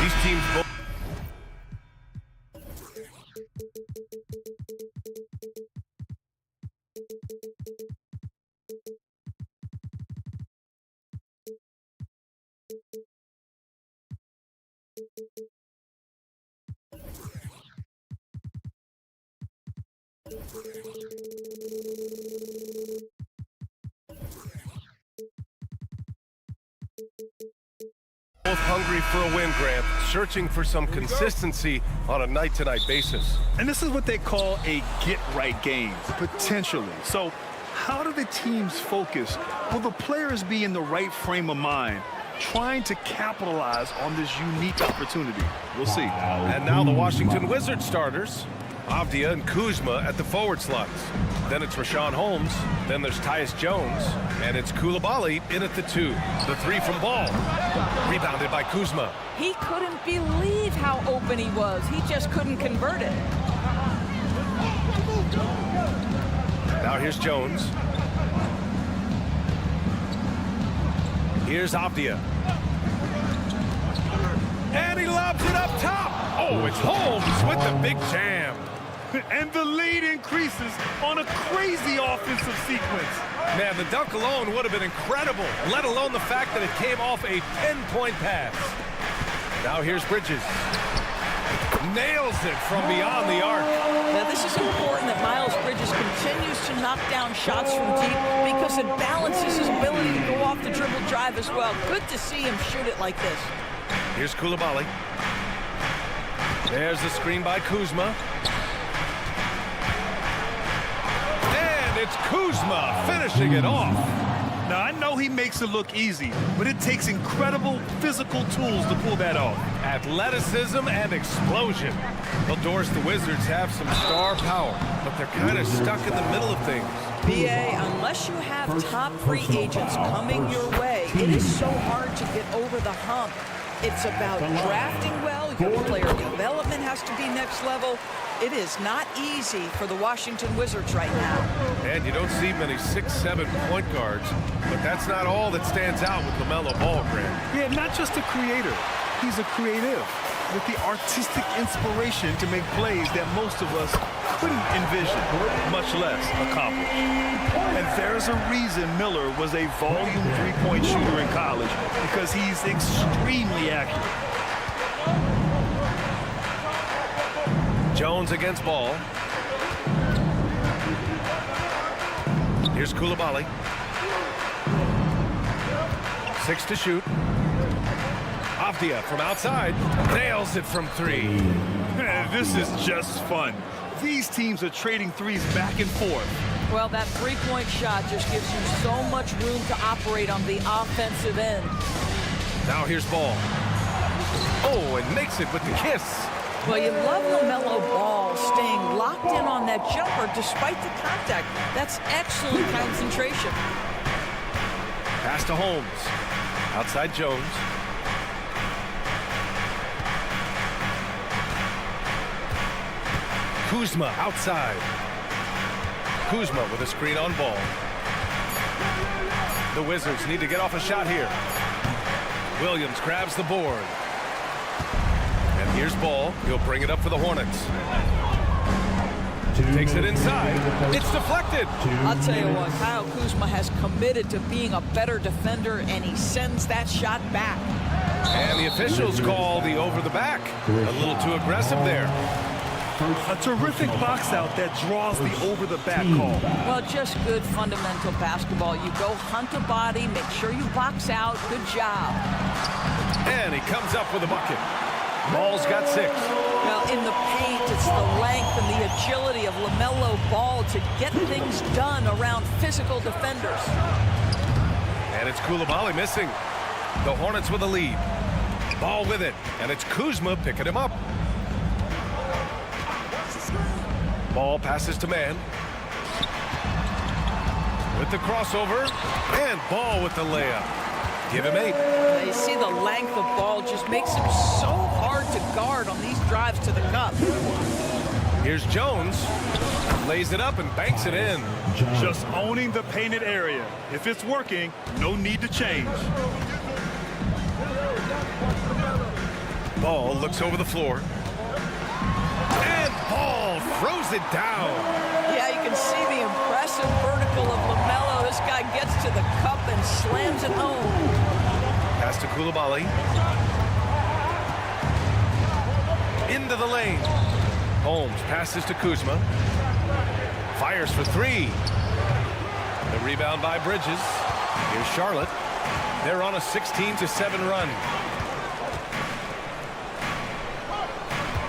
These teams both. Both hungry for a win, Grant, searching for some consistency on a night-to-night basis. And this is what they call a get-right game, potentially. So how do the teams focus? Will the players be in the right frame of mind, trying to capitalize on this unique opportunity? We'll see. And now the Washington Wizards starters. Avdia and Kuzma at the forward slots. Then it's Rashawn Holmes. Then there's Tyus Jones. And it's Coulibaly in at the 2. The 3 from Ball. Rebounded by Kuzma. He couldn't believe how open he was. He just couldn't convert it. Now here's Jones. Here's Avdia. And he lobs it up top. Oh, it's Holmes with the big jam. And the lead increases on a crazy offensive sequence. Man, the dunk alone would have been incredible, let alone the fact that it came off a 10-point pass. Now here's Bridges. Nails it from beyond the arc. Now this is important that Miles Bridges continues to knock down shots from deep because it balances his ability to go off the dribble drive as well. Good to see him shoot it like this. Here's Coulibaly. There's the screen by Kuzma. It's Kuzma finishing it off. Now, I know he makes it look easy, but it takes incredible physical tools to pull that off. Athleticism and explosion. Well, Doris, the Wizards have some star power, but they're kind of stuck in the middle of things. BA, unless you have top free agents coming your way, it is so hard to get over the hump. It's about drafting well. Your player development has to be next level. It is not easy for the Washington Wizards right now. And you don't see many 6'7" point guards, but that's not all that stands out with LaMelo Ball, Grant. Yeah, not just a creator. He's a creative with the artistic inspiration to make plays that most of us couldn't envision, much less accomplish. And there's a reason Miller was a volume three-point shooter in college, because he's extremely accurate. Jones against Ball. Here's Coulibaly. 6 to shoot. Avdia from outside. Nails it from 3. Man, this is just fun. These teams are trading threes back and forth. Well, that three-point shot just gives you so much room to operate on the offensive end. Now here's Ball. Oh, and makes it with the kiss. Well, you love LaMelo Ball staying locked in on that jumper despite the contact. That's excellent concentration. Pass to Holmes. Outside Jones. Kuzma outside. Kuzma with a screen on Ball. The Wizards need to get off a shot here. Williams grabs the board. And here's Ball. He'll bring it up for the Hornets. Takes it inside. It's deflected. I'll tell you what, Kyle Kuzma has committed to being a better defender, and he sends that shot back. And the officials call the over the back. A little too aggressive there. A terrific box out that draws the over-the-back call. Well, just good fundamental basketball. You go hunt a body, make sure you box out. Good job. And he comes up with a bucket. Ball's got 6. Well, in the paint, it's the length and the agility of LaMelo Ball to get things done around physical defenders. And it's Coulibaly missing. The Hornets with a lead. Ball with it, and it's Kuzma picking him up. Ball passes to man. With the crossover, and Ball with the layup. Give him 8. You see the length of Ball just makes him so hard to guard on these drives to the cup. Here's Jones. Lays it up and banks it in. Just owning the painted area. If it's working, no need to change. Ball looks over the floor. And Ball throws it down. Yeah, you can see the impressive vertical of LaMelo. This guy gets to the cup and slams it home. Pass to Coulibaly. Into the lane. Holmes passes to Kuzma. Fires for three. The rebound by Bridges. Here's Charlotte. They're on a 16-7 run.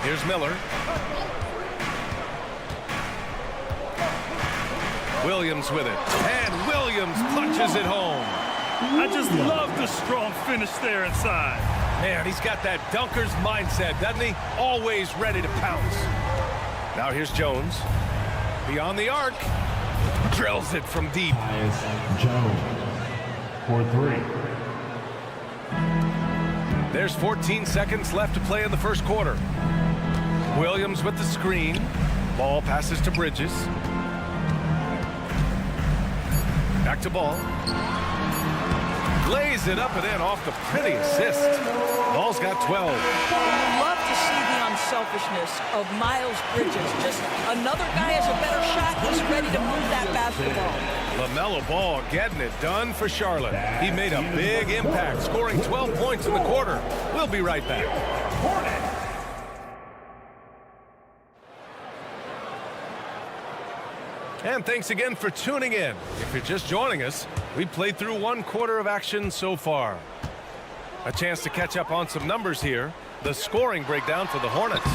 Here's Miller. Williams with it. And Williams punches it home. I just love the strong finish there inside. Man, he's got that dunker's mindset, doesn't he? Always ready to pounce. Now here's Jones. Beyond the arc. Drills it from deep. Jones for three. There's 14 seconds left to play in the first quarter. Williams with the screen. Ball passes to Bridges. Back to Ball. Lays it up and in off the pretty assist. Ball's got 12. Love to see the unselfishness of Miles Bridges. Just another guy has a better shot. He's ready to move that basketball. LaMelo Ball getting it done for Charlotte. He made a big impact, scoring 12 points in the quarter. We'll be right back. And thanks again for tuning in. If you're just joining us, we played through one quarter of action so far. A chance to catch up on some numbers here. The scoring breakdown for the Hornets.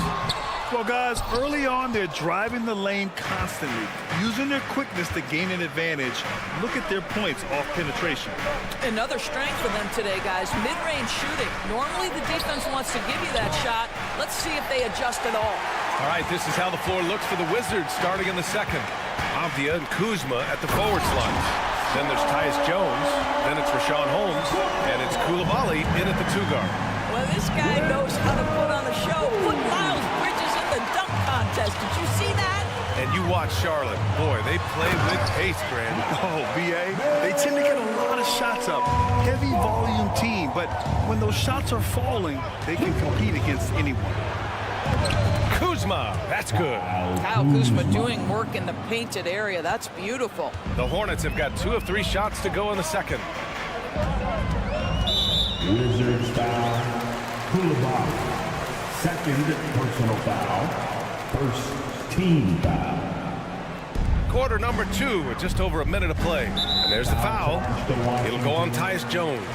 Well, guys, early on, they're driving the lane constantly, using their quickness to gain an advantage. Look at their points off penetration. Another strength for them today, guys. Mid-range shooting. Normally the defense wants to give you that shot. Let's see if they adjust at all. All right, this is how the floor looks for the Wizards starting in the second. Avdia and Kuzma at the forward slots. Then there's Tyus Jones. Then it's Rashawn Holmes. And it's Coulibaly in at the two-guard. Well, this guy knows how to put on a show. Put Miles Bridges in the dunk contest. Did you see that? And you watch Charlotte. Boy, they play with pace, Grant. Oh, B.A., they tend to get a lot of shots up. Heavy volume team, but when those shots are falling, they can compete against anyone. Kuzma, that's good. Kyle Kuzma doing work in the painted area. That's beautiful. The Hornets have got 2 of 3 shots to go in the second. Wizards foul. Coulibaly. Second personal foul. First team foul. Quarter number 2 with just over a minute of play. And there's the foul. It'll go on Tyus Jones.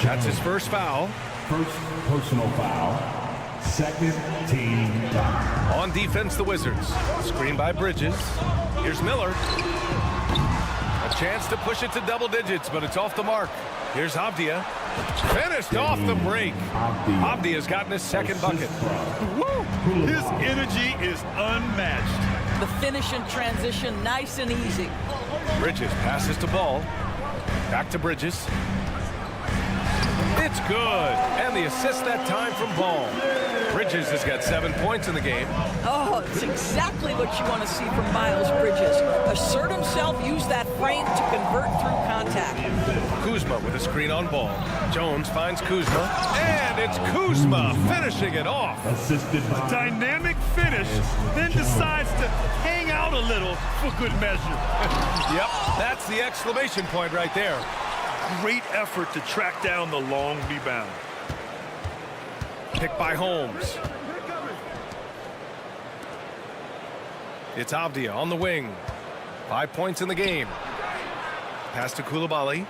That's his first foul. First personal foul. Second team foul. On defense, the Wizards. Screen by Bridges. Here's Miller. A chance to push it to double digits, but it's off the mark. Here's Avdia. Finished off the break. Avdia's gotten his second bucket. Woo! His energy is unmatched. The finish in transition, nice and easy. Bridges passes to Ball. Back to Bridges. It's good. And the assist that time from Ball. Bridges has got 7 points in the game. Oh, it's exactly what you want to see from Miles Bridges. Assert himself, use that frame to convert through contact. Kuzma with a screen on Ball. Jones finds Kuzma. And it's Kuzma finishing it off. Assisted by Dynamic finish, then decides to hang out a little for good measure. Yep, that's the exclamation point right there. Great effort to track down the long rebound. Picked by Holmes. It's Avdia on the wing. 5 points in the game. Pass to Coulibaly.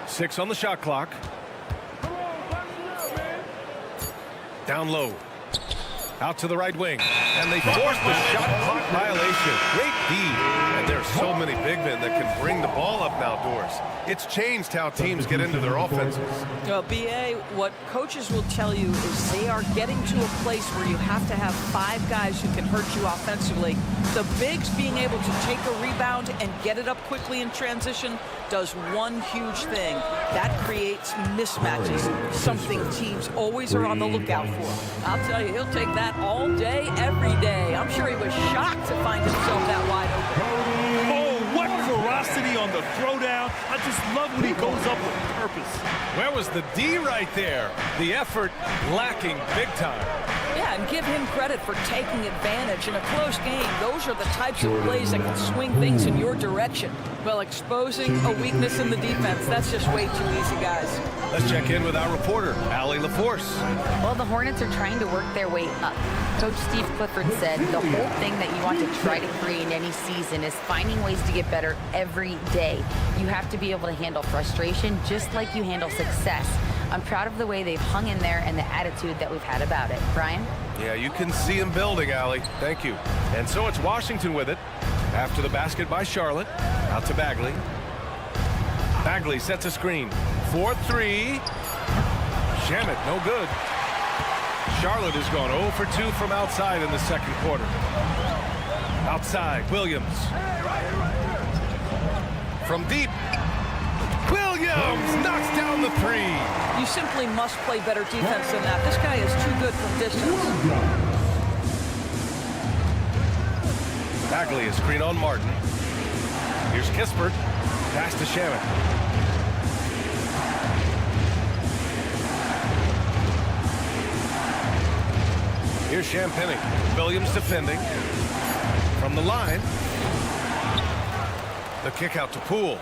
6 on the shot clock. Down low. Out to the right wing. And they force the shot clock violation. Great D. And there are so many big men that can bring the ball up and outdoors. It's changed how teams get into their offenses. Well, BA, what coaches will tell you is they are getting to a place where you have to have 5 guys who can hurt you offensively. The bigs being able to take a rebound and get it up quickly in transition does one huge thing. That creates mismatches, something teams always are on the lookout for. I'll tell you, he'll take that all day, every day. I'm sure he was shocked to find himself that wide open. Oh, what ferocity on the throwdown. I just love when he goes up with purpose. Where was the D right there? The effort lacking big time. Yeah, and give him credit for taking advantage in a close game. Those are the types of plays that can swing things in your direction. Well, exposing a weakness in the defense, that's just way too easy, guys. Let's check in with our reporter, Allie LaForce. Well, the Hornets are trying to work their way up. Coach Steve Clifford said the whole thing that you want to try to create in any season is finding ways to get better every day. You have to be able to handle frustration just like you handle success. I'm proud of the way they've hung in there and the attitude that we've had about it. Brian? Yeah, you can see him building, Allie. Thank you. And so it's Washington with it. After the basket by Charlotte. Out to Bagley. Bagley sets a screen. 4-3. Shamet, no good. Charlotte has gone 0 for 2 from outside in the second quarter. Outside, Williams. From deep. Williams knocks down the 3. You simply must play better defense than that. This guy is too good from distance. Bagley is screen on Martin. Here's Kispert. Pass to Shamet. Here's Champagny. Williams defending. From the line. The kick out to Poole.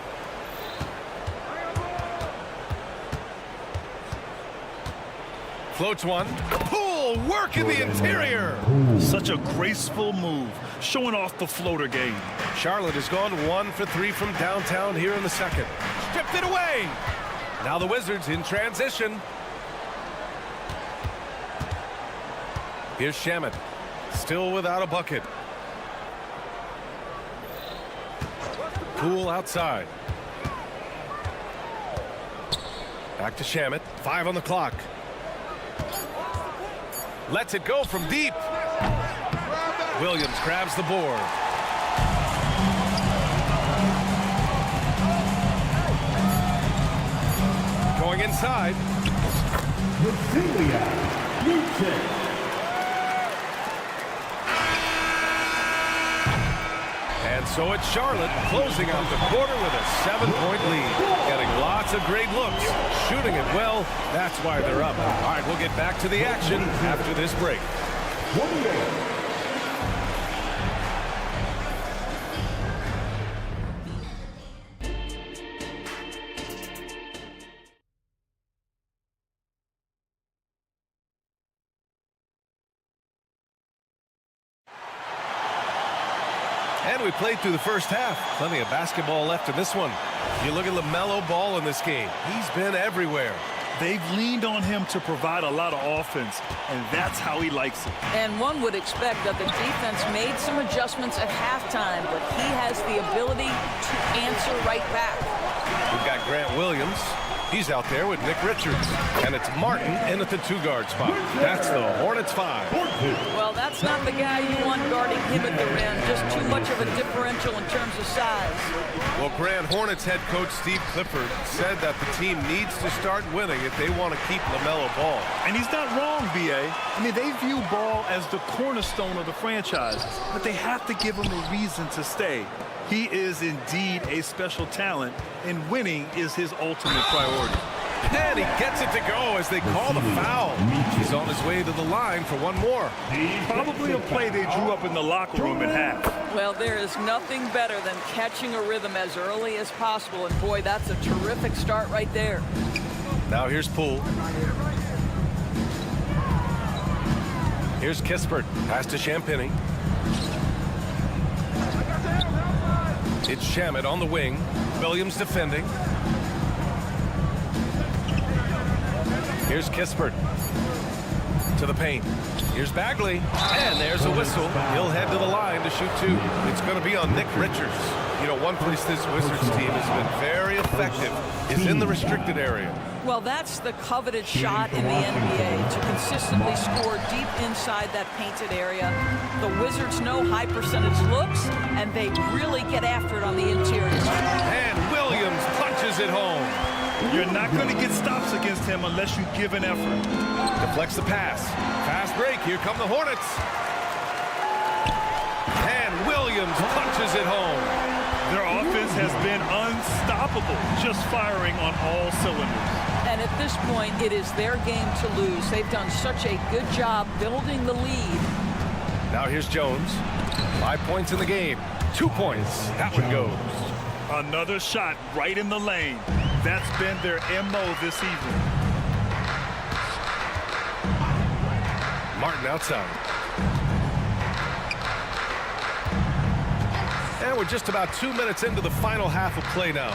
Floats one. Poole work in the interior. Such a graceful move, showing off the floater game. Charlotte has gone 1 for 3 from downtown here in the second. Stripped it away. Now the Wizards in transition. Here's Shamet. Still without a bucket. Poole outside. Back to Shamet. 5 on the clock. Lets it go from deep. Williams grabs the board. Going inside. And so it's Charlotte closing out the quarter with a 7-point lead. Getting lots of great looks. Shooting it well. That's why they're up. All right, we'll get back to the action after this break. And we played through the first half. Plenty of basketball left in this one. You look at LaMelo Ball in this game. He's been everywhere. They've leaned on him to provide a lot of offense, and that's how he likes it. And one would expect that the defense made some adjustments at halftime, but he has the ability to answer right back. We've got Grant Williams. He's out there with Nick Richards. And it's Martin in at the 2-guard spot. That's the Hornets 5. Well, that's not the guy you want guarding him at the rim. Just too much of a differential in terms of size. Well, Grand Hornets head coach Steve Clifford said that the team needs to start winning if they want to keep LaMelo Ball. And he's not wrong, B.A. I mean, they view Ball as the cornerstone of the franchise, but they have to give him a reason to stay. He is indeed a special talent, and winning is his ultimate priority. And he gets it to go as they call the foul. He's on his way to the line for one more. Probably a play they drew up in the locker room at half. Well, there is nothing better than catching a rhythm as early as possible, and boy, that's a terrific start right there. Now here's Poole. Here's Kispert. Pass to Champagny. It's Shamet on the wing. Williams defending. Here's Kispert. To the paint. Here's Bagley. And there's a whistle. He'll head to the line to shoot 2. It's going to be on Nick Richards. You know, one place this Wizards team has been very effective is in the restricted area. Well, that's the coveted shot in the NBA, to consistently score deep inside that painted area. The Wizards know high percentage looks, and they really get after it on the interior. And Williams punches it home. You're not going to get stops against him unless you give an effort. Deflects the pass. Fast break. Here come the Hornets. And Williams punches it home. Their offense has been unstoppable, just firing on all cylinders. And at this point, it is their game to lose. They've done such a good job building the lead. Now here's Jones. 5 points in the game. 2 points. That one goes. Another shot right in the lane. That's been their MO this evening. Martin outside. And we're just about 2 minutes into the final half of play now.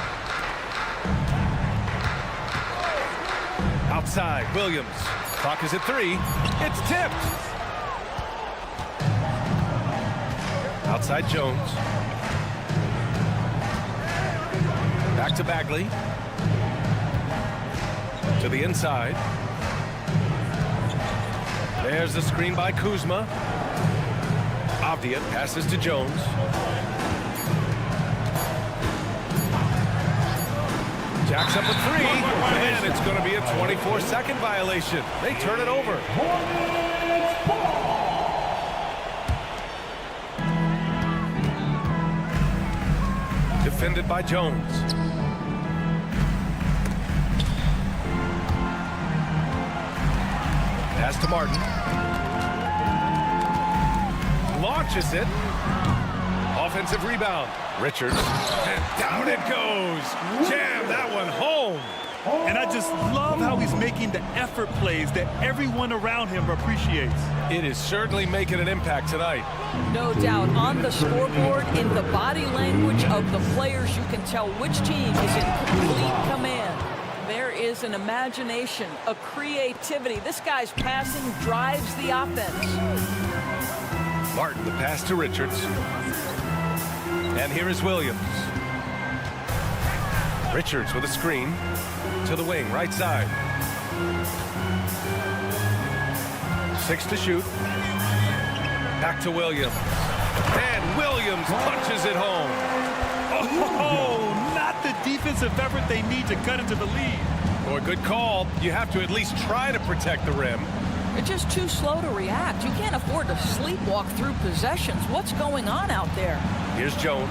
Outside, Williams. Clock is at 3. It's tipped. Outside, Jones. Back to Bagley. To the inside. There's the screen by Kuzma. Avdia passes to Jones. Jacks up a 3, and it's going to be a 24-second violation. They turn it over. Defended by Jones. Pass to Martin. Launches it. Offensive rebound. Richards. And down it goes. Jam that one home. And I just love how he's making the effort plays that everyone around him appreciates. It is certainly making an impact tonight. No doubt. On the scoreboard, in the body language of the players, you can tell which team is in complete command. There is an imagination, a creativity. This guy's passing drives the offense. Martin, the pass to Richards. And here is Williams. Richards with a screen. To the wing, right side. 6 to shoot. Back to Williams. And Williams punches it home. Oh, not the defensive effort they need to cut into the lead. Boy, good call. You have to at least try to protect the rim. They're just too slow to react. You can't afford to sleepwalk through possessions. What's going on out there? Here's Jones.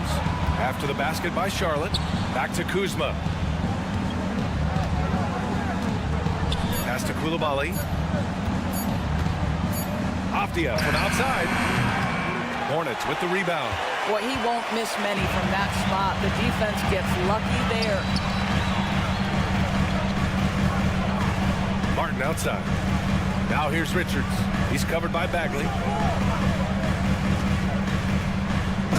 After the basket by Charlotte. Back to Kuzma. Pass to Koulibaly. Avdia from outside. Hornets with the rebound. Boy, he won't miss many from that spot. The defense gets lucky there. Martin outside. Now here's Richards. He's covered by Bagley.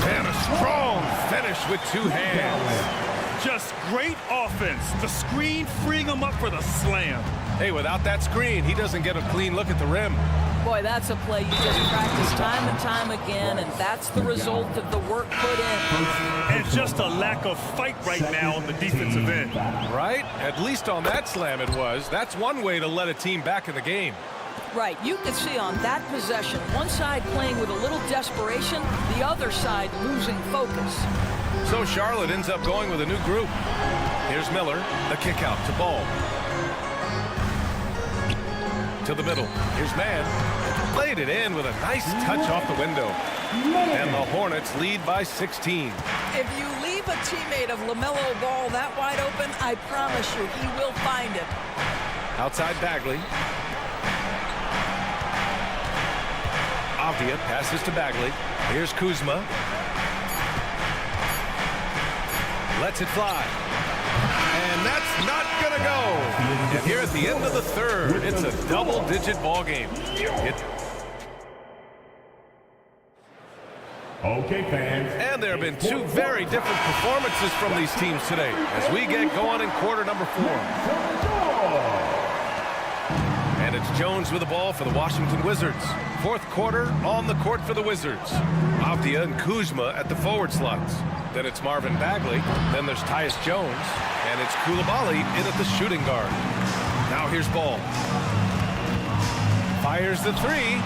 And a strong finish with 2 hands. Just great offense. The screen freeing him up for the slam. Hey, without that screen, he doesn't get a clean look at the rim. Boy, that's a play you just practice time and time again, and that's the result of the work put in. And just a lack of fight right now on the defensive end. Right? At least on that slam it was. That's one way to let a team back in the game. Right, you can see on that possession, one side playing with a little desperation, the other side losing focus. So Charlotte ends up going with a new group. Here's Miller, the kick out to Ball. To the middle. Here's Mann. Played it in with a nice touch off the window. And the Hornets lead by 16. If you leave a teammate of LaMelo Ball that wide open, I promise you, he will find it. Outside Bagley. Avdia passes to Bagley. Here's Kuzma. Lets it fly. And that's not going to go. And here at the end of the third, it's a double-digit ball game. Okay, fans. And there have been 2 very different performances from these teams today as we get going in quarter number 4. And it's it's Jones with the ball for the Washington Wizards. Fourth quarter on the court for the Wizards. Avdia and Kuzma at the forward slots. Then it's Marvin Bagley. Then there's Tyus Jones. And it's Koulibaly in at the shooting guard. Now here's Ball. Fires the three.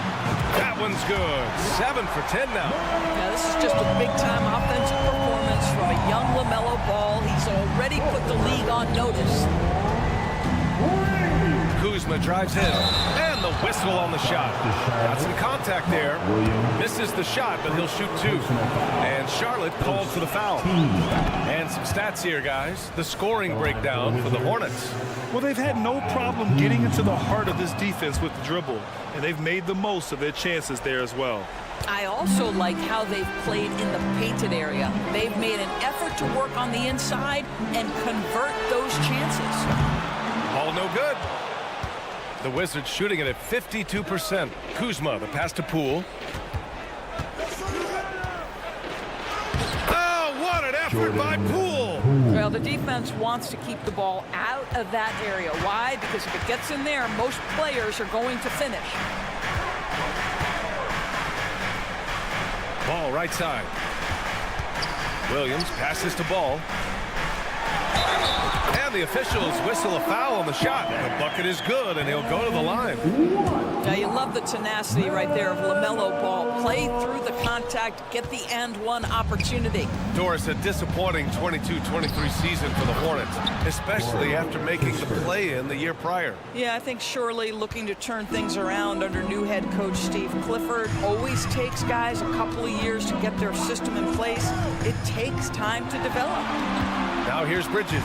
That one's good. 7 for 10 now. Now this is just a big-time offensive performance from a young LaMelo Ball. He's already put the league on notice. Kuzma drives in, and the whistle on the shot. Got some contact there. Misses the shot, but he'll shoot 2. And Charlotte called for the foul. And some stats here, guys. The scoring breakdown for the Hornets. Well, they've had no problem getting into the heart of this defense with the dribble, and they've made the most of their chances there as well. I also like how they've played in the painted area. They've made an effort to work on the inside and convert those chances. All no good. The Wizards shooting it at 52%. Kuzma, the pass to Poole. Oh, what an effort by Poole! Well, the defense wants to keep the ball out of that area. Why? Because if it gets in there, most players are going to finish. Ball right side. Williams passes to Ball. And the officials whistle a foul on the shot. The bucket is good, and he'll go to the line. Now, you love the tenacity right there of LaMelo Ball. Play through the contact, get the and one opportunity. Doris, a disappointing 22-23 season for the Hornets, especially after making the play-in the year prior. Yeah, I think surely looking to turn things around under new head coach Steve Clifford. Always takes guys a couple of years to get their system in place. It takes time to develop. Now here's Bridges.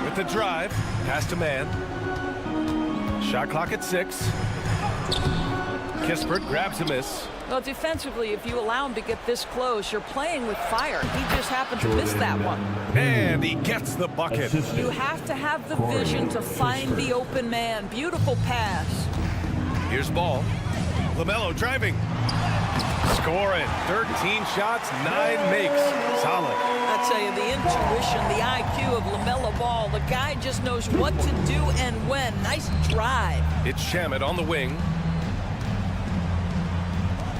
With the drive, pass to man. Shot clock at 6. Kispert grabs a miss. Well, defensively, if you allow him to get this close, you're playing with fire. He just happened to miss that one. And he gets the bucket. You have to have the vision to find the open man. Beautiful pass. Here's Ball. LaMelo driving. Score it. 13 shots, 9 makes. Solid. I tell you, the intuition, the IQ of LaMelo Ball. The guy just knows what to do and when. Nice drive. It's Shamet on the wing.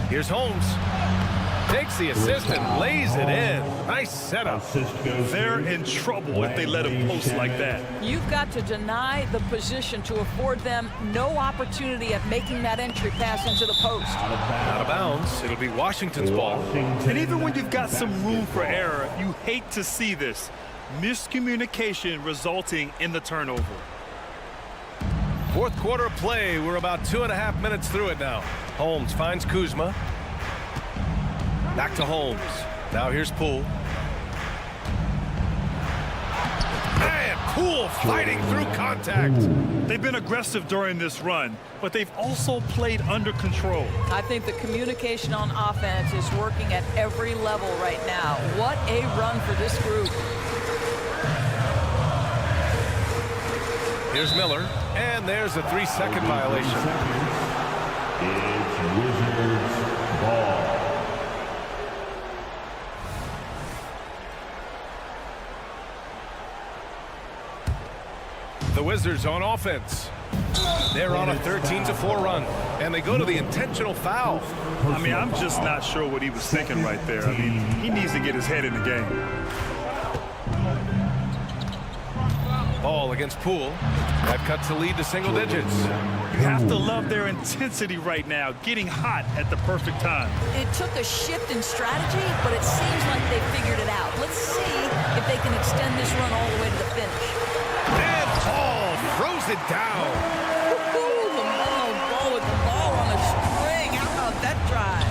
Here's Holmes. Takes the assist and lays it in. Nice setup. They're in trouble if they let him post like that. You've got to deny the position to afford them no opportunity at making that entry pass into the post. Out of bounds. It'll be Washington's ball. And even when you've got some room for error, you hate to see this. Miscommunication resulting in the turnover. Fourth quarter of play. We're about 2.5 minutes through it now. Holmes finds Kuzma. Back to Holmes. Now here's Poole. And Poole fighting through contact. They've been aggressive during this run, but they've also played under control. I think the communication on offense is working at every level right now. What a run for this group. Here's Miller, and there's a 3-second violation. It's Wizards ball. The Wizards on offense. They're on a 13-4 run, and they go to the intentional foul. I mean, I'm just not sure what he was thinking right there. I mean, he needs to get his head in the game. Ball against Poole. That cuts the lead to single digits. You have to love their intensity right now, getting hot at the perfect time. It took a shift in strategy, but it seems like they figured it out. Let's see if they can extend this run all the way to the finish. And Paul throws it down. LaMelo Ball with the ball on a string. How about that drive?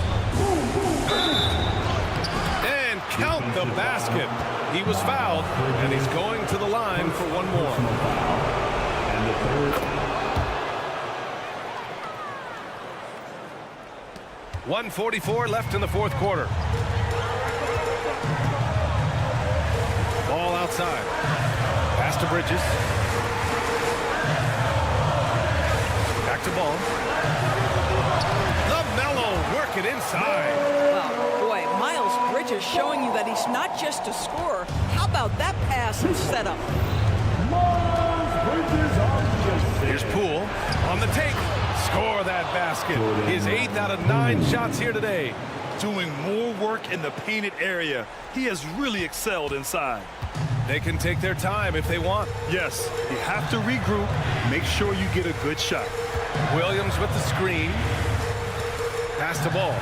And count the basket. He was fouled, and he's going to the line for one more. And the third. 1:44 left in the fourth quarter. Ball outside. Pass to Bridges. Back to Ball. LaMelo working inside. Well, boy, Miles Bridges showing you that he's not just a scorer. How about that pass and setup? Miles Bridges on the Here's Poole on the take. Score that basket. His 8th out of 9 shots here today. Doing more work in the painted area. He has really excelled inside. They can take their time if they want. Yes, you have to regroup. Make sure you get a good shot. Williams with the screen. Pass the ball.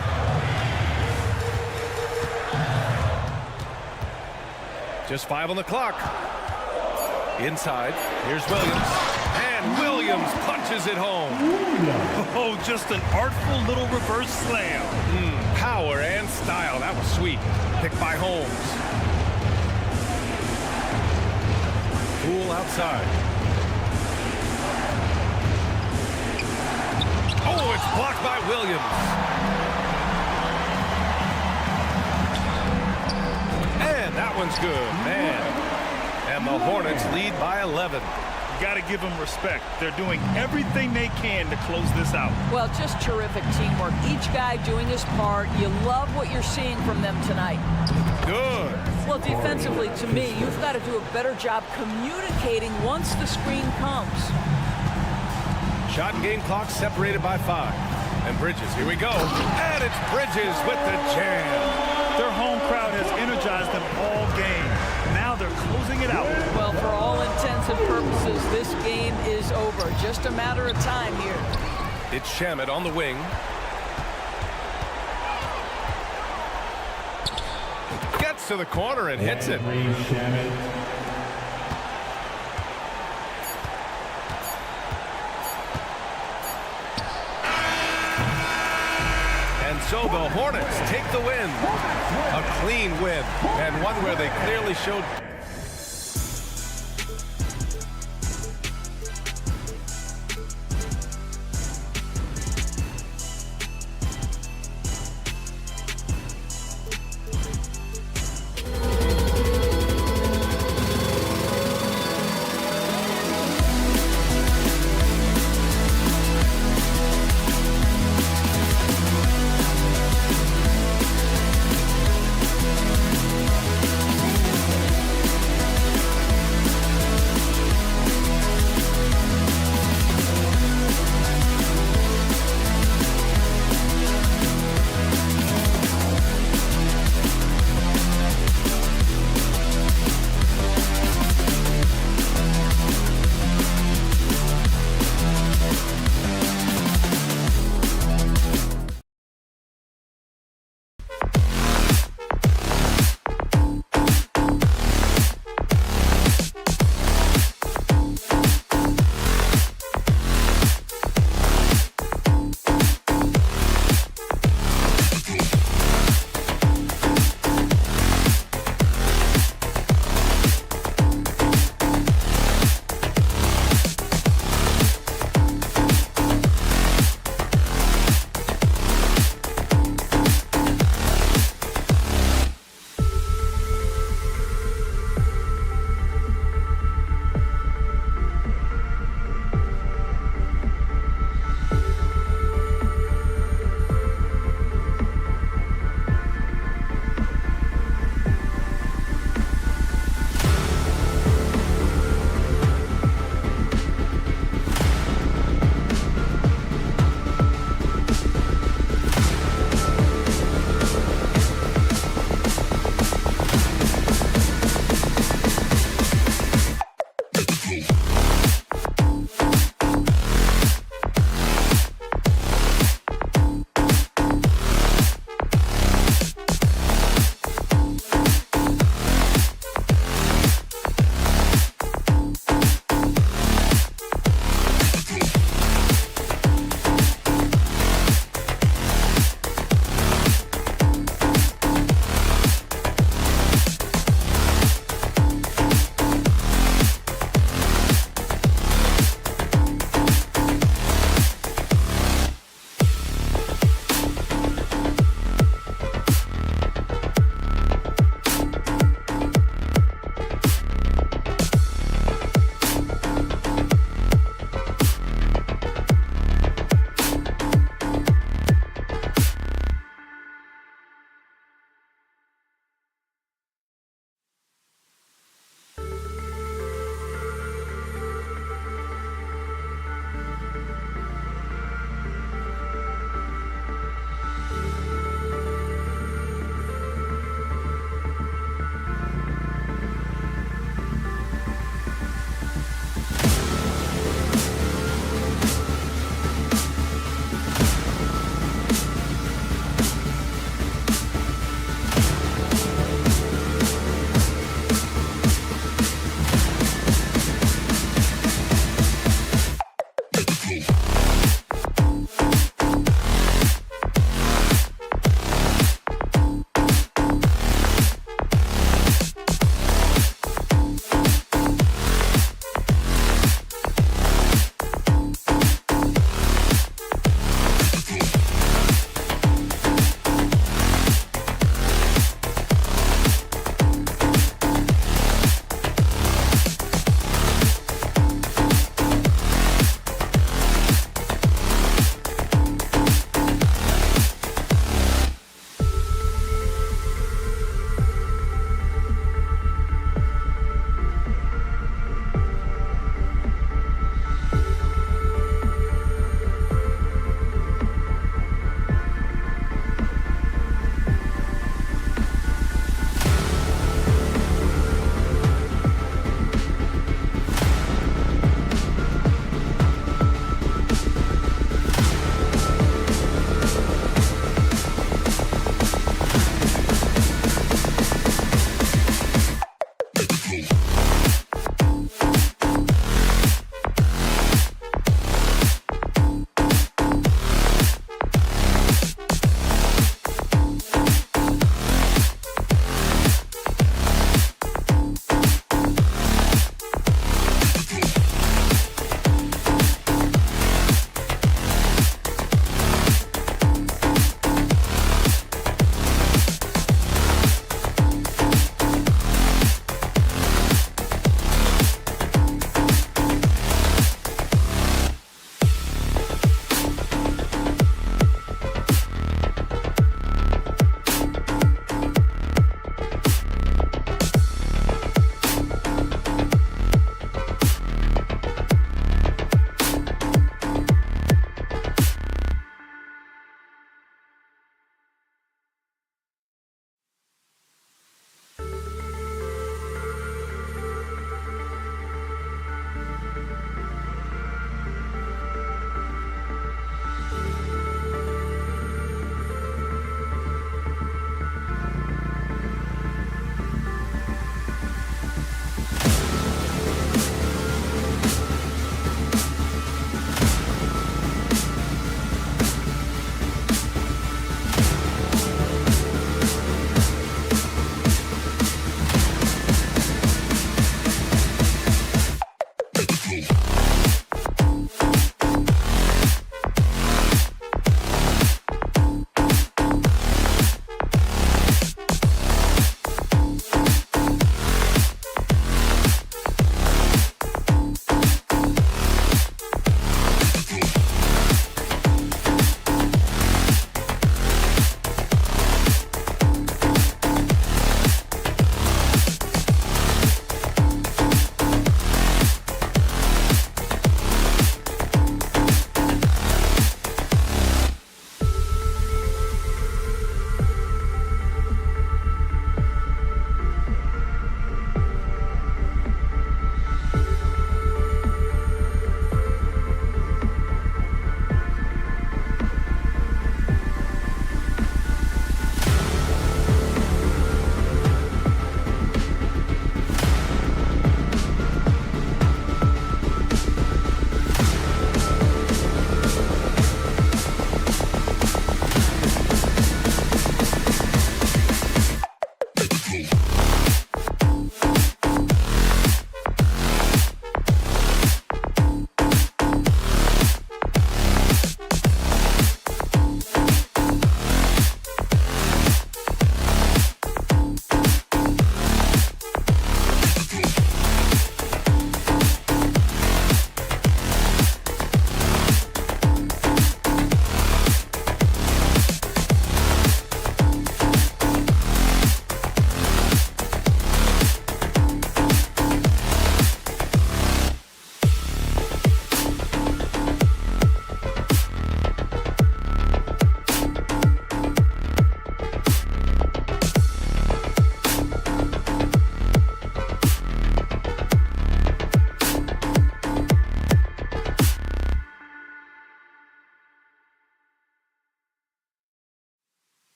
Just 5 on the clock. Inside. Here's Williams. And Williams punches it home. Oh, just an artful little reverse slam. Power and style. That was sweet. Picked by Holmes. Poole outside. Oh, it's blocked by Williams. And that one's good, man. And the Hornets lead by 11. Got to give them respect. They're doing everything they can to close this out. Well, just terrific teamwork. Each guy doing his part. You love what you're seeing from them tonight. Good. Well, defensively, to me, you've got to do a better job communicating once the screen comes. Shot and game clock separated by 5. And Bridges, here we go. And it's Bridges with the jam. Their home crowd has energized them all game. Now they're closing it out. Well, for all intents and purposes, this game is over. Just a matter of time here. It's Shamet on the wing. Gets to the corner and hits it. And so the Hornets take the win. A clean win, and one where they clearly showed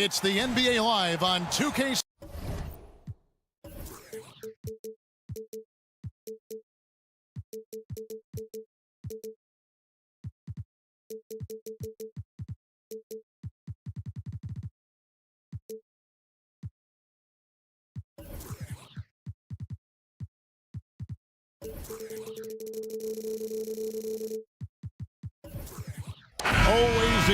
It's the NBA Live on 2K. Always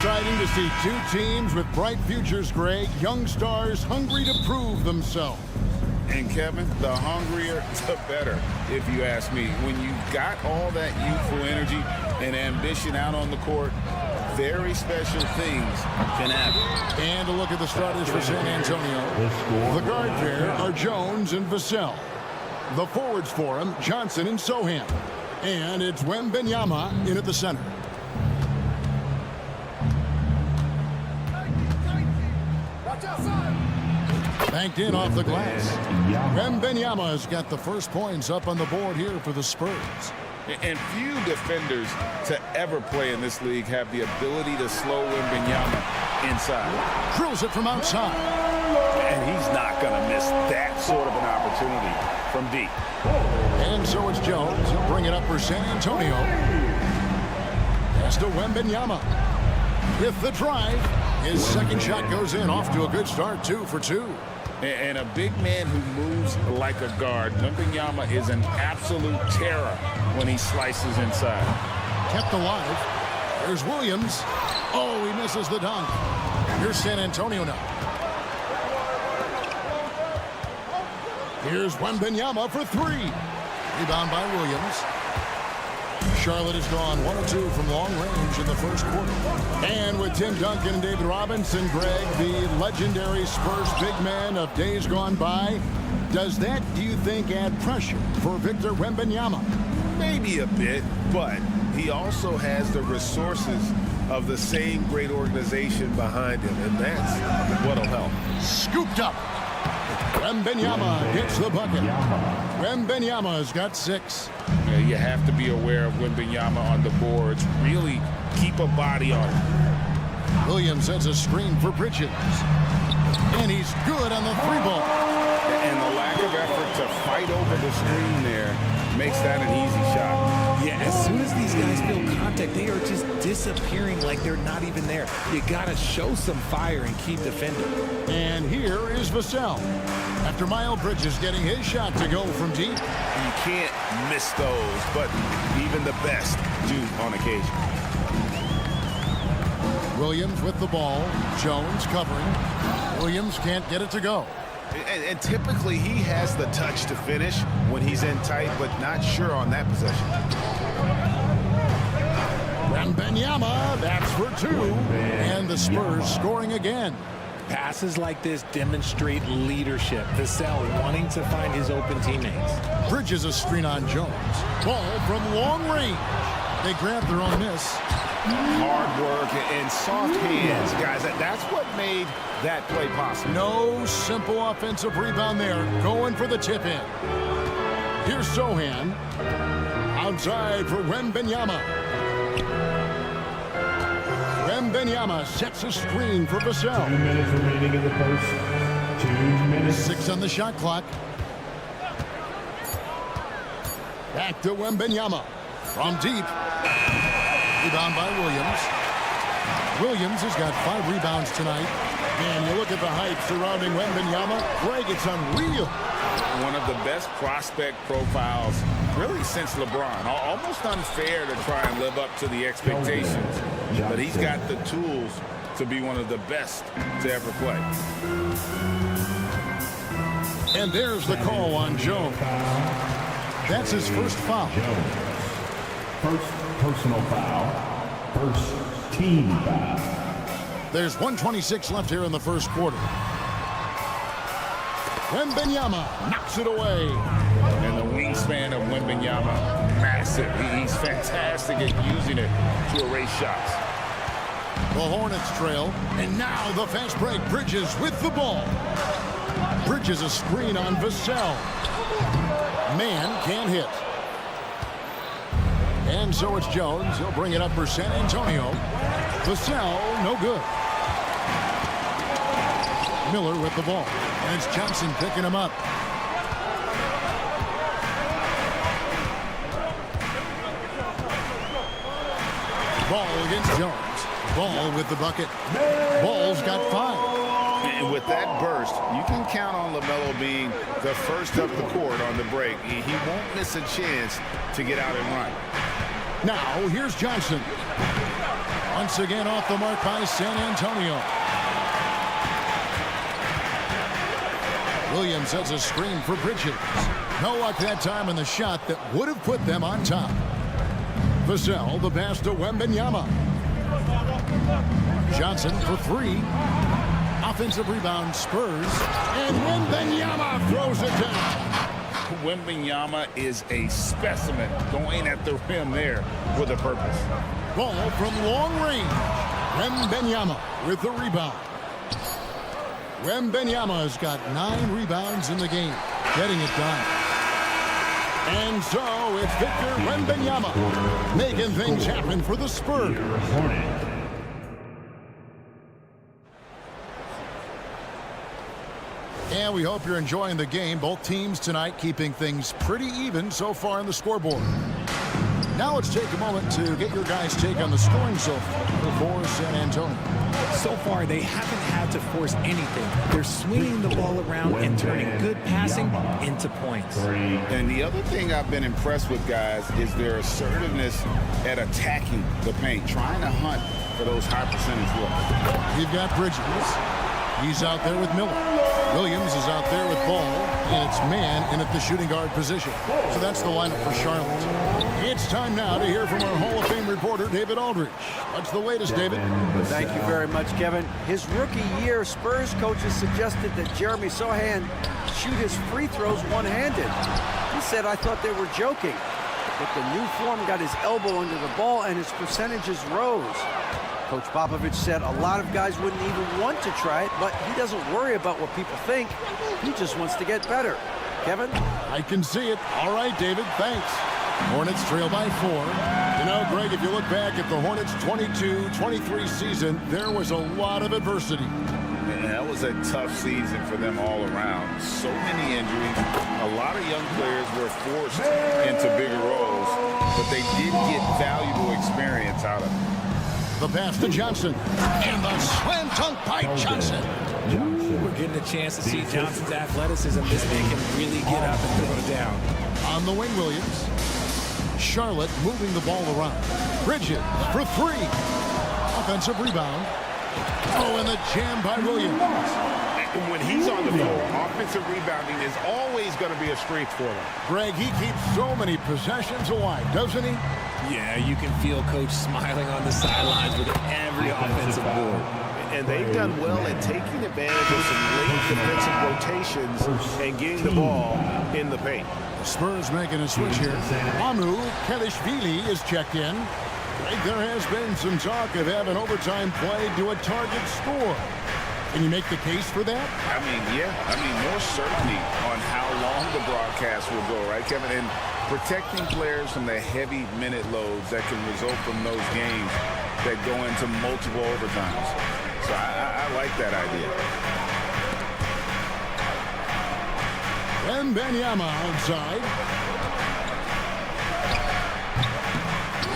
exciting to see two teams with bright futures, Greg. Young stars hungry to prove themselves. And Kevin, the hungrier, the better, if you ask me. When you got all that youthful energy and ambition out on the court, very special things can happen. And a look at the starters for San Antonio. The guard pair are Jones and Vassell. The forwards for him, Johnson and Sohan. And it's Wembanyama in at the center. Banked in off the glass. Wembanyama's got the first points up on the board here for the Spurs. And few defenders to ever play in this league have the ability to slow Wembanyama inside. Drills it from outside. And he's not going to miss that sort of an opportunity from deep. And so it's Jones. He'll bring it up for San Antonio. Pass to Wembanyama. With the drive, his second shot goes in, off to a good start, 2 for 2. And a big man who moves like a guard. Wembanyama is an absolute terror when he slices inside. Kept alive. Here's Williams. Oh, he misses the dunk. Here's San Antonio now. Here's Wembanyama for 3. Rebound by Williams. Charlotte has gone 1 of 2 from long range in the first quarter. And with Tim Duncan and David Robinson, Greg, the legendary Spurs big man of days gone by, does that, do you think, add pressure for Victor Wembanyama? Maybe a bit, but he also has the resources of the same great organization behind him, and that's what'll help. Scooped up. Wembanyama gets the bucket. Wembanyama's got 6. You have to be aware of Wembanyama on the boards. Really keep a body on him. Williams sends a screen for Bridges. And he's good on the 3-ball. And the lack of effort to fight over the screen there makes that an easy shot. Yeah, as soon as these guys feel contact, they are just disappearing like they're not even there. You got to show some fire and keep defending. And here is Vassell. After Miles Bridges getting his shot to go from deep. You can't miss those, but even the best do on occasion. Williams with the ball. Jones covering. Williams can't get it to go. And typically he has the touch to finish when he's in tight, but not sure on that possession. Wembanyama, that's for 2. And the Spurs scoring again. Passes like this demonstrate leadership. Vassell wanting to find his open teammates. Bridges a screen on Jones. Ball from long range. They grab their own miss. Hard work and soft hands, guys. That's what made that play possible. No simple offensive rebound there. Going for the tip-in. Here's Sohan. Outside for Wembanyama. Wembanyama sets a screen for Vassell. 2 minutes remaining in the first. 2 minutes. 6 on the shot clock. Back to Wembanyama. From deep. Rebound by Williams. Williams has got 5 rebounds tonight. And you look at the hype surrounding Wembanyama. Greg, it's unreal. One of the best prospect profiles really since LeBron. Almost unfair to try and live up to the expectations. But he's got the tools to be one of the best to ever play. And there's the call on Jones. That's his first foul. First personal foul. first team foul. There's 1:26 left here in the first quarter. Wembanyama knocks it away. And the wingspan of Wembanyama, massive. He's fantastic at using it to erase shots. The Hornets trail, and now the fast break. Bridges with the ball. Bridges a screen on Vassell. Man can't hit. And so it's Jones. He'll bring it up for San Antonio. Vassell, no good. Miller with the ball. And it's Johnson picking him up. Ball against Jones. Ball with the bucket. Ball's got 5. And with that burst, you can count on LaMelo being the first up the court on the break. He won't miss a chance to get out and run. Now, here's Johnson. Once again off the mark by San Antonio. Williams sets a screen for Bridges. No luck that time in the shot that would have put them on top. Vassell, the pass to Wembanyama. Johnson for 3. Offensive rebound, Spurs. And Wembanyama throws it down. Wembanyama is a specimen going at the rim there with a purpose. Ball from long range. Wembanyama with the rebound. Wembanyama has got 9 rebounds in the game, getting it done. And so it's Victor Wembanyama making things happen for the Spurs. And we hope you're enjoying the game. Both teams tonight keeping things pretty even so far on the scoreboard. Now let's take a moment to get your guys' take on the scoring so far for San Antonio. So far, they haven't had to force anything. They're swinging the ball around and turning good passing into points. And the other thing I've been impressed with, guys, is their assertiveness at attacking the paint, trying to hunt for those high percentage looks. You've got Bridges. He's out there with Miller. Williams is out there with Ball, and it's man in at the shooting guard position. So that's the lineup for Charlotte. It's time now to hear from our Hall of Fame reporter, David Aldridge. What's the latest, David? Thank you very much, Kevin. His rookie year, Spurs coaches suggested that Jeremy Sohan shoot his free throws one-handed. He said, I thought they were joking. But the new form got his elbow under the ball, and his percentages rose. Coach Popovich said a lot of guys wouldn't even want to try it, but he doesn't worry about what people think. He just wants to get better. Kevin? I can see it. All right, David, thanks. Hornets trail by 4. You know, Greg, if you look back at the Hornets' 22-23 season, there was a lot of adversity. And that was a tough season for them all around. So many injuries. A lot of young players were forced into bigger roles, but they did get valuable experience out of it. The pass to Johnson. And the slam dunk by Johnson. We're getting a chance to see Johnson's athleticism. This man can really get up and throw it down. On the wing, Williams. Charlotte moving the ball around. Bridges for 3. Offensive rebound. Oh, and the jam by Williams. When he's on the floor, offensive rebounding is always going to be a strength for them. Greg, he keeps so many possessions alive, doesn't he? Yeah, you can feel Coach smiling on the sidelines with every offensive board. And they've done well at taking advantage of some late defensive rotations and getting the ball in the paint. The Spurs making a switch here. Amu Kelishvili is checked in. There has been some talk of having overtime play to a target score. Can you make the case for that? I mean, yeah. I mean, more certainty on how long the broadcast will go, right, Kevin? And protecting players from the heavy minute loads that can result from those games that go into multiple overtimes. So I like that idea. Wembanyama outside.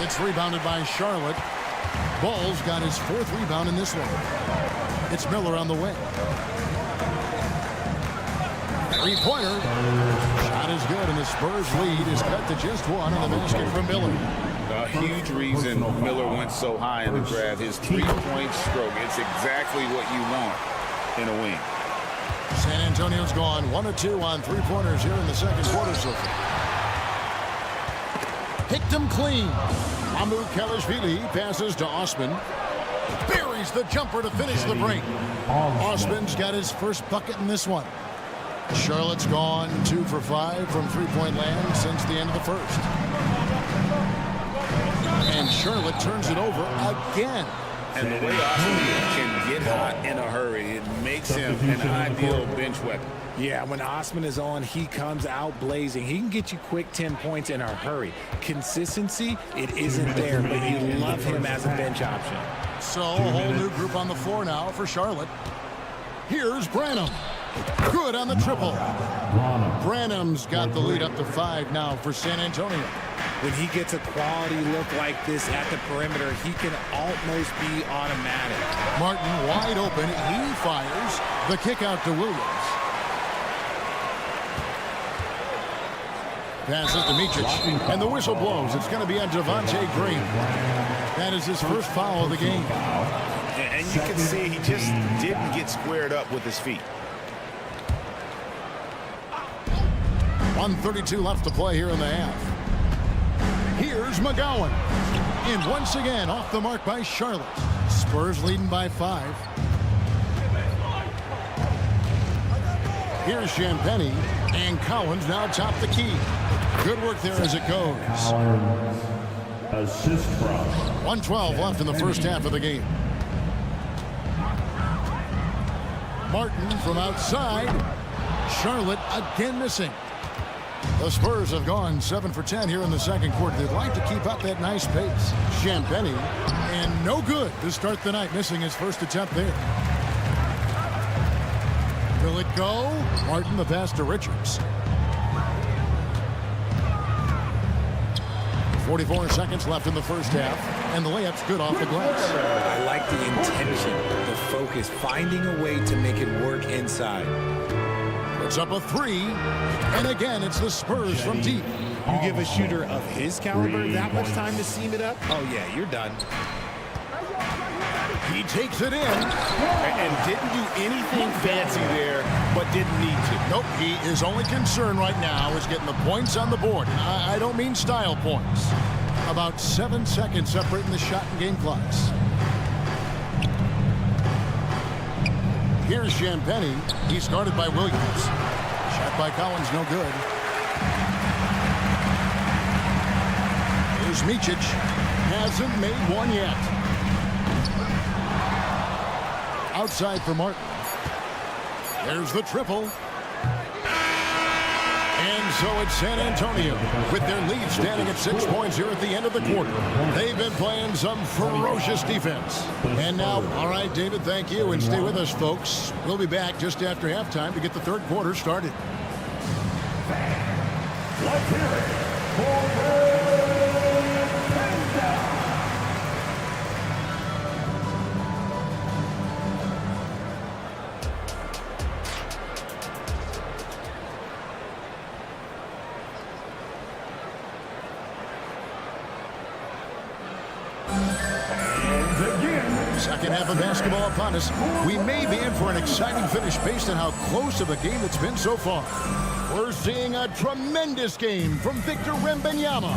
It's rebounded by Charlotte. Ball's got his 4th rebound in this one. It's Miller on the wing. 3-pointer. Shot is good, and the Spurs lead is cut to just 1 on the basket from Miller. A huge reason Miller went so high in the draft. His 3-point stroke. It's exactly what you want in a wing. San Antonio's gone 1 of 2 on 3-pointers here in the second quarter so far. Picked him clean. Amukelashvili passes to Osman. Buries the jumper to finish the break. Osman's got his first bucket in this one. Charlotte's gone 2 for 5 from three-point land since the end of the first. And Charlotte turns it over again. And the way Osman can get hot in a hurry, it makes him an ideal bench weapon. Yeah, when Osman is on, he comes out blazing. He can get you quick 10 points in a hurry. Consistency, it isn't there, but you love him as a bench option. So a whole new group on the floor now for Charlotte. Here's Branham. Good on the triple. Branham's got the lead up to 5 now for San Antonio. When he gets a quality look like this at the perimeter, he can almost be automatic. Martin wide open. He fires. The kick out to Williams. Passes to Micic. And the whistle blows. It's going to be on Devontae Green. That is his first foul of the game. And you can see he just didn't get squared up with his feet. 1:32 left to play here in the half. Here's McGowan. And once again, off the mark by Charlotte. Spurs leading by 5. Here's Champagny. And Collins now top the key. Good work there as it goes. Assist from 1:12 left in the first half of the game. Martin from outside. Charlotte again missing. The Spurs have gone 7 for 10 here in the second quarter. They'd like to keep up that nice pace. Champagny, and no good to start the night, missing his first attempt there. Will it go? Martin the pass to Richards. 44 seconds left in the first half, and the layup's good off the glass. I like the intention, the focus, finding a way to make it work inside. It's up a 3, and again, it's the Spurs from deep. You give a shooter of his caliber that much time to seam it up? Oh, yeah, you're done. He takes it in. And didn't do anything fancy there, but didn't need to. Nope, he is only concerned right now is getting the points on the board. And I don't mean style points. About 7 seconds separating the shot and game clocks. Here's Champagny. He's guarded by Williams. Shot by Collins, no good. Here's Micic. Hasn't made one yet. Outside for Martin. There's the triple. And so it's San Antonio with their lead standing at 6 points here at the end of the quarter. They've been playing some ferocious defense. And now, all right, David, thank you. And stay with us, folks. We'll be back just after halftime to get the third quarter started. Let's hear it for Second half of basketball upon us. We may be in for an exciting finish based on how close of a game it's been so far. We're seeing a tremendous game from Victor Wembanyama.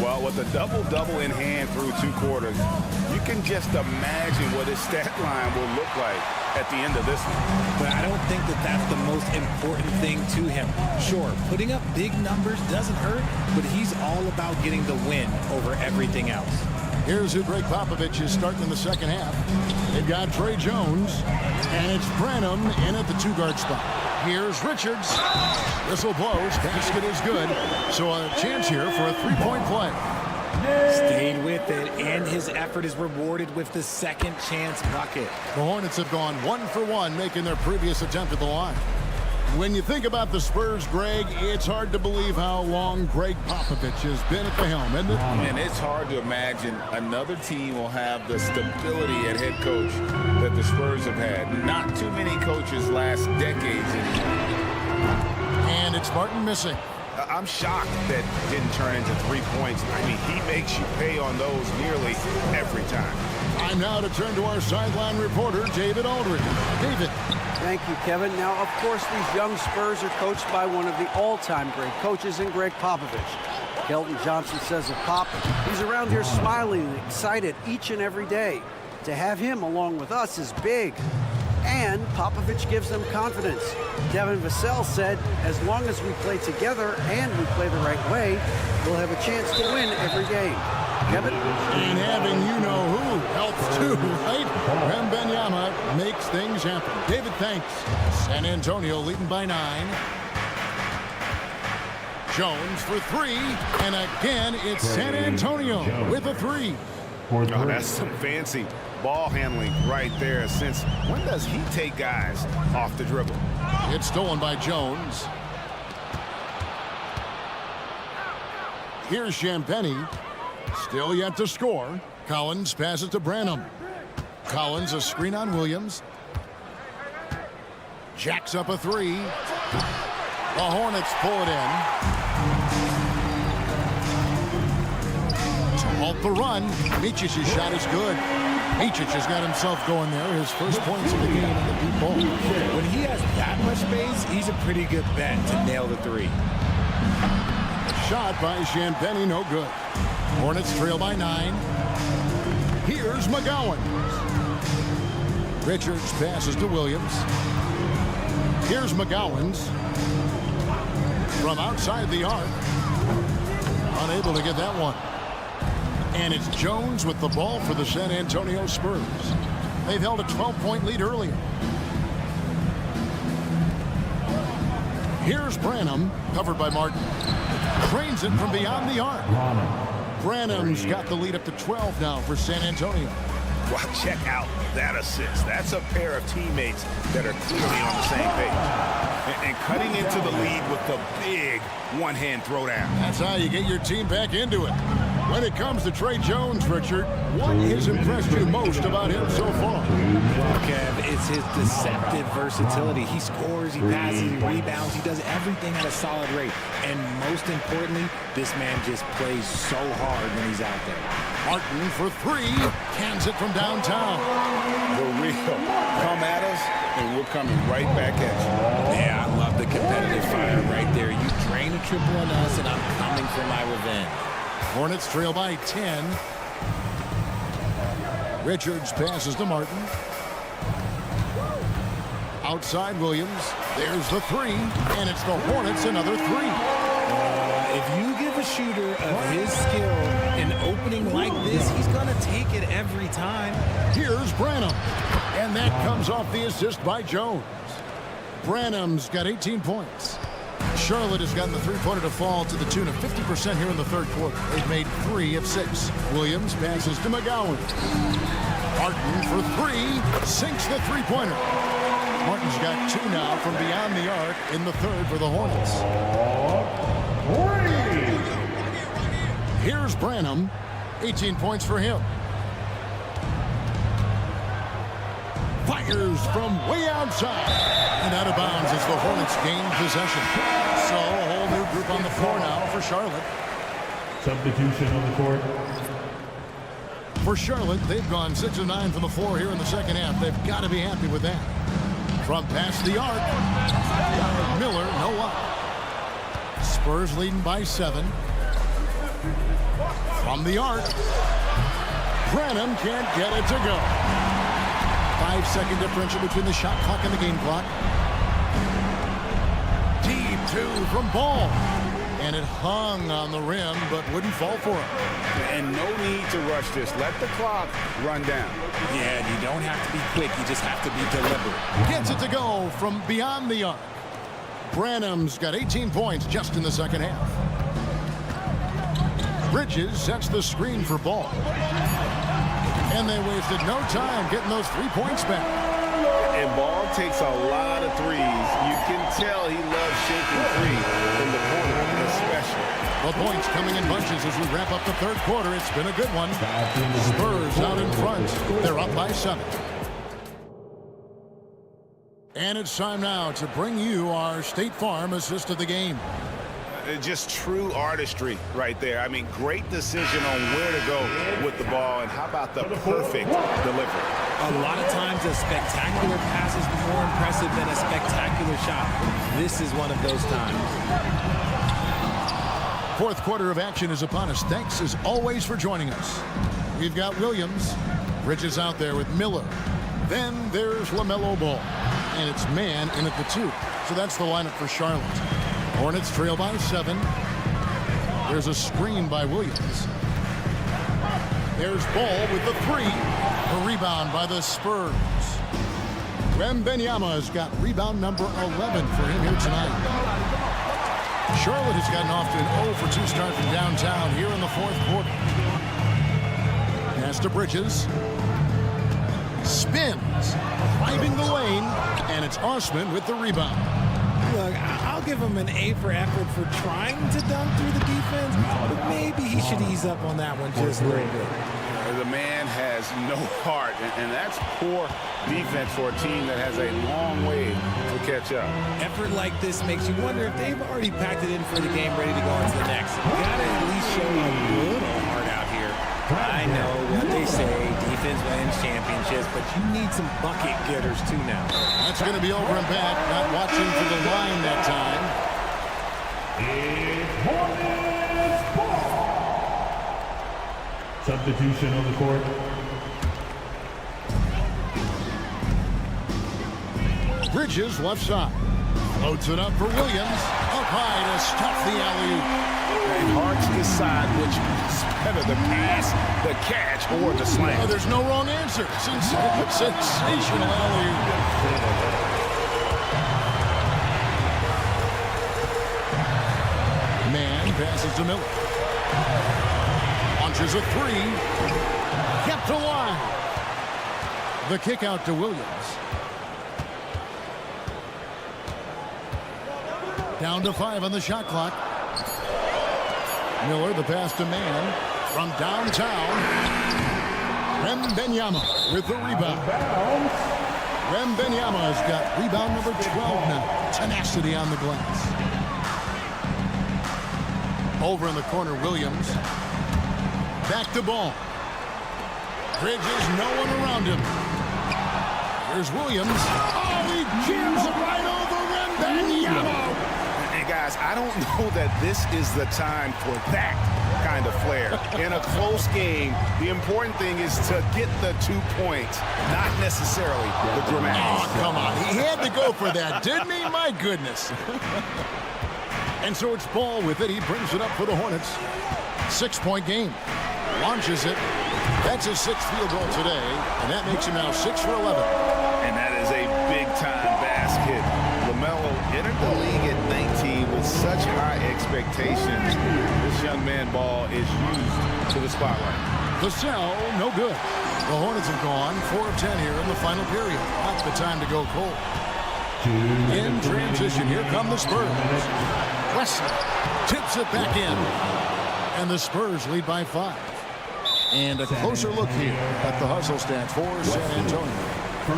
Well, with a double-double in hand through 2 quarters, you can just imagine what his stat line will look like at the end of this one. But I don't think that that's the most important thing to him. Sure, putting up big numbers doesn't hurt, but he's all about getting the win over everything else. Here's who Greg Popovich is starting in the second half. They've got Trey Jones, and it's Branham in at the 2-guard spot. Here's Richards. Whistle blows. Basket is good. So a chance here for a 3-point play. Stayed with it, and his effort is rewarded with the second chance bucket. The Hornets have gone 1 for 1, making their previous attempt at the line. When you think about the Spurs, Greg, it's hard to believe how long Greg Popovich has been at the helm, isn't it? And it's hard to imagine another team will have the stability at head coach that the Spurs have had. Not too many coaches last decades anymore. And it's Martin missing. I'm shocked that didn't turn into 3 points. I mean, he makes you pay on those nearly every time. Time now to turn to our sideline reporter, David Aldridge. David. Thank you, Kevin. Now, of course, these young Spurs are coached by one of the all-time great coaches in Greg Popovich. Kelton Johnson says of Pop, he's around here smiling and excited each and every day. To have him along with us is big. And Popovich gives them confidence. Devin Vassell said, as long as we play together and we play the right way, we'll have a chance to win every game. Kevin? And having you-know-who helps too, right? Wembanyama makes things happen. David, thanks. San Antonio leading by 9. Jones for 3, and again it's San Antonio with a 3. Oh, that's some fancy ball handling right there. Since when does he take guys off the dribble? It's stolen by Jones. Here's Champagnie. Still yet to score. Collins passes to Branham. Collins a screen on Williams. Jacks up a 3. The Hornets pull it in. To halt the run, Micic's shot is good. Micic has got himself going there. His first points of the game in the deep ball. When he has that much space, he's a pretty good bet to nail the 3. Shot by Champagnie, no good. Hornets trail by 9. Here's McGowan. Richards passes to Williams. Here's McGowan's. From outside the arc. Unable to get that one. And it's Jones with the ball for the San Antonio Spurs. They've held a 12-point lead earlier. Here's Branham, covered by Martin. Trains it from beyond the arc. Branham's got the lead up to 12 now for San Antonio. Well, check out that assist. That's a pair of teammates that are clearly on the same page. And cutting into the lead with the big one-hand throwdown. That's how you get your team back into it. When it comes to Trey Jones, Richard, what has impressed you most about him so far? Well, Kev, it's his deceptive versatility. He scores, he passes, he rebounds, he does everything at a solid rate. And most importantly, this man just plays so hard when he's out there. Martin for 3, cans it from downtown. For real. Come at us, and we're coming right back at you. Yeah, I love the competitive fire right there. You drain a triple on us, and I'm coming for my revenge. Hornets trail by 10. Richards passes to Martin. Outside Williams. There's the 3, and it's the Hornets another 3. If you give a shooter of his skill an opening like this, he's going to take it every time. Here's Branham, and that comes off the assist by Jones. Branham's got 18 points. Charlotte has gotten the three-pointer to fall to the tune of 50% here in the third quarter. They've made 3 of 6. Williams passes to McGowan. Martin for 3, sinks the three-pointer. Martin's got 2 now from beyond the arc in the third for the Hornets. Here's Branham, 18 points for him. Fires from way outside. And out of bounds as the Hornets gain possession. So a whole new group on the floor now for Charlotte. Substitution on the court. For Charlotte, they've gone 6 of 9 from the floor here in the second half. They've got to be happy with that. From past the arc, Miller, no up. Spurs leading by 7. From the arc, Branham can't get it to go. 5-second differential between the shot clock and the game clock. Deep 2 from Ball. And it hung on the rim, but wouldn't fall for him. And no need to rush this. Let the clock run down. Yeah, and you don't have to be quick. You just have to be deliberate. Gets it to go from beyond the arc. Branham's got 18 points just in the second half. Bridges sets the screen for Ball. And they wasted no time getting those 3 points back. And Ball takes a lot of threes. You can tell he loves shaking free from the corner, especially. The points coming in bunches as we wrap up the third quarter. It's been a good one. Spurs out in front. They're up by 7. And it's time now to bring you our State Farm assist of the game. Just true artistry right there. I mean, great decision on where to go with the ball, and how about the perfect delivery. A lot of times a spectacular pass is more impressive than a spectacular shot. This is one of those times. Fourth quarter of action is upon us. Thanks as always for joining us. We've got Williams. Bridges out there with Miller. Then there's LaMelo Ball. And it's man in at the 2. So that's the lineup for Charlotte. Hornets trail by 7. There's a screen by Williams. There's Ball with the 3. A rebound by the Spurs. Wembanyama's got rebound number 11 for him here tonight. Charlotte has gotten off to an 0 for 2 start from downtown here in the fourth quarter. Pass to Bridges. Spins. Driving the lane. And it's Osman with the rebound. Look, I'll give him an A for effort for trying to dunk through the defense, but maybe he should ease up on that one just a little bit. The man has no heart, and that's poor defense for a team that has a long way to catch up. Effort like this makes you wonder if they've already packed it in for the game, ready to go on to the next. You gotta at least show a little heart out here. I know what they say, defense wins championships, but you need some bucket getters too now. That's going to be over and back. Not watching for the line that time. Hornets ball. Substitution on the court. Bridges left side. Floats it up for Williams. Up high to stuff the alley-oop. And hard to decide which is better, the pass, the catch, or the slam. Oh, there's no wrong answer. Sensational alley-oop. Man passes to Miller. Launches a 3. Kept alive. The kick out to Williams. Down to 5 on the shot clock. Miller, the pass to Man from downtown. Wembanyama with the rebound. Wembanyama's got rebound number 12 now. Tenacity on the glass. Over in the corner, Williams. Back to Ball. Bridges, no one around him. Here's Williams. Oh, he jams it right over Wembanyama. And guys, I don't know that this is the time for that kind of flair. In a close game, the important thing is to get the 2 points, not necessarily the dramatics. Oh, come on. He had to go for that, didn't he? My goodness. And so it's Ball with it. He brings it up for the Hornets. 6-point game. Launches it. That's his 6th field goal today, and that makes him now 6 for 11. And that is a big-time basket. LaMelo entered the league at 19 with such high expectations. This young man Ball is used to the spotlight. Vassell, no good. The Hornets have gone 4 of 10 here in the final period. Not the time to go cold. In transition, here come the Spurs. Wesley tips it back in. And the Spurs lead by 5. And a closer look here at the hustle stats for San Antonio.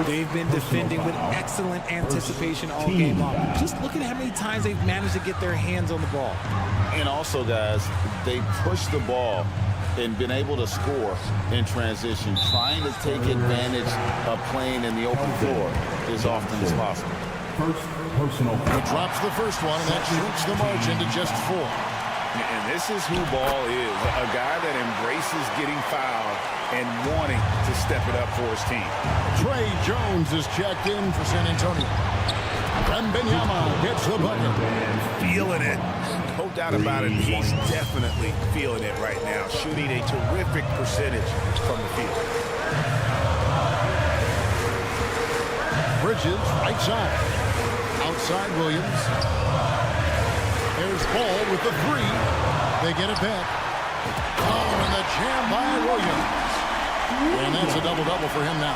They've been defending with excellent anticipation all game long. Just look at how many times they've managed to get their hands on the ball. And also, guys, they pushed the ball and been able to score in transition, trying to take advantage of playing in the open floor as often as possible. He drops the first one, and that shrinks the margin to just 4. And this is who Ball is, a guy that embraces getting fouled and wanting to step it up for his team. Trey Jones is checked in for San Antonio. Wembanyama gets the bucket. Feeling it. No doubt about it. He's definitely feeling it right now. Shooting a terrific percentage from the field. Bridges, right side. Outside Williams. There's Ball with the 3. They get it back. Oh, and the jam by Williams. And that's a double-double for him now.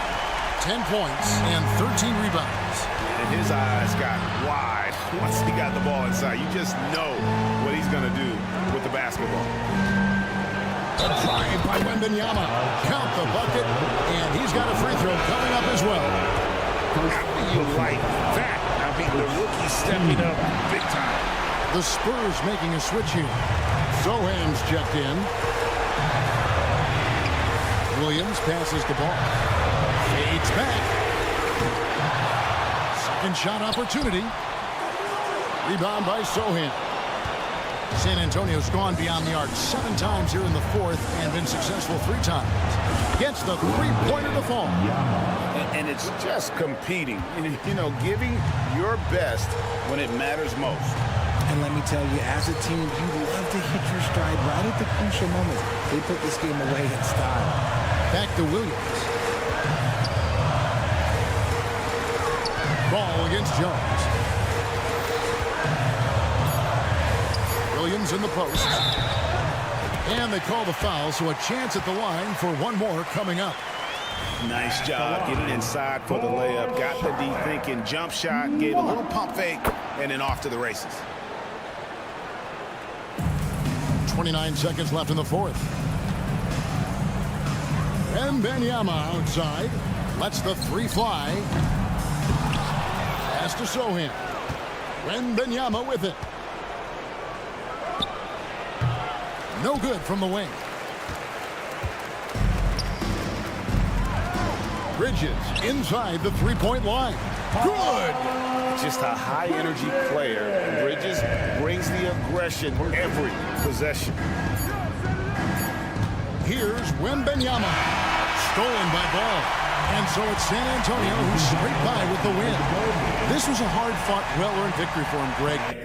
10 points and 13 rebounds. And his eyes got wide once he got the ball inside. You just know what he's going to do with the basketball. A drive by Wembanyama. Count the bucket. And he's got a free throw coming up as well. How do you like that? I mean, the rookie stepping up big time. The Spurs making a switch here. Sohan's checked in. Williams passes the ball. Fades back. Second shot opportunity. Rebound by Sohan. San Antonio's gone beyond the arc 7 times here in the fourth and been successful 3 times. Gets the three-pointer to fall. And it's just competing, you know, giving your best when it matters most. And let me tell you, as a team, you love to hit your stride right at the crucial moments. They put this game away in style. Back to Williams. Ball against Jones. Williams in the post. And they call the foul, so a chance at the line for one more coming up. Nice job getting inside for the layup. Got the D thinking, jump shot, gave a little pump fake, and then off to the races. 29 seconds left in the fourth. And Benyama outside. Lets the three fly. Pass to Sohan. Benyama with it. No good from the wing. Bridges inside the three-point line. Good! Just a high-energy player. And Bridges brings the aggression every possession. Here's Wembanyama. Stolen by Ball. And so it's San Antonio who's straight by with the win. This was a hard-fought, well-earned victory for him, Greg.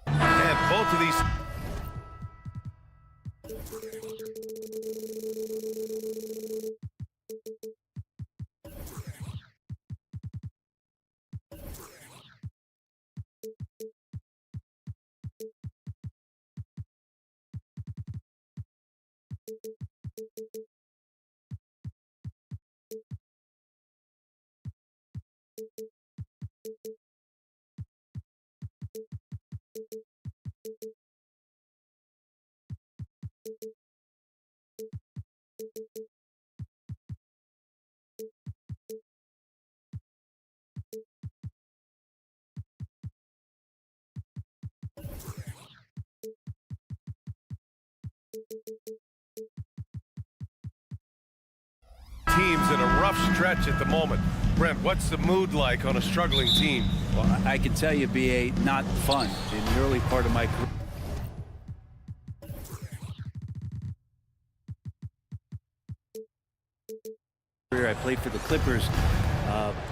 And both of these... teams in a rough stretch at the moment. Brent, what's the mood like on a struggling team? Well, I can tell you, BA, not fun in the early part of my career. I played for the Clippers,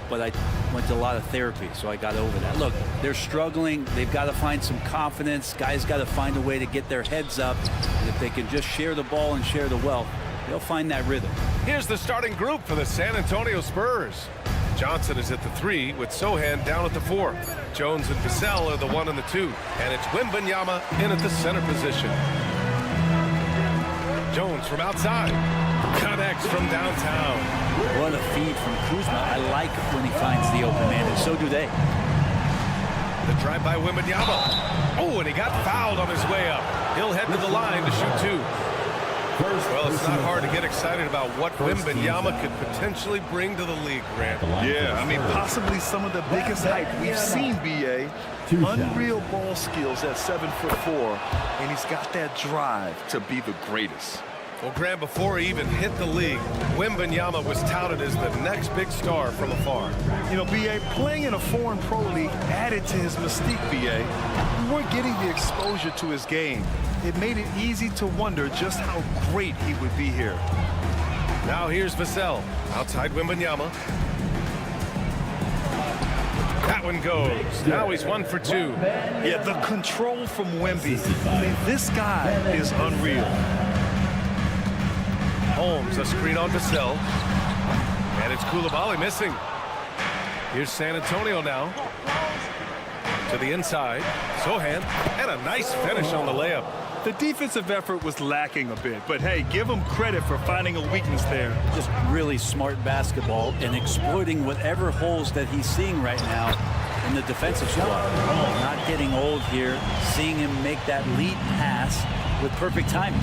but I went to a lot of therapy, so I got over that. Look, they're struggling. They've got to find some confidence. Guys got to find a way to get their heads up. And if they can just share the ball and share the wealth, they'll find that rhythm. Here's the starting group for the San Antonio Spurs. Johnson is at the 3 with Sohan down at the 4. Jones and Vassell are the 1 and the 2. And it's Wembanyama in at the center position. Jones from outside. Connects from downtown. What a feed from Kuzma. I like when he finds the open man, and so do they. The drive by Wembanyama. Oh, and he got fouled on his way up. He'll head to the line to shoot 2. Well, it's not hard to get excited about what Wembanyama could potentially bring to the league, Grant. Yeah, I mean, possibly some of the biggest hype we've seen, B.A. Unreal ball skills at 7'4", and he's got that drive to be the greatest. Well, Grant, before he even hit the league, Wembanyama was touted as the next big star from afar. You know, B.A., playing in a foreign pro league added to his mystique, B.A. We weren't getting the exposure to his game. It made it easy to wonder just how great he would be here. Now here's Vassell. Outside Wembanyama. That one goes. Now he's 1 for 2. Yeah, the control from Wemby. I mean, this guy is unreal. Holmes, a screen on Vassell. And it's Coulibaly missing. Here's San Antonio now. To the inside. Sohan. And a nice finish on the layup. The defensive effort was lacking a bit, but hey, give him credit for finding a weakness there. Just really smart basketball and exploiting whatever holes that he's seeing right now in the defensive squad. Not getting old here, seeing him make that lead pass with perfect timing.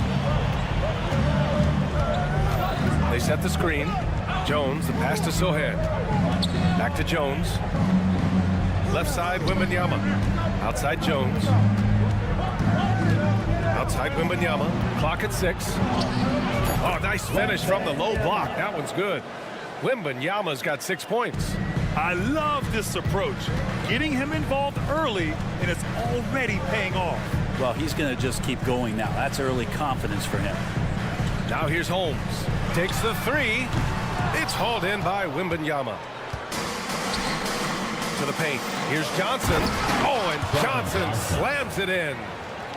They set the screen. Jones, the pass to Sohan. Back to Jones. Left side, Wembanyama. Outside Jones. Outside Wembanyama. Clock at 6. Oh, nice finish from the low block. That one's good. Wembanyama's got 6 points. I love this approach. Getting him involved early, and it's already paying off. Well, he's going to just keep going now. That's early confidence for him. Now here's Holmes. Takes the 3. It's hauled in by Wembanyama. To the paint. Here's Johnson. Oh, and Johnson slams it in.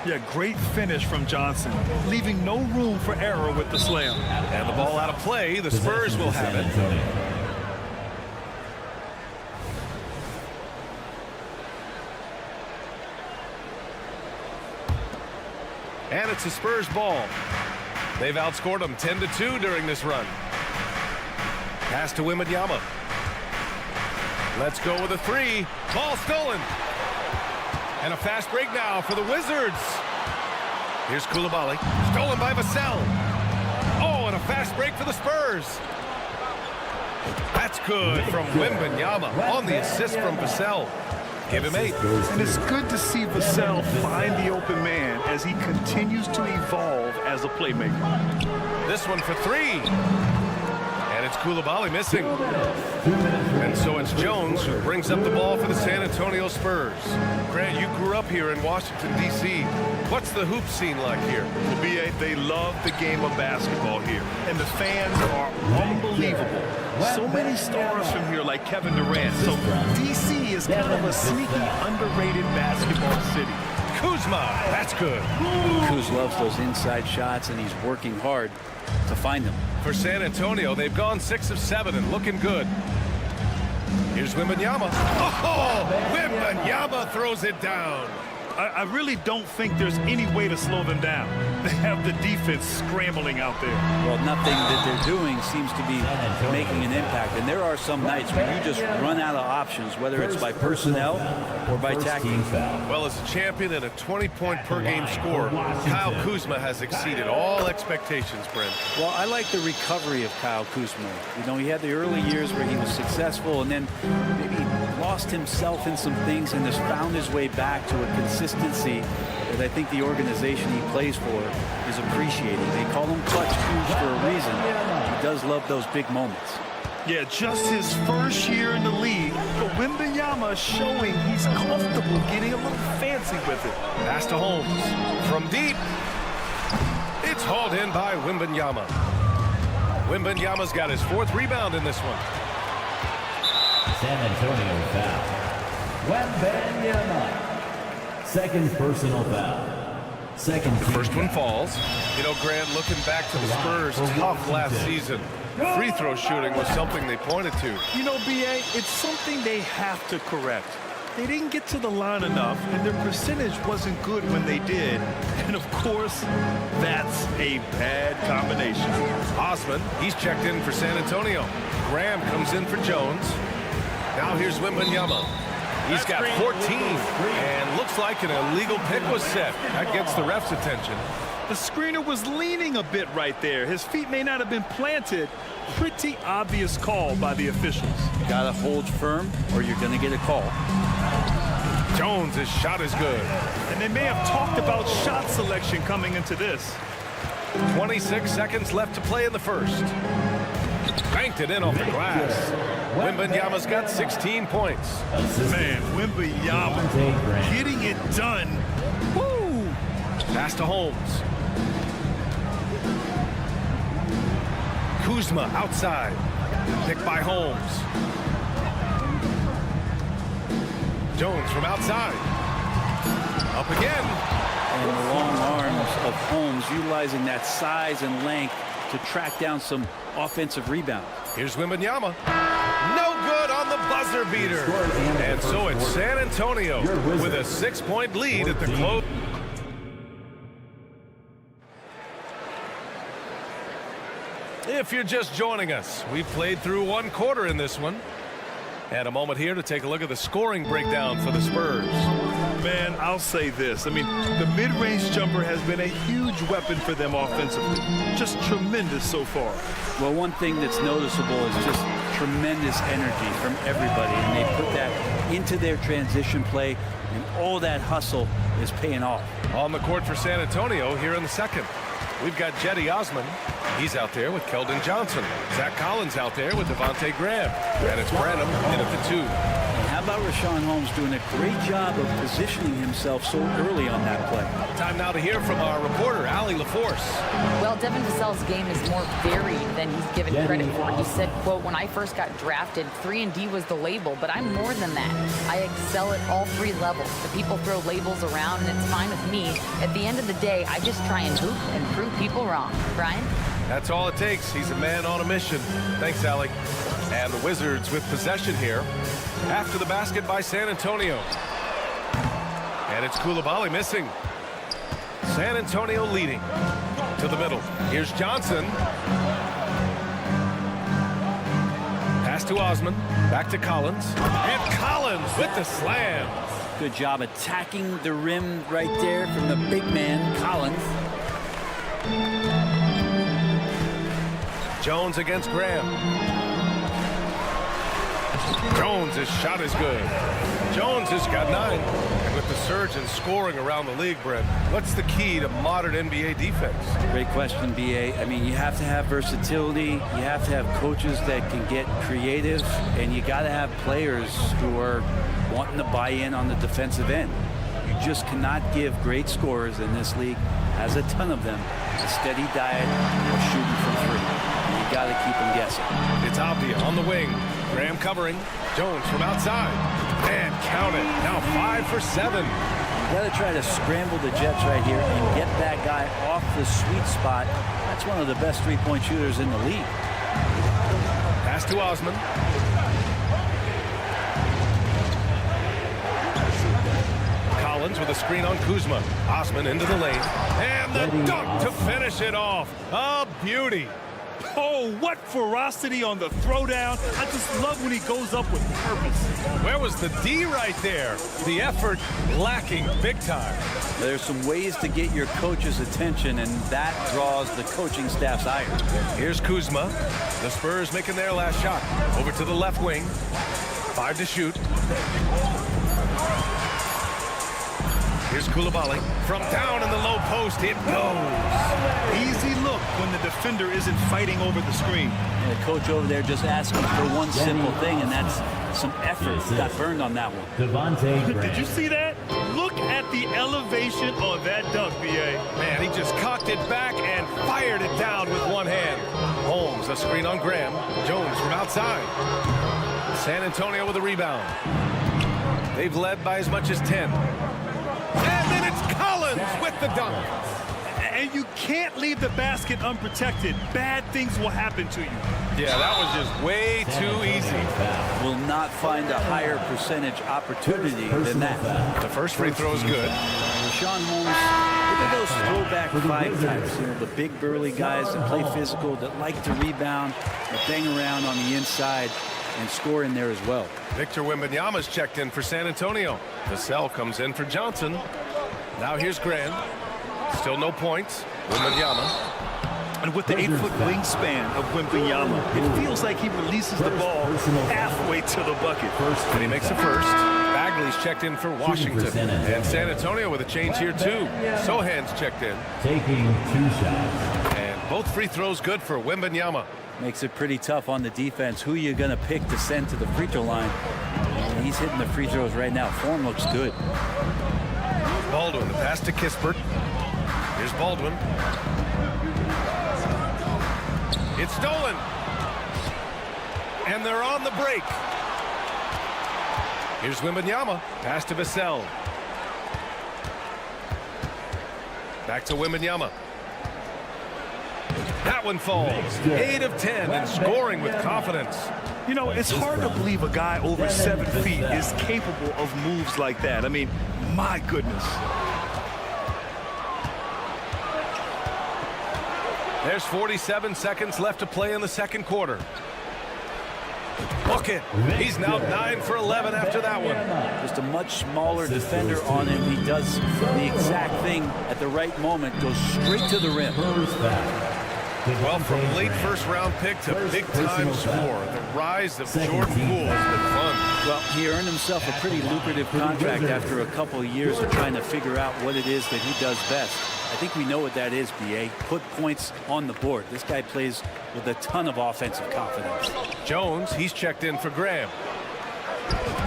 Yeah, great finish from Johnson, leaving no room for error with the slam. And the ball out of play. The Spurs will have it. And it's a Spurs ball. They've outscored them 10-2 during this run. Pass to Wembanyama. Let's go with a 3. Ball stolen. And a fast break now for the Wizards. Here's Coulibaly. Stolen by Vassell. Oh, and a fast break for the Spurs. That's good from Wembanyama on the assist from Vassell. Give him 8. And it's good to see Vassell find the open man as he continues to evolve as a playmaker. This one for 3. And it's Coulibaly missing. And so it's Jones who brings up the ball for the San Antonio Spurs. Grant, you grew up here in Washington, D.C. What's the hoop scene like here? Well, B.A., they love the game of basketball here. And the fans are unbelievable. So many stars from here like Kevin Durant. So D.C. is kind of a sneaky, underrated basketball city. Kuzma, that's good. Kuz loves those inside shots, and he's working hard to find them. For San Antonio, they've gone 6 of 7 and looking good. Here's Wembanyama. Oh, Wembanyama throws it down. I really don't think there's any way to slow them down. They have the defense scrambling out there. Well, nothing that they're doing seems to be making an impact. And there are some nights when you just run out of options, whether it's by personnel or by tactics. Well, as a champion and a 20-point-per-game scorer, Kyle Kuzma has exceeded all expectations, Brent. Well, I like the recovery of Kyle Kuzma. You know, he had the early years where he was successful and then maybe lost himself in some things and has found his way back to a consistency that I think the organization he plays for is appreciating. They call him Clutch Kuz for a reason. He does love those big moments. Yeah, just his first year in the league, but Wembanyama showing he's comfortable getting a little fancy with it. Pass to Holmes. From deep. It's hauled in by Wembanyama. Wembanyama's got his 4th rebound in this one. San Antonio foul. Wembanyama. Second personal foul. Second The first one falls. You know, Grant, looking back to the Spurs' tough last season, free throw shooting was something they pointed to. You know, B.A., it's something they have to correct. They didn't get to the line enough, and their percentage wasn't good when they did. And, of course, that's a bad combination. Osman, he's checked in for San Antonio. Graham comes in for Jones. Now here's Wembanyama. He's got 14, and looks like an illegal pick was set. That gets the ref's attention. The screener was leaning a bit right there. His feet may not have been planted. Pretty obvious call by the officials. You gotta hold firm or you're gonna get a call. Jones' shot is good. And they may have talked about shot selection coming into this. 26 seconds left to play in the first. Banked it in off the glass. Wembanyama's got 16 points. Man, Wembanyama getting it done. Woo! Pass to Holmes. Kuzma outside. Picked by Holmes. Jones from outside. Up again. And the long arms of Holmes utilizing that size and length to track down some offensive rebound. Here's Wembanyama. No good on the buzzer beater. And so it's San Antonio with a 6-point lead at the close. If you're just joining us, we've played through one quarter in this one. And a moment here to take a look at the scoring breakdown for the Spurs. Man, I'll say this. I mean, the mid-range jumper has been a huge weapon for them offensively. Just tremendous so far. Well, one thing that's noticeable is just tremendous energy from everybody. And they put that into their transition play, and all that hustle is paying off. On the court for San Antonio here in the second. We've got Jetty Osman. He's out there with Keldon Johnson. Zach Collins out there with Devontae Graham. And it's Branham in at the 2. And how about Rashawn Holmes doing a great job of positioning himself so early on that play? Time now to hear from our reporter, Allie LaForce. Well, Devin Vassell's game is more varied than he's given credit for. He said, quote, "When I first got drafted, 3-and-D was the label, but I'm more than that. I excel at all 3 levels. The people throw labels around, and it's fine with me. At the end of the day, I just try and hoop and prove people wrong." Brian? That's all it takes. He's a man on a mission. Thanks, Allie. And the Wizards with possession here after the basket by San Antonio. And it's Coulibaly missing. San Antonio leading to the middle. Here's Johnson. Pass to Osman. Back to Collins. And Collins with the slam. Good job attacking the rim right there from the big man, Collins. Jones against Graham. Jones' shot is good. Jones has got 9. And with the surge in scoring around the league, Brent, what's the key to modern NBA defense? Great question, B.A. I mean, you have to have versatility. You have to have coaches that can get creative. And you got to have players who are wanting to buy in on the defensive end. You just cannot give great scorers in this league, has a ton of them, a steady diet of shooting from 3. You got to keep them guessing. It's Avdia on the wing. Graham covering. Jones from outside. And count it. Now 5 for 7. You got to try to scramble the Jets right here and get that guy off the sweet spot. That's one of the best three-point shooters in the league. Pass to Osman. Collins with a screen on Kuzma. Osman into the lane. And the dunk to finish it off. A beauty. Oh, what ferocity on the throwdown. I just love when he goes up with purpose. Where was the D right there? The effort lacking big time. There's some ways to get your coach's attention, and that draws the coaching staff's ire. Here's Kuzma. The Spurs making their last shot. Over to the left wing. 5 to shoot. Here's Coulibaly. From down in the low post, it goes. Easy look when the defender isn't fighting over the screen. And the coach over there just asking for one simple thing, and that's some effort. Got burned on that one. Devontae Graham. Did you see that? Look at the elevation on that dunk, B.A. Man, he just cocked it back and fired it down with one hand. Holmes, a screen on Graham. Jones from outside. San Antonio with a rebound. They've led by as much as 10. And then it's Collins with the dunk. And you can't leave the basket unprotected. Bad things will happen to you. Yeah, that was just way too easy. Will not find a higher percentage opportunity than that. The first free throw is good. Rashawn Holmes, look at those throwback five types. You know, the big burly guys that play physical, that like to rebound, that bang around on the inside and score in there as well. Victor Wembanyama's checked in for San Antonio. Vassell comes in for Johnson. Now here's Graham. Still no points. Wembanyama. And with the 8-foot wingspan of Wembanyama, it feels like he releases the ball halfway to the bucket. And he makes the first. Bagley's checked in for Washington. And San Antonio with a change here too. Sohan's checked in. Taking 2 shots. And both free throws good for Wembanyama. Makes it pretty tough on the defense. Who you going to pick to send to the free throw line? And he's hitting the free throws right now. Form looks good. Baldwin, the pass to Kispert. Here's Baldwin. It's stolen. And they're on the break. Here's Wembanyama. Pass to Vassell. Back to Wembanyama. That one falls. 8 of 10 and scoring with confidence. You know, it's hard to believe a guy over 7 feet is capable of moves like that. I mean, my goodness. There's 47 seconds left to play in the second quarter. Bucket. He's now 9 for 11 after that one. Just a much smaller defender on him. He does the exact thing at the right moment. Goes straight to the rim. Well, from late first-round pick to big-time scorer, the rise of Jordan Poole has been fun. Well, he earned himself a pretty lucrative contract after a couple of years of trying to figure out what it is that he does best. I think we know what that is, B.A. Put points on the board. This guy plays with a ton of offensive confidence. Jones, he's checked in for Graham.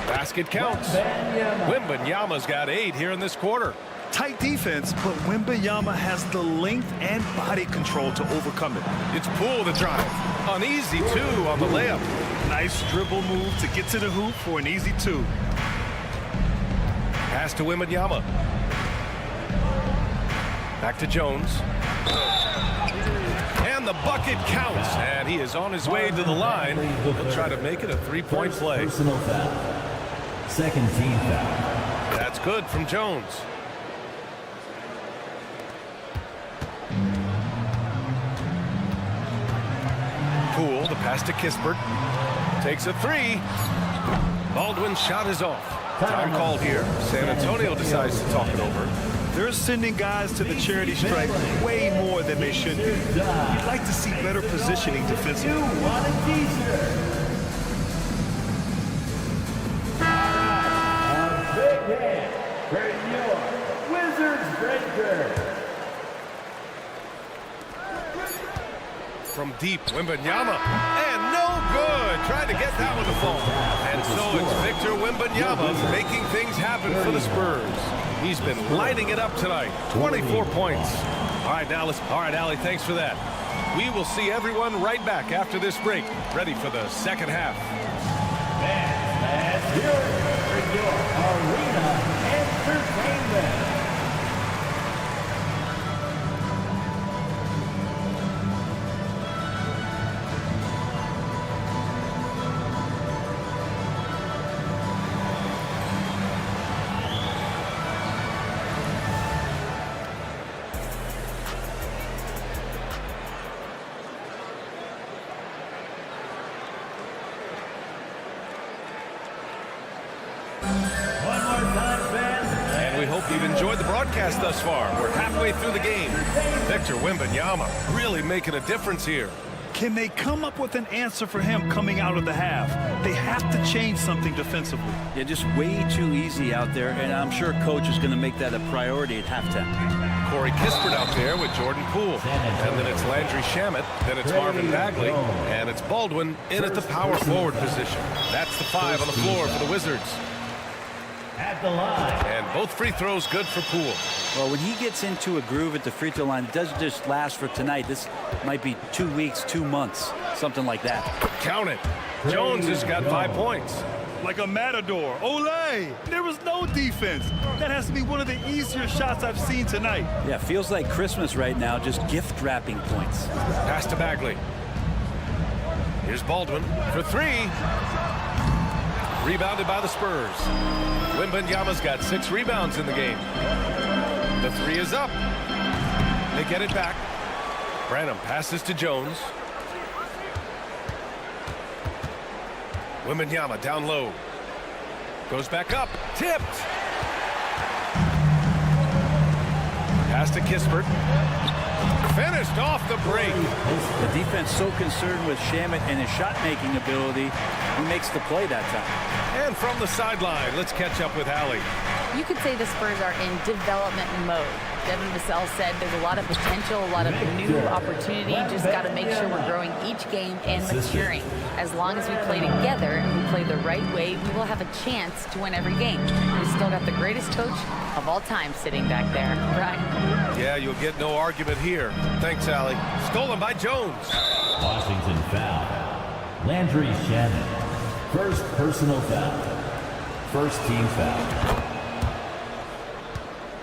Basket counts. Wembanyama's got 8 here in this quarter. Tight defense, but Wembanyama has the length and body control to overcome it. It's Poole the drive. An easy 2 on the layup. Nice dribble move to get to the hoop for an easy 2. Pass to Wembanyama. Back to Jones. And the bucket counts. And he is on his way to the line. He'll try to make it a 3-point play. Personal foul. Second team foul. That's good from Jones. Poole, the pass to Kispert. Takes a 3. Baldwin's shot is off. Time called here. San Antonio decides to talk it over. They're sending guys to the charity stripe way more than they should be. You'd like to see better positioning defensively. Wizards breaker. From deep, Wembanyama. And no good. Trying to get that one to fall. And so it's Victor Wembanyama making things happen for the Spurs. He's been lighting it up tonight. 24 points. All right, Allie, thanks for that. We will see everyone right back after this break, ready for the second half. That's your arena entertainment. You've enjoyed the broadcast thus far. We're halfway through the game. Victor Wembanyama really making a difference here. Can they come up with an answer for him coming out of the half? They have to change something defensively. Yeah, just way too easy out there, and I'm sure coach is going to make that a priority at halftime. Corey Kispert out there with Jordan Poole. And then it's Landry Shamet. Then it's Marvin Bagley. And it's Baldwin in at the power forward position. That's the 5 on the floor for the Wizards. At the line. And both free throws good for Poole. Well, when he gets into a groove at the free throw line, it doesn't just last for tonight. This might be 2 weeks, 2 months, something like that. Count it. Jones has got 5 points. like a matador. Olay! There was no defense. That has to be one of the easier shots I've seen tonight. Yeah, feels like Christmas right now, just gift wrapping points. Pass to Bagley. Here's Baldwin for three. Rebounded by the Spurs. Wembanyama's got 6 rebounds in the game. The three is up. They get it back. Branham passes to Jones. Wembanyama down low. Goes back up. Tipped. Pass to Kispert. Finished off the break. The defense so concerned with Shamet and his shot-making ability, he makes the play that time. And from the sideline, let's catch up with Allie. You could say the Spurs are in development mode. Devin Vassell said there's a lot of potential, a lot of new opportunity. Just got to make sure we're growing each game and maturing. As long as we play together and we play the right way, we will have a chance to win every game. We've still got the greatest coach of all time sitting back there, right? Yeah, you'll get no argument here. Thanks, Allie. Stolen by Jones. Washington foul. Landry Shamet. First personal foul. First team foul.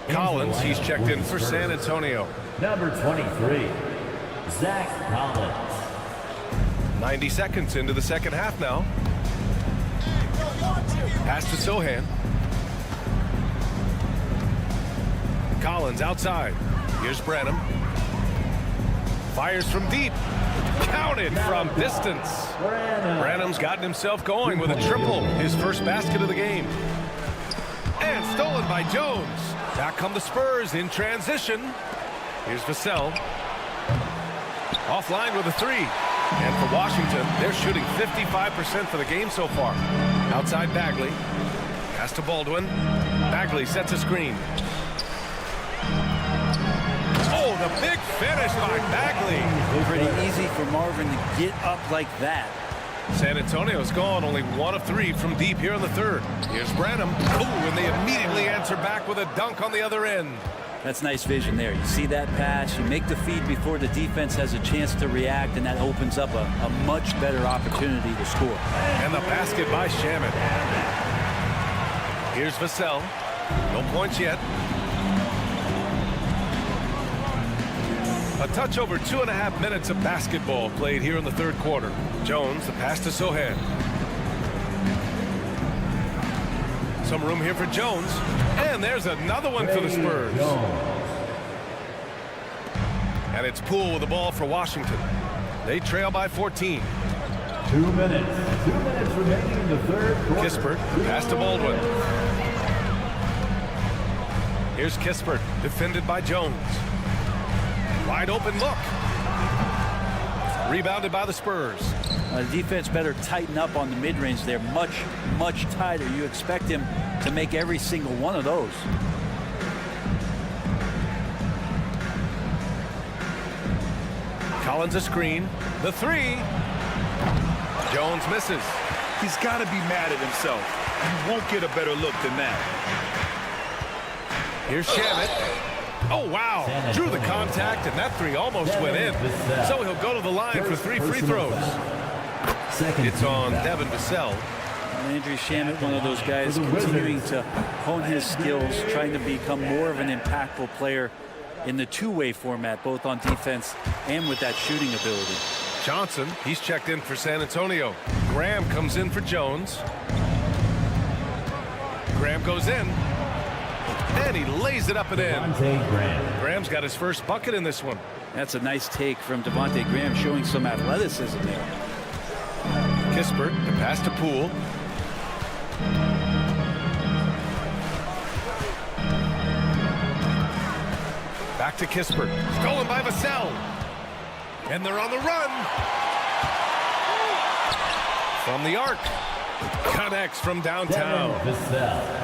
Collins, he's checked in for San Antonio. Number 23, Zach Collins. 90 seconds into the second half now. Pass to Sohan. Collins outside. Here's Branham. Fires from deep. Counted from distance. Branham's gotten himself going with a triple. His first basket of the game. And stolen by Jones. Back come the Spurs in transition. Here's Vassell. Offline with a three. And for Washington, they're shooting 55% for the game so far. Outside Bagley. Pass to Baldwin. Bagley sets a screen. Oh, the big finish by Bagley. Pretty easy for Marvin to get up like that. San Antonio's gone only 1 of 3 from deep here in the third. Here's Branham. Oh, and they immediately answer back with a dunk on the other end. That's nice vision there. You see that pass, you make the feed before the defense has a chance to react, and that opens up a much better opportunity to score. And the basket by Shamet. Here's Vassell. No points yet. A touch over 2.5 minutes of basketball played here in the third quarter. Jones, the pass to Sohan. Some room here for Jones. And there's another one for the Spurs. And it's Poole with the ball for Washington. They trail by 14. 2 minutes. 2 minutes remaining in the third quarter. Kispert, pass to Baldwin. Here's Kispert, defended by Jones. Wide open look. Rebounded by the Spurs. The defense better tighten up on the mid-range there. Much tighter. You expect him to make every single one of those. Collins a screen. The three. Jones misses. He's got to be mad at himself. You won't get a better look than that. Here's Shamet. Oh, wow. Drew the contact, and that three almost went in. So he'll go to the line for 3 free throws. It's on Devin Vassell. Landry Shamet, one of those guys continuing to hone his skills, trying to become more of an impactful player in the two-way format, both on defense and with that shooting ability. Johnson, he's checked in for San Antonio. Graham comes in for Jones. Graham goes in. And he lays it up and in. Graham's got his first bucket in this one. That's a nice take from Devontae Graham, showing some athleticism there. Kispert, the pass to Poole. Back to Kispert. Stolen by Vassell. And they're on the run. From the arc. Connects from downtown.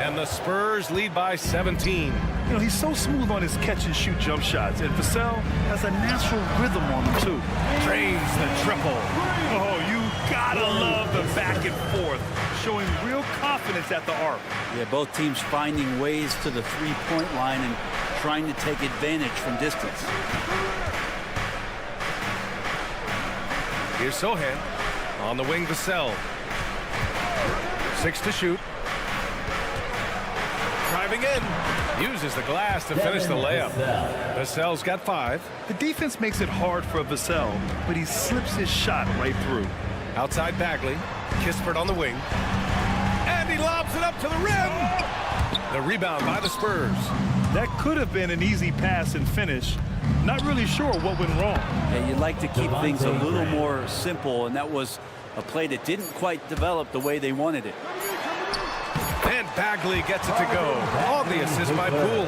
And the Spurs lead by 17. You know, he's so smooth on his catch-and-shoot jump shots, and Vassell has a natural rhythm on him, too. Drains the triple. Oh, you gotta love the back and forth, showing real confidence at the arc. Yeah, both teams finding ways to the three-point line and trying to take advantage from distance. Here's Sohan. On the wing, Vassell. 6 to shoot. Driving in. Uses the glass to finish the layup. Vassell's got 5. The defense makes it hard for Vassell, but he slips his shot right through. Outside Bagley. Kispert on the wing. And he lobs it up to the rim. The rebound by the Spurs. That could have been an easy pass and finish. Not really sure what went wrong. Yeah, you'd like to keep things a little more simple, and that was a play that didn't quite develop the way they wanted it. And Bagley gets it to go. On the assist by Poole.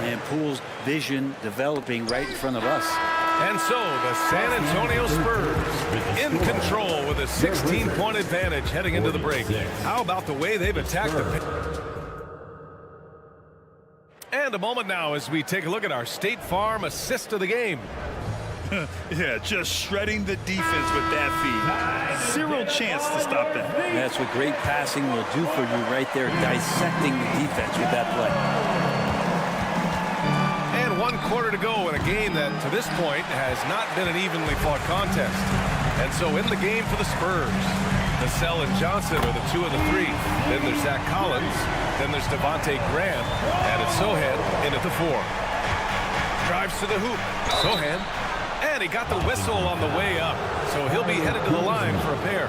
And Poole's vision developing right in front of us. And so the San Antonio Spurs in control with a 16-point advantage heading into the break. How about the way they've attacked the paint? And a moment now as we take a look at our State Farm assist of the game. Yeah, just shredding the defense with that feed. Zero chance to stop that. That's what great passing will do for you right there, dissecting the defense with that play. And 1 quarter to go in a game that, to this point, has not been an evenly fought contest. And so in the game for the Spurs, Vassell and Johnson are the 2 of the 3. Then there's Zach Collins. Then there's Devontae Graham. And it's Sohan in at the 4. Drives to the hoop. Sohan. And he got the whistle on the way up. So he'll be headed to the line for a pair.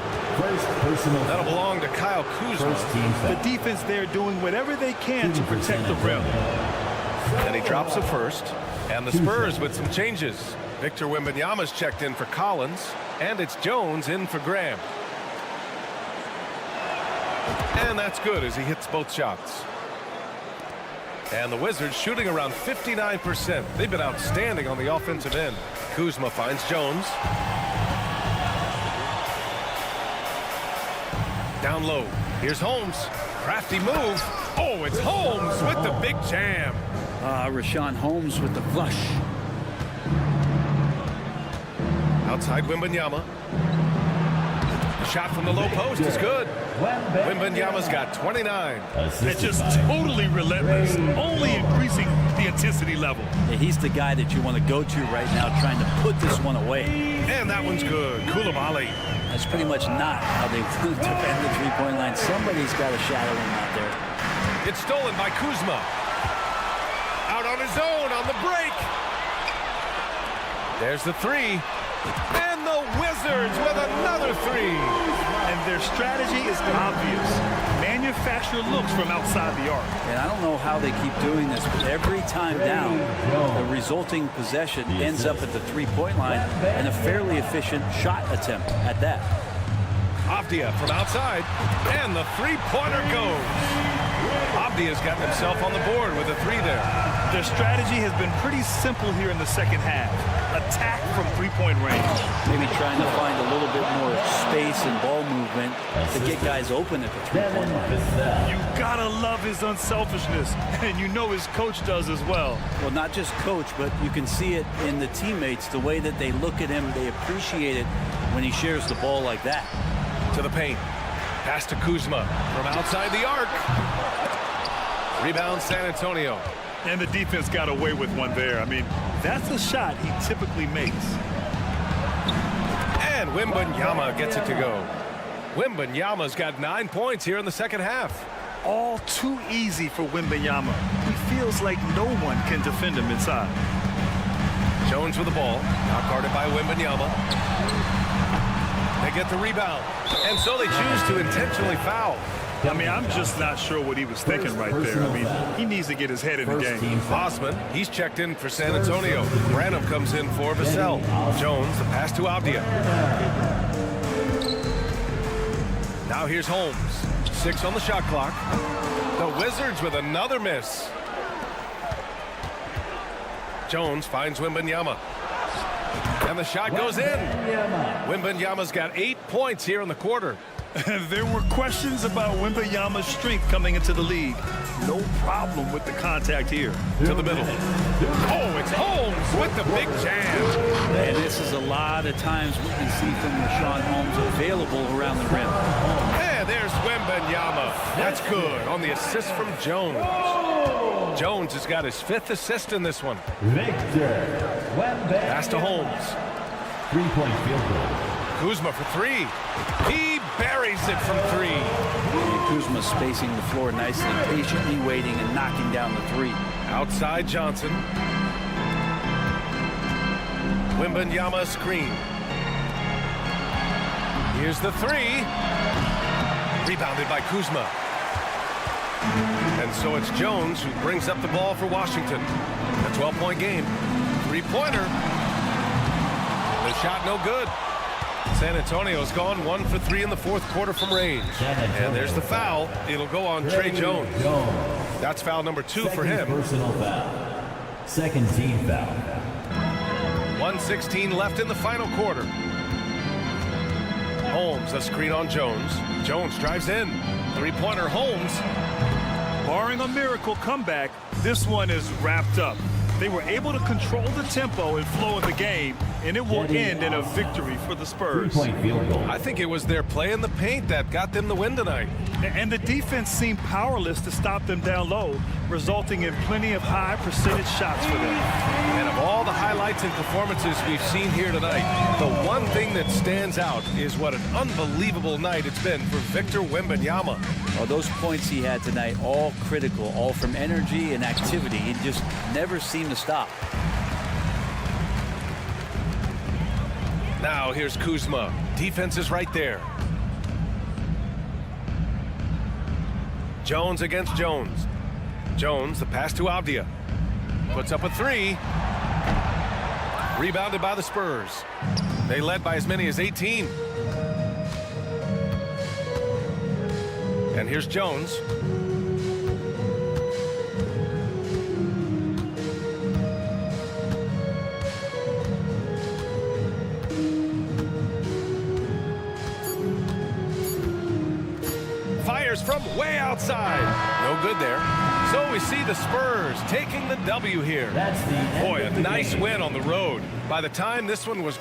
That'll belong to Kyle Kuzma. The defense there doing whatever they can to protect the rim. And he drops it first. And the Spurs with some changes. Victor Wembanyama's checked in for Collins. And it's Jones in for Graham. And that's good as he hits both shots. And the Wizards shooting around 59%. They've been outstanding on the offensive end. Kuzma finds Jones. Down low. Here's Holmes. Crafty move. Oh, it's Holmes with the big jam. Rashawn Holmes with the flush. Outside Wembanyama. The shot from the low post is good. Wembanyama's got 29. It's just totally relentless, only increasing the intensity level. Yeah, he's the guy that you want to go to right now, trying to put this one away. And that one's good. Koulibaly. That's pretty much not how they defend the three-point line. Somebody's got to shadow him out there. It's stolen by Kuzma. Out on his own on the break. There's the 3. And the Wizards with another 3. And their strategy is obvious. Manufacture looks from outside the arc. And I don't know how they keep doing this, but every time down, the resulting possession ends up at the three-point line and a fairly efficient shot attempt at that. Avdia from outside, and the three-pointer goes. Avdia's got himself on the board with a 3 there. Their strategy has been pretty simple here in the second half. Attack from three-point range. Maybe trying to find a little bit more space and ball movement to get guys open at the three-point line. You gotta love his unselfishness, and you know his coach does as well. Well, not just coach, but you can see it in the teammates, the way that they look at him. They appreciate it when he shares the ball like that. To the paint. Pass to Kuzma from outside the arc. Rebound San Antonio. And the defense got away with one there. I mean, that's a shot he typically makes. And Wembanyama gets it to go. Wembanyama's got 9 points here in the second half. All too easy for Wembanyama. He feels like no one can defend him inside. Jones with the ball. Now guarded by Wembanyama. They get the rebound. And so they choose to intentionally foul. I mean, I'm just not sure what he was thinking right there. I mean, he needs to get his head in the game. Osman, he's checked in for San Antonio. Branham comes in for Vassell. Jones, the pass to Avdia. Now here's Holmes. 6 on the shot clock. The Wizards with another miss. Jones finds Wembanyama. And the shot goes in. Wembanyama's got 8 points here in the quarter. There were questions about Wembanyama's strength coming into the league. No problem with the contact here. To the middle. Oh, it's Holmes with the big jam. And this is a lot of times we can see from Rashawn Holmes available around the rim. And there's Wembanyama. That's good on the assist from Jones. Jones has got his 5th assist in this one. Pass to Holmes. 3-point field goal. Kuzma for 3. He buries it from 3. You Kuzma spacing the floor nicely, patiently waiting and knocking down the three. Outside Johnson. Wembanyama screen. Here's the three. Rebounded by Kuzma. And so it's Jones who brings up the ball for Washington. A 12-point game. Three-pointer. The shot no good. San Antonio's gone 1 for 3 in the fourth quarter from range. And there's the foul. It'll go on Trey Jones. That's foul number 2 for him. Personal foul. Second team foul. 1:16 left in the final quarter. Holmes, a screen on Jones. Jones drives in. Three-pointer Holmes. Barring a miracle comeback, this one is wrapped up. They were able to control the tempo and flow of the game, and it will end in a victory for the Spurs. Three-point field goal. I think it was their play in the paint that got them the win tonight. And the defense seemed powerless to stop them down low, resulting in plenty of high percentage shots for them. And of all the highlights and performances we've seen here tonight, the one thing that stands out is what an unbelievable night it's been for Victor Wembanyama. Well, those points he had tonight, all critical, all from energy and activity. He just never seemed to stop. Now here's Kuzma. Defense is right there. Jones against Jones. Jones, the pass to Avdia. Puts up a three. Rebounded by the Spurs. They led by as many as 18. And here's Jones. Fires from way outside. No good there. So we see the Spurs taking the W here. That's the end Boy, a of the nice game. win on the road. By the time this one was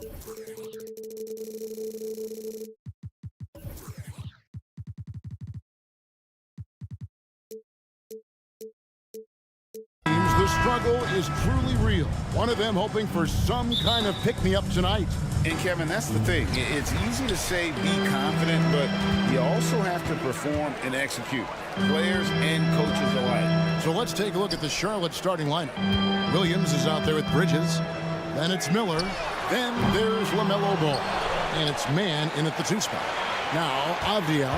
The struggle is truly real. One of them hoping for some kind of pick-me-up tonight. And Kevin, that's the thing. It's easy to say be confident, but you also have to perform and execute. Players and coaches alike. So let's take a look at the Charlotte starting lineup. Williams is out there with Bridges. Then it's Miller. Then there's LaMelo Ball. And it's man in at the 2 spot. Now, Avdia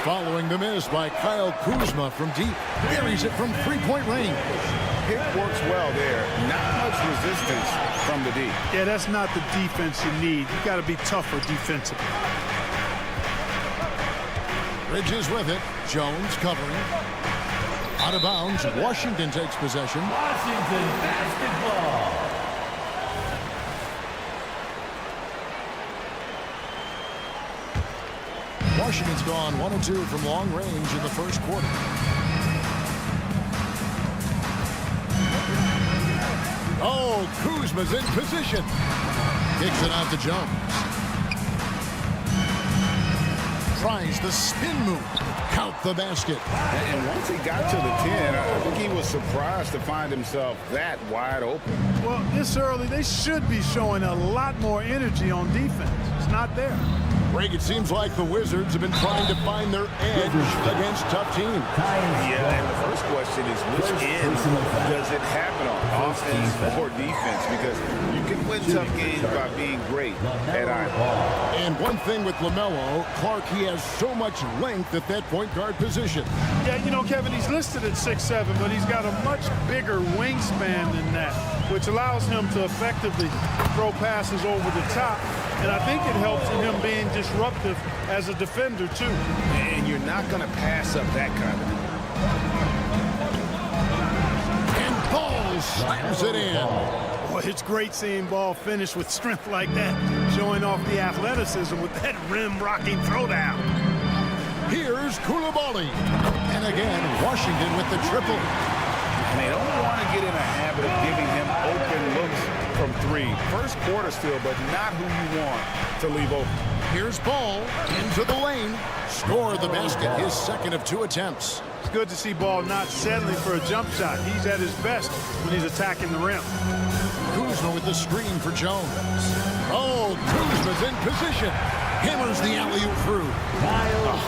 following the miss by Kyle Kuzma from deep. Buries it from 3-point range. Pick works well there. Not much resistance from the D. Yeah, that's not the defense you need. You got to be tougher defensively. Bridges with it. Jones covering. Out of bounds. Washington takes possession. Washington basketball. Washington's gone 1 of 2 from long range in the first quarter. Oh, Kuzma's in position. Kicks it out to Jones. Tries the spin move. Count the basket. And once he got to the 10, I think he was surprised to find himself that wide open. Well, this early, they should be showing a lot more energy on defense. It's not there. Greg, it seems like the Wizards have been trying to find their edge against tough teams. Yeah, and the first question is which end does it happen on, offense or defense? Because you can win tough games by being great at either. And one thing with LaMelo, Clark, he has so much length at that point guard position. Yeah, you know, Kevin, he's listed at 6'7", but he's got a much bigger wingspan than that, which allows him to effectively throw passes over the top. And I think it helps in him being disruptive as a defender, too. And you're not going to pass up that kind of thing. And Ball slams it in. Well, it's great seeing Ball finish with strength like that, showing off the athleticism with that rim-rocking throwdown. Here's Koulibaly. And again, Washington with the triple. And they don't want to get in a habit of giving him open looks from 3. First quarter still, but not who you want to leave open. Here's Ball into the lane. Score the basket, his second of 2 attempts. It's good to see Ball not settling for a jump shot. He's at his best when he's attacking the rim. Kuzma with the screen for Jones. Oh, Kuzma's in position. Hammers the alley-oop through.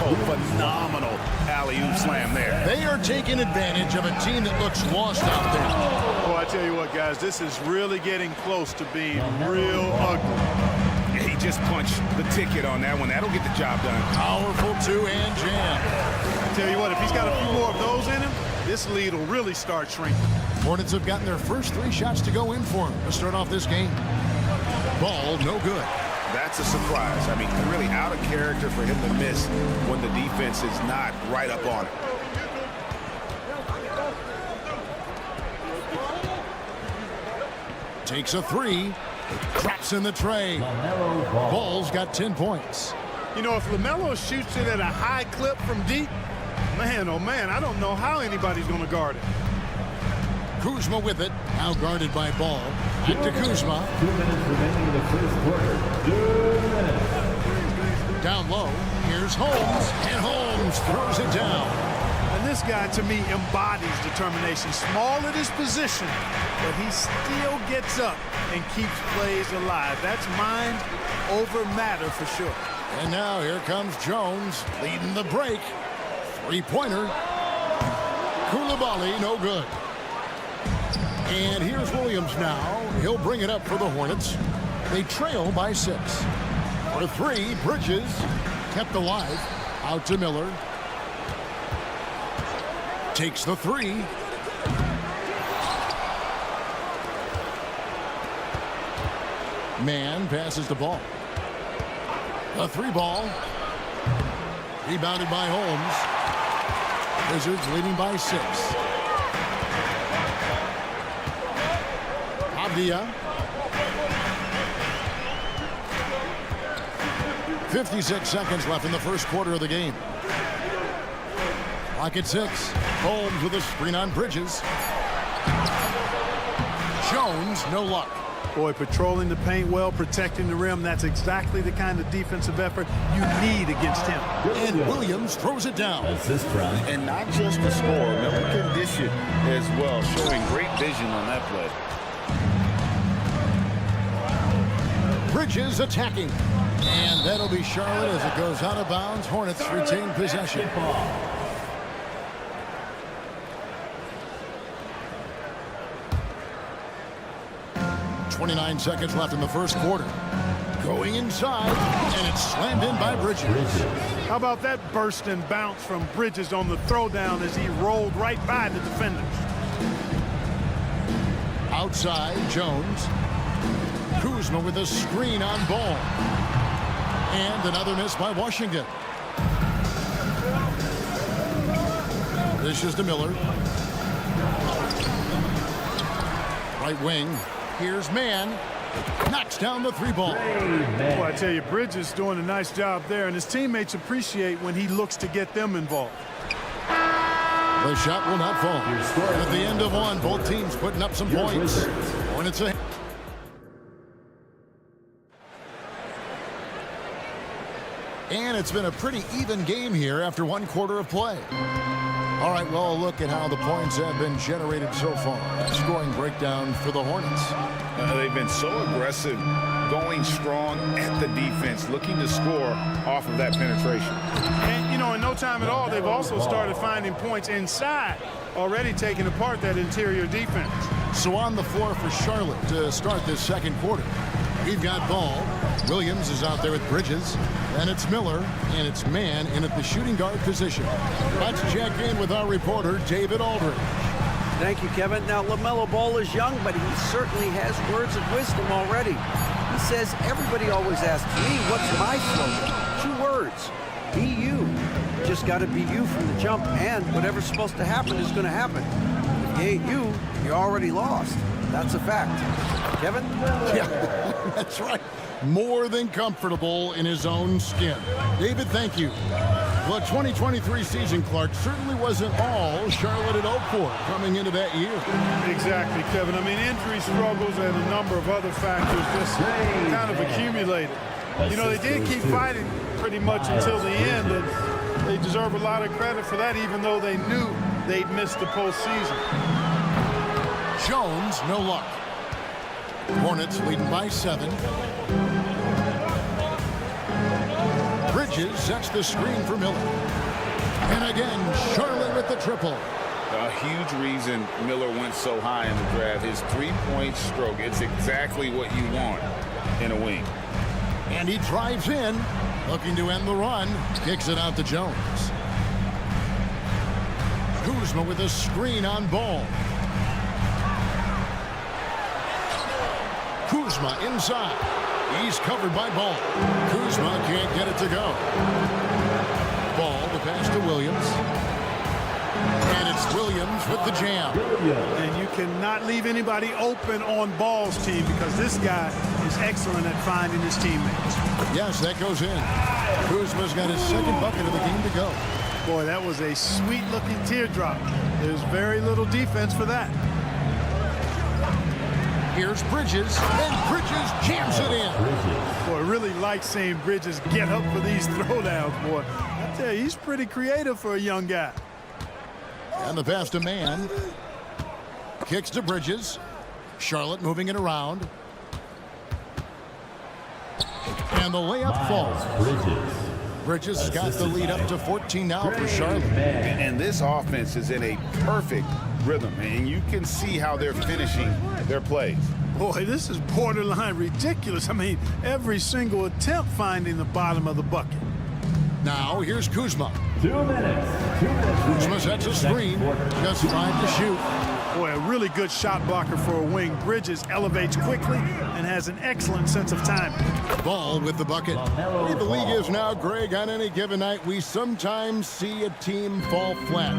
Oh, phenomenal alley-oop slam there. They are taking advantage of a team that looks lost out there. Oh, I tell you what, guys, this is really getting close to being real ugly. Yeah, he just punched the ticket on that one. That'll get the job done. Powerful 2-hand jam. I tell you what, if he's got a few more of those in him, this lead will really start shrinking. Hornets have gotten their first 3 shots to go in for him to start off this game. Ball, no good. That's a surprise. I mean, really out of character for him to miss when the defense is not right up on it. Takes a 3. Drops in the tray. Ball's got 10 points. You know, if LaMelo shoots it at a high clip from deep, man, oh man, I don't know how anybody's going to guard it. Kuzma with it. Now guarded by Ball. Back to Kuzma. 2 minutes remaining in the first quarter. 2 minutes. Down low. Here's Holmes. And Holmes throws it down. And this guy, to me, embodies determination. Small at his position, but he still gets up and keeps plays alive. That's mind over matter for sure. And now here comes Jones leading the break. 3-pointer. Koulibaly, no good. And here's Williams now. He'll bring it up for the Hornets. They trail by 6. For 3, Bridges kept alive. Out to Miller. Takes the 3. Man passes the ball. A 3 ball. Rebounded by Holmes. Wizards leading by 6. Avdia. 56 seconds left in the first quarter of the game. Clock at 6. Holmes with a screen on Bridges. Jones, no luck. Boy, patrolling the paint well, protecting the rim, that's exactly the kind of defensive effort you need against him. And Williams throws it down. And not just the score, Miller can dish it as well, showing great vision on that play. Bridges attacking. And that'll be Charlotte as it goes out of bounds. Hornets retain possession. 29 seconds left in the first quarter. Going inside, and it's slammed in by Bridges. How about that burst and bounce from Bridges on the throwdown as he rolled right by the defenders? Outside, Jones. Kuzma with a screen on ball. And another miss by Washington. This is to Miller. Right wing. Here's Mann. Knocks down the three ball. Well, I tell you, Bridges doing a nice job there, and his teammates appreciate when he looks to get them involved. The shot will not fall. And at the end of one, both teams putting up some points. Hornets ahead. And it's been a pretty even game here after one quarter of play. All right, well, look at how the points have been generated so far. Scoring breakdown for the Hornets. They've been so aggressive, going strong at the defense, looking to score off of that penetration. And, you know, in no time at all, they've also started finding points inside, already taking apart that interior defense. So on the floor for Charlotte to start this second quarter. We've got Ball. Williams is out there with Bridges. And it's Miller, and it's Mann in at the shooting guard position. Let's check in with our reporter, David Aldridge. Thank you, Kevin. Now, LaMelo Ball is young, but he certainly has words of wisdom already. He says, everybody always asks me, what's my slogan? 2 words, be you. Just got to be you from the jump, and whatever's supposed to happen is going to happen. If you ain't you, you're already lost. That's a fact. Kevin? Yeah, that's right. More than comfortable in his own skin. David, thank you. The 2023 season, Clark, certainly wasn't all Charlotte had hoped for coming into that year. Exactly, Kevin. I mean, injury struggles and a number of other factors just kind of accumulated. You know, they did keep fighting pretty much until the end, and they deserve a lot of credit for that, even though they knew they'd missed the postseason. Jones, no luck. Hornets leading by 7. Bridges sets the screen for Miller. And again, Charlotte with the triple. A huge reason Miller went so high in the draft. His three-point stroke. It's exactly what you want in a wing. And he drives in, looking to end the run. Kicks it out to Jones. Kuzma with a screen on Ball. Kuzma inside. He's covered by Ball. Kuzma can't get it to go. Ball to pass to Williams. And it's Williams with the jam. And you cannot leave anybody open on Ball's team because this guy is excellent at finding his teammates. Yes, that goes in. Kuzma's got his second bucket of the game to go. Boy, that was a sweet-looking teardrop. There's very little defense for that. Here's Bridges, and Bridges jams it in. Boy, I really like seeing Bridges get up for these throwdowns, boy. I tell you, he's pretty creative for a young guy. And the pass to Mann. Kicks to Bridges. Charlotte moving it around. And the layup falls. Bridges has got the lead up to 14 now for Charlotte. And this offense is in a perfect rhythm, and you can see how they're finishing their plays. Boy, this is borderline ridiculous. I mean, every single attempt finding the bottom of the bucket. Now, here's Kuzma. 2 minutes. Kuzma sets a screen. Just 5 to shoot. Boy, a really good shot blocker for a wing. Bridges elevates quickly and has an excellent sense of timing. Ball with the bucket. The league is now, Greg, on any given night, we sometimes see a team fall flat.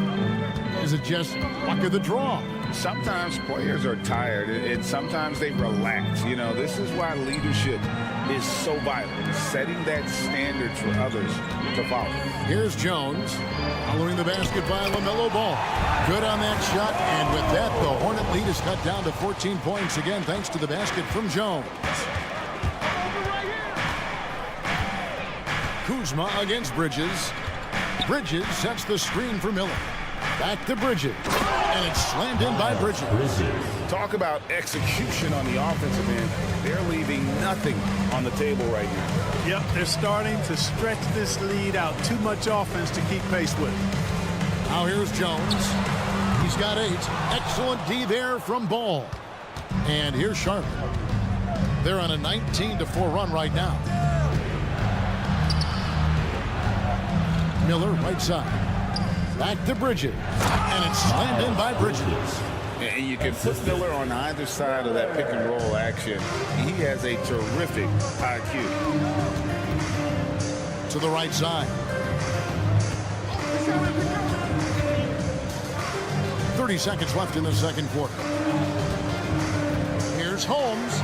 is it just luck of the draw? Sometimes players are tired, and sometimes they relax. You know, this is why leadership is so vital, setting that standard for others to follow. Here's Jones, following the basket by LaMelo Ball. Good on that shot, and with that, the Hornet lead is cut down to 14 points again, thanks to the basket from Jones. Kuzma against Bridges. Bridges sets the screen for Miller. Back to Bridges, and it's slammed in by Bridges. Talk about execution on the offensive end. They're leaving nothing on the table right now. Yep, they're starting to stretch this lead out. Too much offense to keep pace with. Now here's Jones. He's got 8. Excellent D there from Ball. And here's Charlotte. They're on a 19-4 run right now. Miller, right side. Back to Bridges. And it's slammed in by Bridges. And you can put Miller on either side of that pick and roll action. He has a terrific IQ. To the right side. 30 seconds left in the second quarter. Here's Holmes.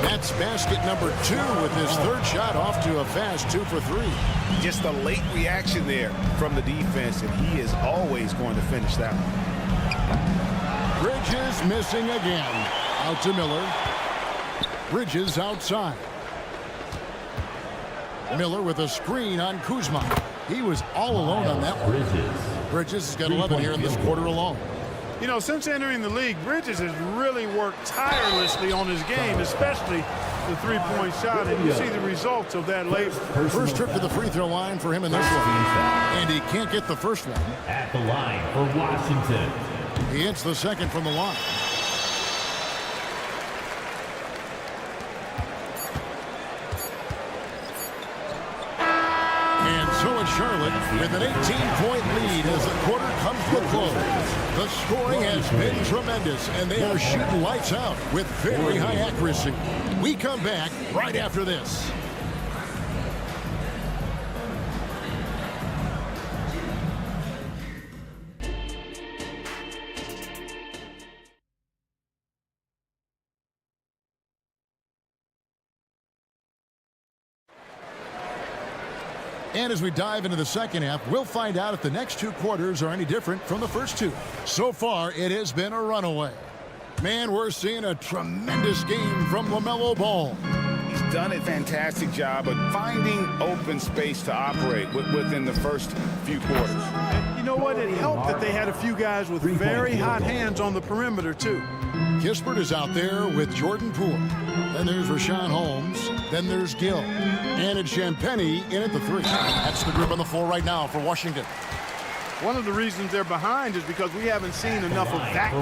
That's basket number 2 with his third shot off to a fast 2 for 3. Just a late reaction there from the defense, and he is always going to finish that one. Bridges missing again. Out to Miller. Bridges outside. Miller with a screen on Kuzma. He was all alone on that one. Bridges has got 11 here in this quarter alone. You know, since entering the league, Bridges has really worked tirelessly on his game, especially the three-point shot, and you see the results of that labor. First trip to the free throw line for him in this one. And he can't get the first one. At the line for Washington. He hits the second from the line. And so is Charlotte with an 18-point lead as the quarter comes to a close. The scoring has been tremendous, and they are shooting lights out with very high accuracy. We come back right after this. And as we dive into the second half, we'll find out if the next 2 quarters are any different from the first 2. So far, it has been a runaway. Man, we're seeing a tremendous game from LaMelo Ball. He's done a fantastic job of finding open space to operate within the first few quarters. And you know what? It helped that they had a few guys with very hot hands on the perimeter, too. Kispert is out there with Jordan Poole. Then there's Rashawn Holmes. Then there's Gill. And it's Champagnie in at the 3. That's the group on the floor right now for Washington. One of the reasons they're behind is because we haven't seen enough of that.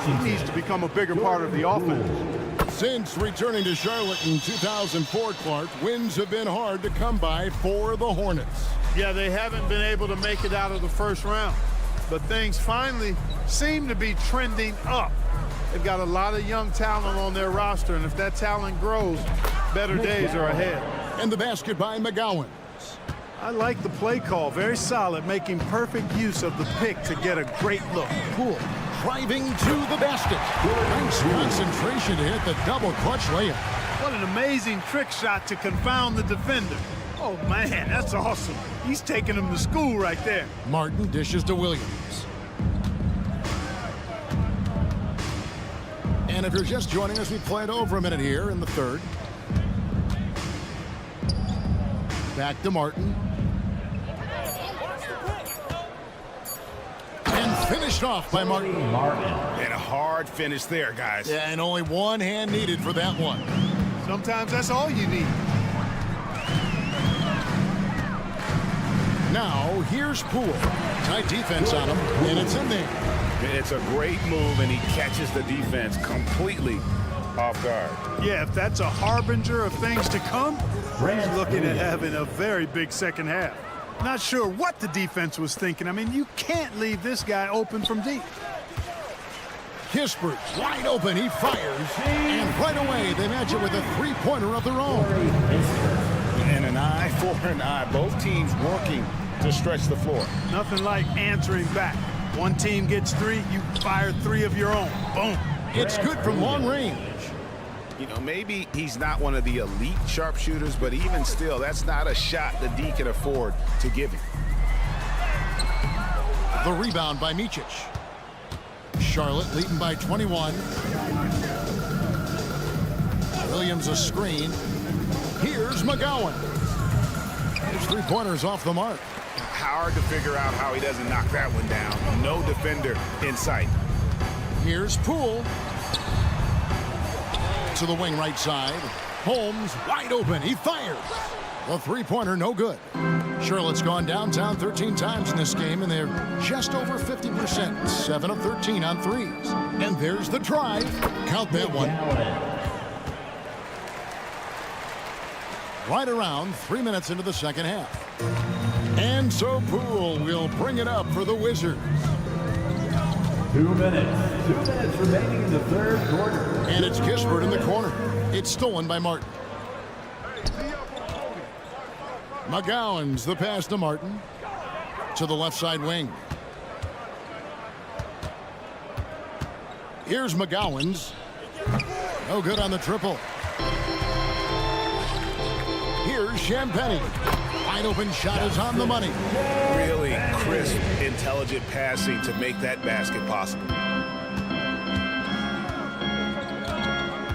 He needs to become a bigger part of the offense. Since returning to Charlotte in 2004, Clark, wins have been hard to come by for the Hornets. Yeah, they haven't been able to make it out of the first round. But things finally seem to be trending up. They've got a lot of young talent on their roster, and if that talent grows, better days are ahead. And the basket by McGowan. I like the play call. Very solid, making perfect use of the pick to get a great look. Poole driving to the basket. Nice concentration to hit the double clutch layup. What an amazing trick shot to confound the defender. Oh, man, that's awesome. He's taking him to school right there. Martin dishes to Williams. And if you're just joining us, we played over a minute here in the third. Back to Martin. And finished off by Martin. And a hard finish there, guys. Yeah, and only one hand needed for that one. Sometimes that's all you need. Now, here's Poole. Tight defense on him, and it's in there. It's a great move, and he catches the defense completely off guard. Yeah, if that's a harbinger of things to come, he's looking at having a very big second half. Not sure what the defense was thinking. I mean, you can't leave this guy open from deep. Kispert wide open, he fires, and right away they match it with a three-pointer of their own. And an eye for an eye. Both teams working to stretch the floor. Nothing like answering back. One team gets 3, you fire 3 of your own. Boom. It's good from long range. You know, maybe he's not one of the elite sharpshooters, but even still, that's not a shot the D can afford to give him. The rebound by Micic. Charlotte leading by 21. Williams a screen. Here's McGowan. His three-pointers off the mark. Hard to figure out how he doesn't knock that one down. No defender in sight. Here's Poole. To the wing right side. Holmes wide open. He fires. The three-pointer no good. Charlotte's gone downtown 13 times in this game, and they're just over 50%. 7 of 13 on threes. And there's the drive. Count that one. Right around 3 minutes into the second half. And so Poole will bring it up for the Wizards. 2 minutes. 2 minutes remaining in the third quarter. And it's Kispert in the corner. It's stolen by Martin. McGowan's the pass to Martin. To the left side wing. Here's McGowan's. No good on the triple. Here's Champagnie. Wide open shot is on the money. Really crisp, intelligent passing to make that basket possible.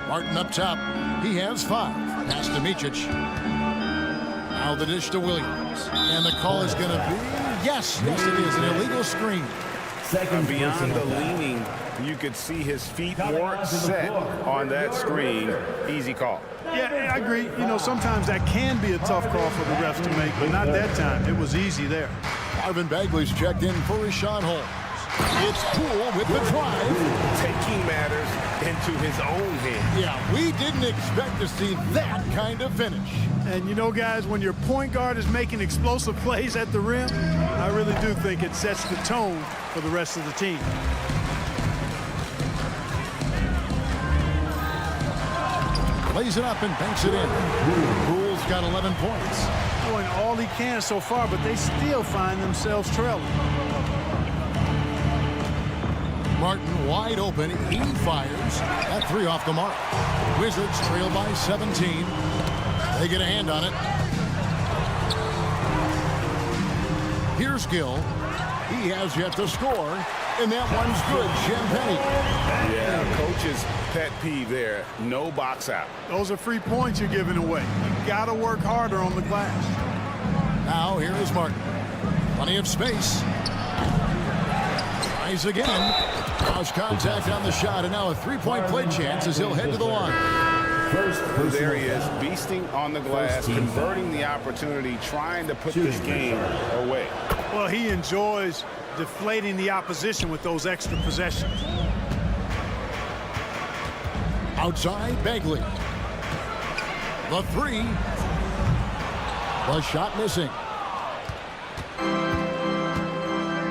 Martin up top. He has 5. Pass to Micic. Now the dish to Williams. And the call is going to be, yes, it is, an illegal screen. Beyond the leaning, you could see his feet weren't set on that screen. Easy call. Yeah, I agree. You know, sometimes that can be a tough call for the refs to make, but not that time. It was easy there. Marvin Bagley's checked in for Rashawn Holmes. It's Poole with the drive. Taking matters into his own hands. Yeah, we didn't expect to see that kind of finish. And you know, guys, when your point guard is making explosive plays at the rim, I really do think it sets the tone for the rest of the team. Lays it up and banks it in. Poole's got 11 points. Doing all he can so far, but they still find themselves trailing. Martin wide open. He fires. That 3 off the mark. Wizards trail by 17. They get a hand on it. Here's Gill. He has yet to score, and that one's good. Champagnie. Yeah, coach's pet peeve there. No box out. Those are free points you're giving away. You got to work harder on the glass. Now here is Martin. Plenty of space. Tries again. Cross contact on the shot, and now a three-point play chance as he'll head to the line. There he is, beasting on the glass, converting the opportunity, trying to put this game away. Well, he enjoys deflating the opposition with those extra possessions. Outside, Bagley. The 3. The shot missing.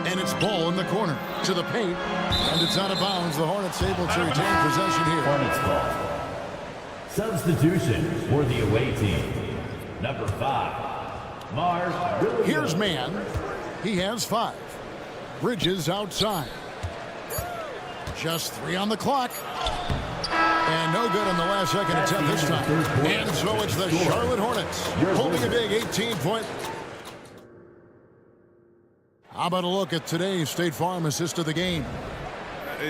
And it's Ball in the corner to the paint. And it's out of bounds. The Hornets able to retain possession here. Hornets ball. Substitution for the away team. Number 5, Marv Williams. Here's Mann. He has 5. Bridges outside. Just 3 on the clock. And no good on the last second attempt this time. And so it's the Charlotte Hornets holding a big 18-point. How about a look at today's State Farm assist of the game?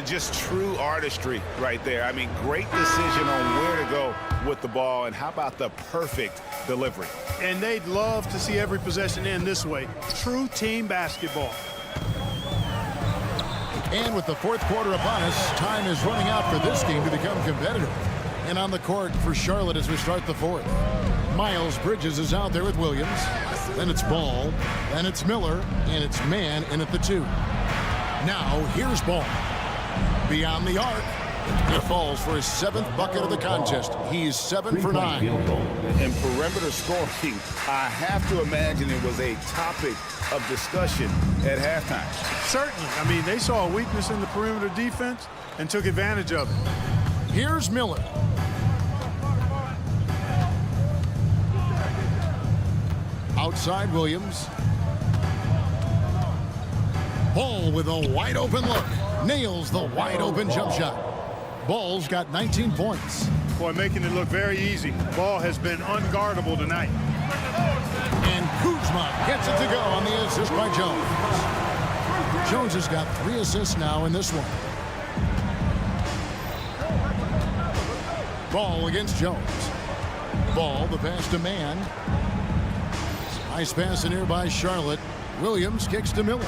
Just true artistry right there. I mean, great decision on where to go with the ball, and how about the perfect delivery? And they'd love to see every possession end this way. True team basketball. And with the fourth quarter upon us, time is running out for this game to become competitive. And on the court for Charlotte as we start the fourth. Miles Bridges is out there with Williams. Then it's Ball. Then it's Miller. And it's Mann in at the 2. Now here's Ball. Beyond the arc. He falls for his 7th bucket of the contest. He's 7 for 9. And perimeter scoring, I have to imagine it was a topic of discussion at halftime. Certainly. I mean, they saw a weakness in the perimeter defense and took advantage of it. Here's Miller. Outside Williams. Ball with a wide open look. Nails the wide open jump shot. Ball's got 19 points. Boy, making it look very easy. Ball has been unguardable tonight. And Kuzma gets it to go on the assist by Jones. Jones has got 3 assists now in this one. Ball against Jones. Ball, the pass to Mann. Nice pass in here by Charlotte. Williams kicks to Miller.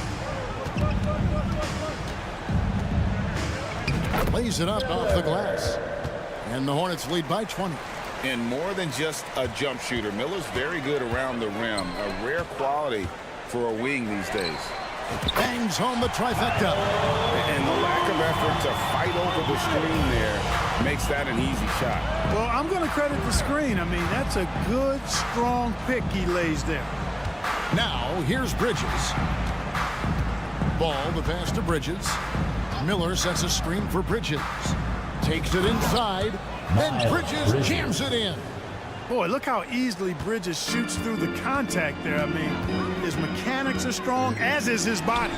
Lays it up off the glass. And the Hornets lead by 20. And more than just a jump shooter, Miller's very good around the rim. A rare quality for a wing these days. Bangs home the trifecta. And the lack of effort to fight over the screen there makes that an easy shot. Well, I'm going to credit the screen. I mean, that's a good, strong pick he lays there. Now, here's Bridges. Ball, the pass to Bridges. Miller sets a screen for Bridges. Takes it inside. Then Bridges jams it in. Boy, look how easily Bridges shoots through the contact there. I mean, his mechanics are strong, as is his body.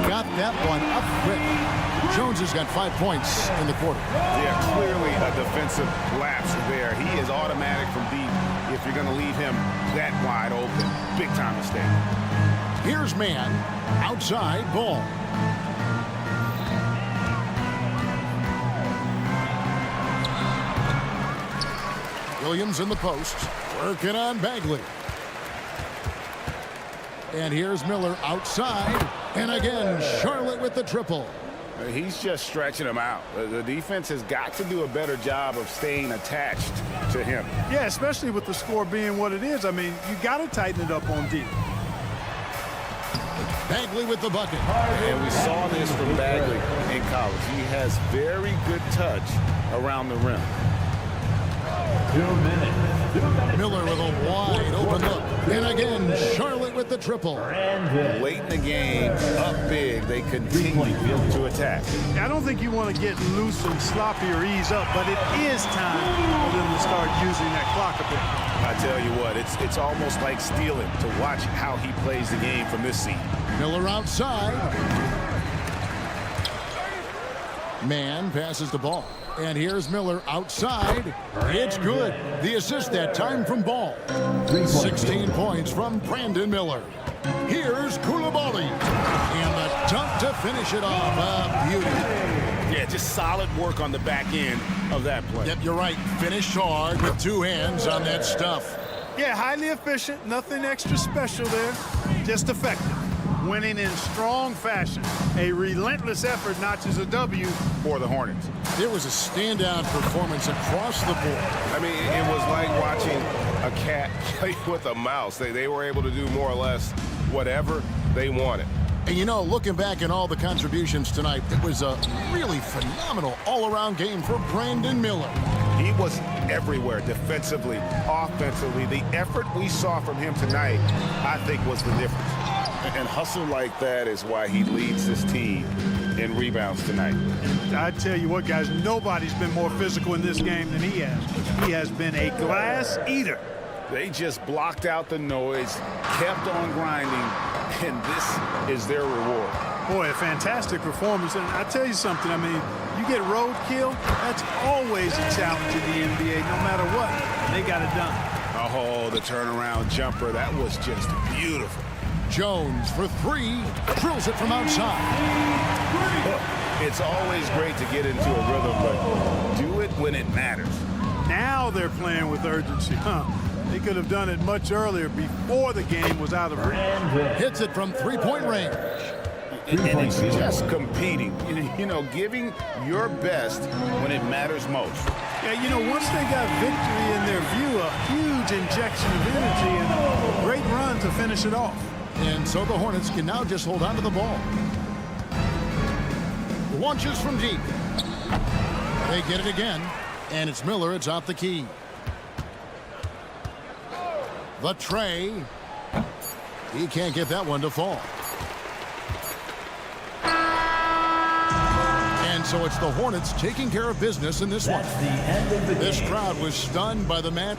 Got that one up quick. Jones has got 5 points in the quarter. Yeah, clearly a defensive lapse there. He is automatic from deep if you're going to leave him that wide open. Big time mistake. Here's Mann. Outside Ball. Williams in the post, working on Bagley. And here's Miller outside. And again, Charlotte with the triple. He's just stretching him out. The defense has got to do a better job of staying attached to him. Yeah, especially with the score being what it is. I mean, you got to tighten it up on D. Bagley with the bucket. And we saw this from Bagley in college. He has very good touch around the rim. 2 minutes. Miller with a wide open look. And again, Charlotte with the triple. Late in the game, up big, they continue to attack. I don't think you want to get loose and sloppy or ease up, but it is time for them to start using that clock a bit. I tell you what, it's almost like stealing to watch how he plays the game from this seat. Miller outside. Mann passes the ball. And here's Miller outside. It's good. The assist that time from Ball. 16 points from Brandon Miller. Here's Koulibaly. And the dunk to finish it off. A beauty. Yeah, just solid work on the back end of that play. Yep, you're right. Finished hard with 2 hands on that stuff. Yeah, highly efficient. Nothing extra special there. Just effective. Winning in strong fashion. A relentless effort notches a W for the Hornets. It was a standout performance across the board. I mean, it was like watching a cat play with a mouse. They were able to do more or less whatever they wanted. And you know, looking back at all the contributions tonight, it was a really phenomenal all-around game for Brandon Miller. He was everywhere, defensively, offensively. The effort we saw from him tonight, I think, was the difference. And hustle like that is why he leads this team in rebounds tonight. I tell you what, guys, nobody's been more physical in this game than he has. He has been a glass eater. They just blocked out the noise, kept on grinding, and this is their reward. Boy, a fantastic performance. And I tell you something, I mean, you get roadkill, that's always a challenge in the NBA, no matter what. They got it done. Oh, the turnaround jumper, that was just beautiful. Jones for 3, drills it from outside. Look, it's always great to get into a rhythm, but do it when it matters. Now they're playing with urgency, huh? They could have done it much earlier before the game was out of reach. Hits it from 3-point range. And it's just competing, you know, giving your best when it matters most. Yeah, you know, once they got victory in their view, a huge injection of energy and a great run to finish it off. And so the Hornets can now just hold on to the ball. Launches from deep. They get it again, and it's Miller. It's out the key. The tray. He can't get that one to fall. And so it's the Hornets taking care of business in this one. That's the end of the game. This crowd was stunned by the man.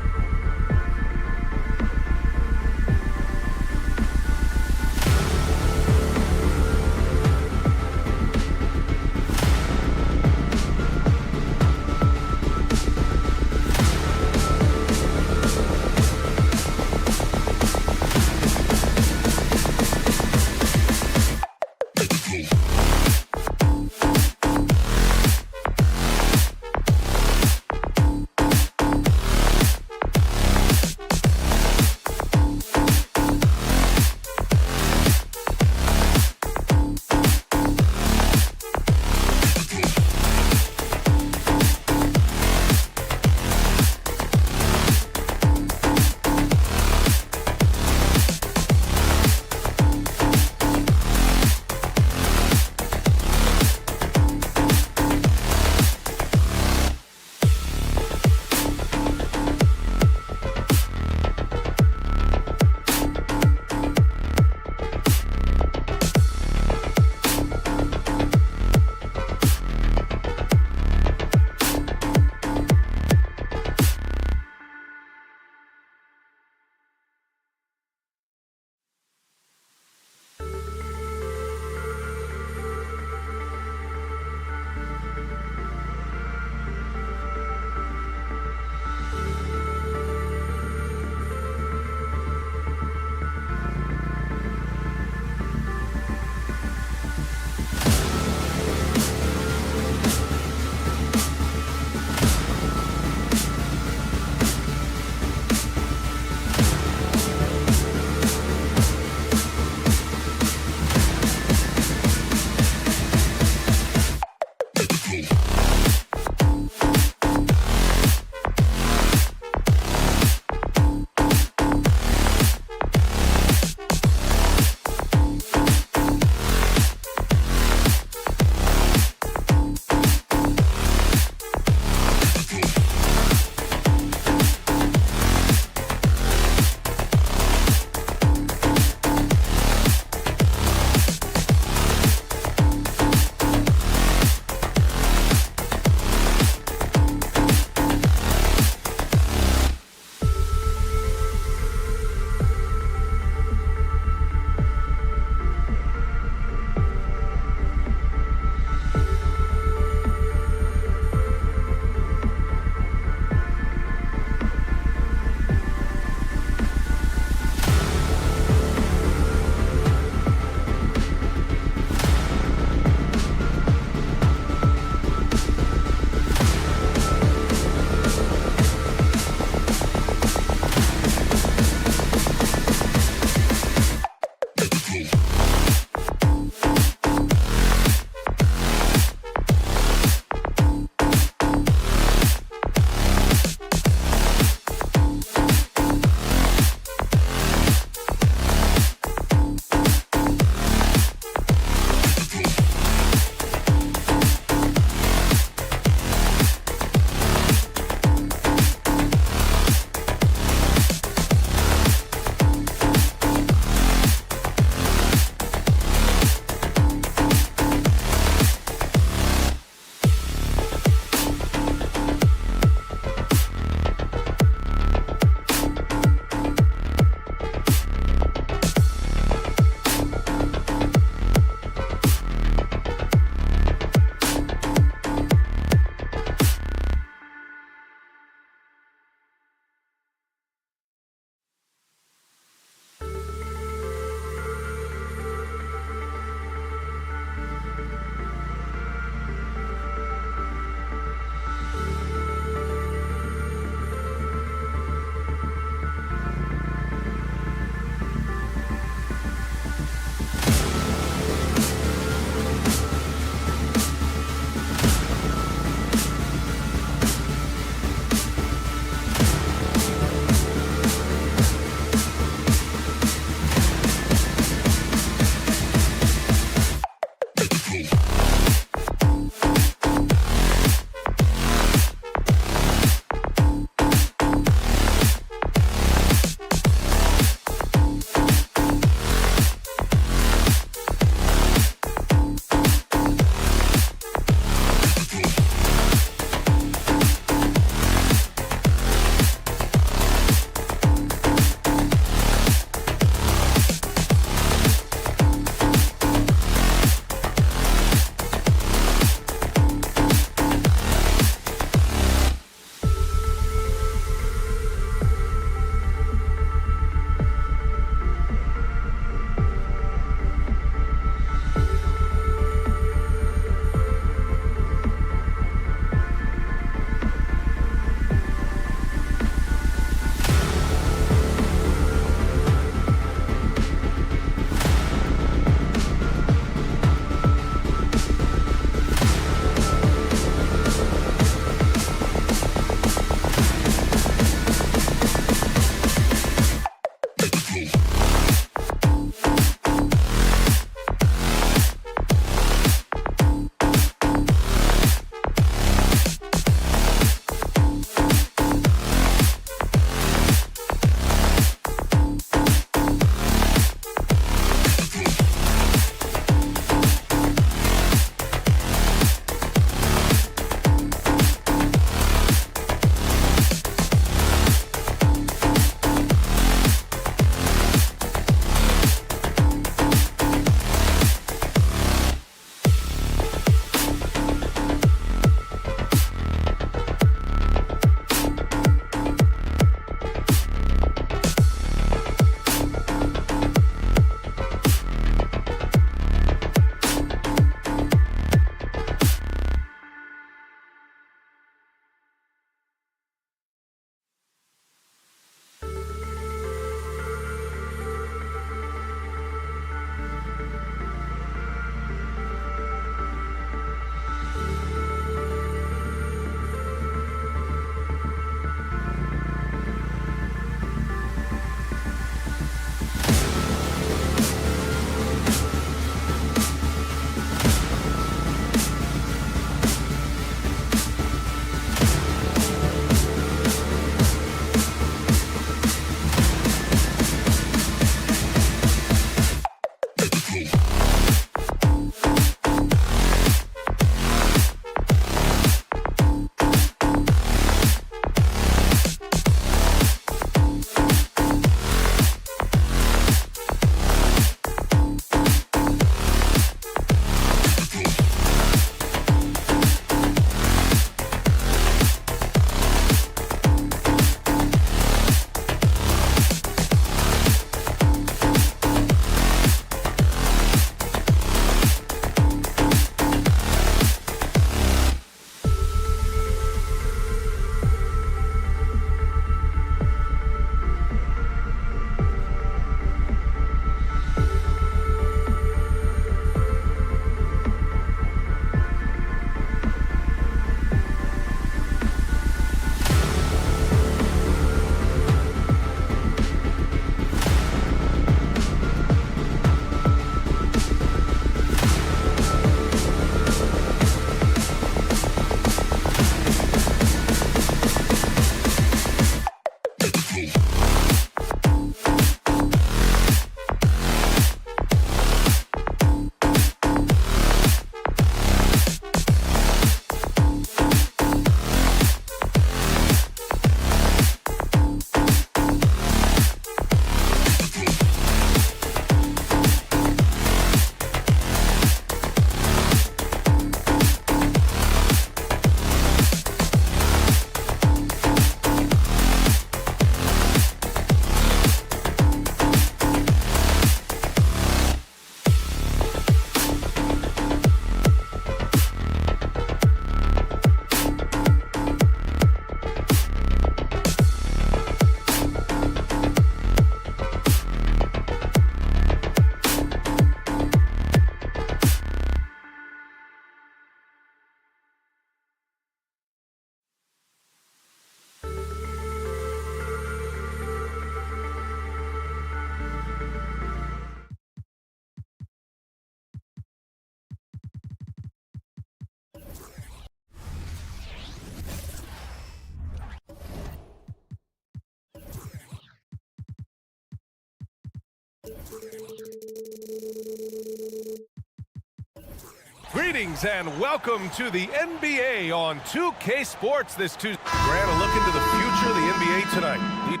Greetings and welcome to the NBA on 2K Sports this Tuesday. We're at a look into the future of the NBA tonight.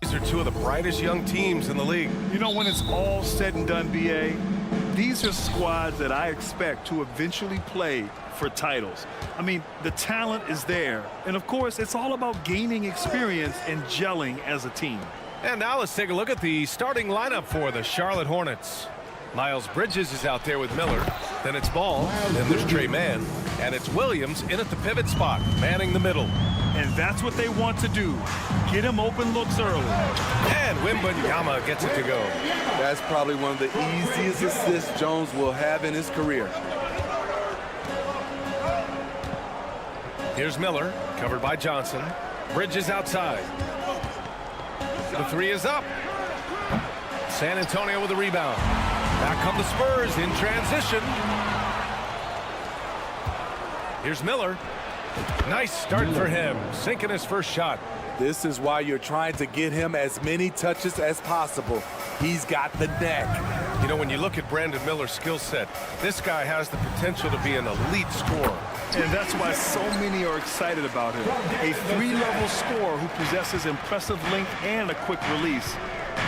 These are two of the brightest young teams in the league. You know, when it's all said and done, BA, these are squads that I expect to eventually play for titles. I mean, the talent is there. And, of course, it's all about gaining experience and gelling as a team. And now let's take a look at the starting lineup for the Charlotte Hornets. Miles Bridges is out there with Miller. Then it's Ball. Then there's Trey Mann. And it's Williams in at the pivot spot, manning the middle. And that's what they want to do. Get him open looks early. And Wembanyama gets it to go. That's probably one of the easiest assists Jones will have in his career. Here's Miller, covered by Johnson. Bridges outside. The three is up. San Antonio with a rebound. Back come the Spurs in transition. Here's Miller. Nice start for him, sinking his first shot. This is why you're trying to get him as many touches as possible. He's got the neck. You know, when you look at Brandon Miller's skill set, this guy has the potential to be an elite scorer. And that's why so many are excited about him. A three-level scorer who possesses impressive length and a quick release.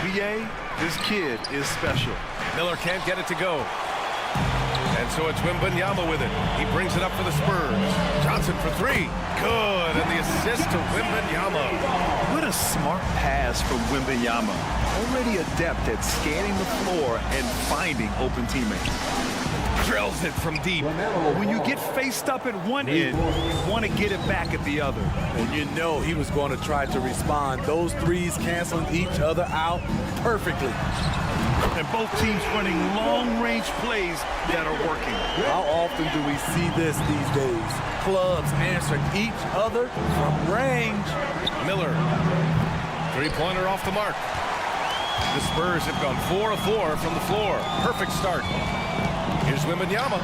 BA, this kid is special. Miller can't get it to go. And so it's Wembanyama with it. He brings it up for the Spurs. Johnson for three. Good. And the assist to Wembanyama. What a smart pass from Wembanyama. Already adept at scanning the floor and finding open teammates. Drills it from deep. When you get faced up at one end, you want to get it back at the other. And you know he was going to try to respond. Those threes canceling each other out perfectly. And both teams running long-range plays that are working. How often do we see this these days? Clubs answering each other from range. Miller, three-pointer off the mark. The Spurs have gone 4 of 4 from the floor. Perfect start. Here's Wembanyama.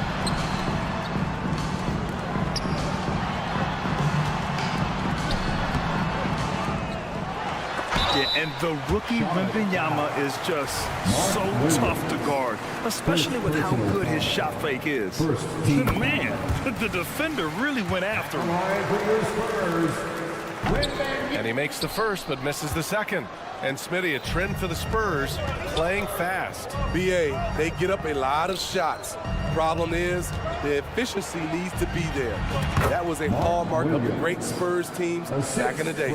Yeah, and the rookie Wembanyama is just so tough to guard, especially with how good his shot fake is. Man, the defender really went after him. And he makes the first, but misses the second. And Smitty, a trend for the Spurs, playing fast. BA, they get up a lot of shots. Problem is, the efficiency needs to be there. That was a hallmark of the great Spurs teams back in the day.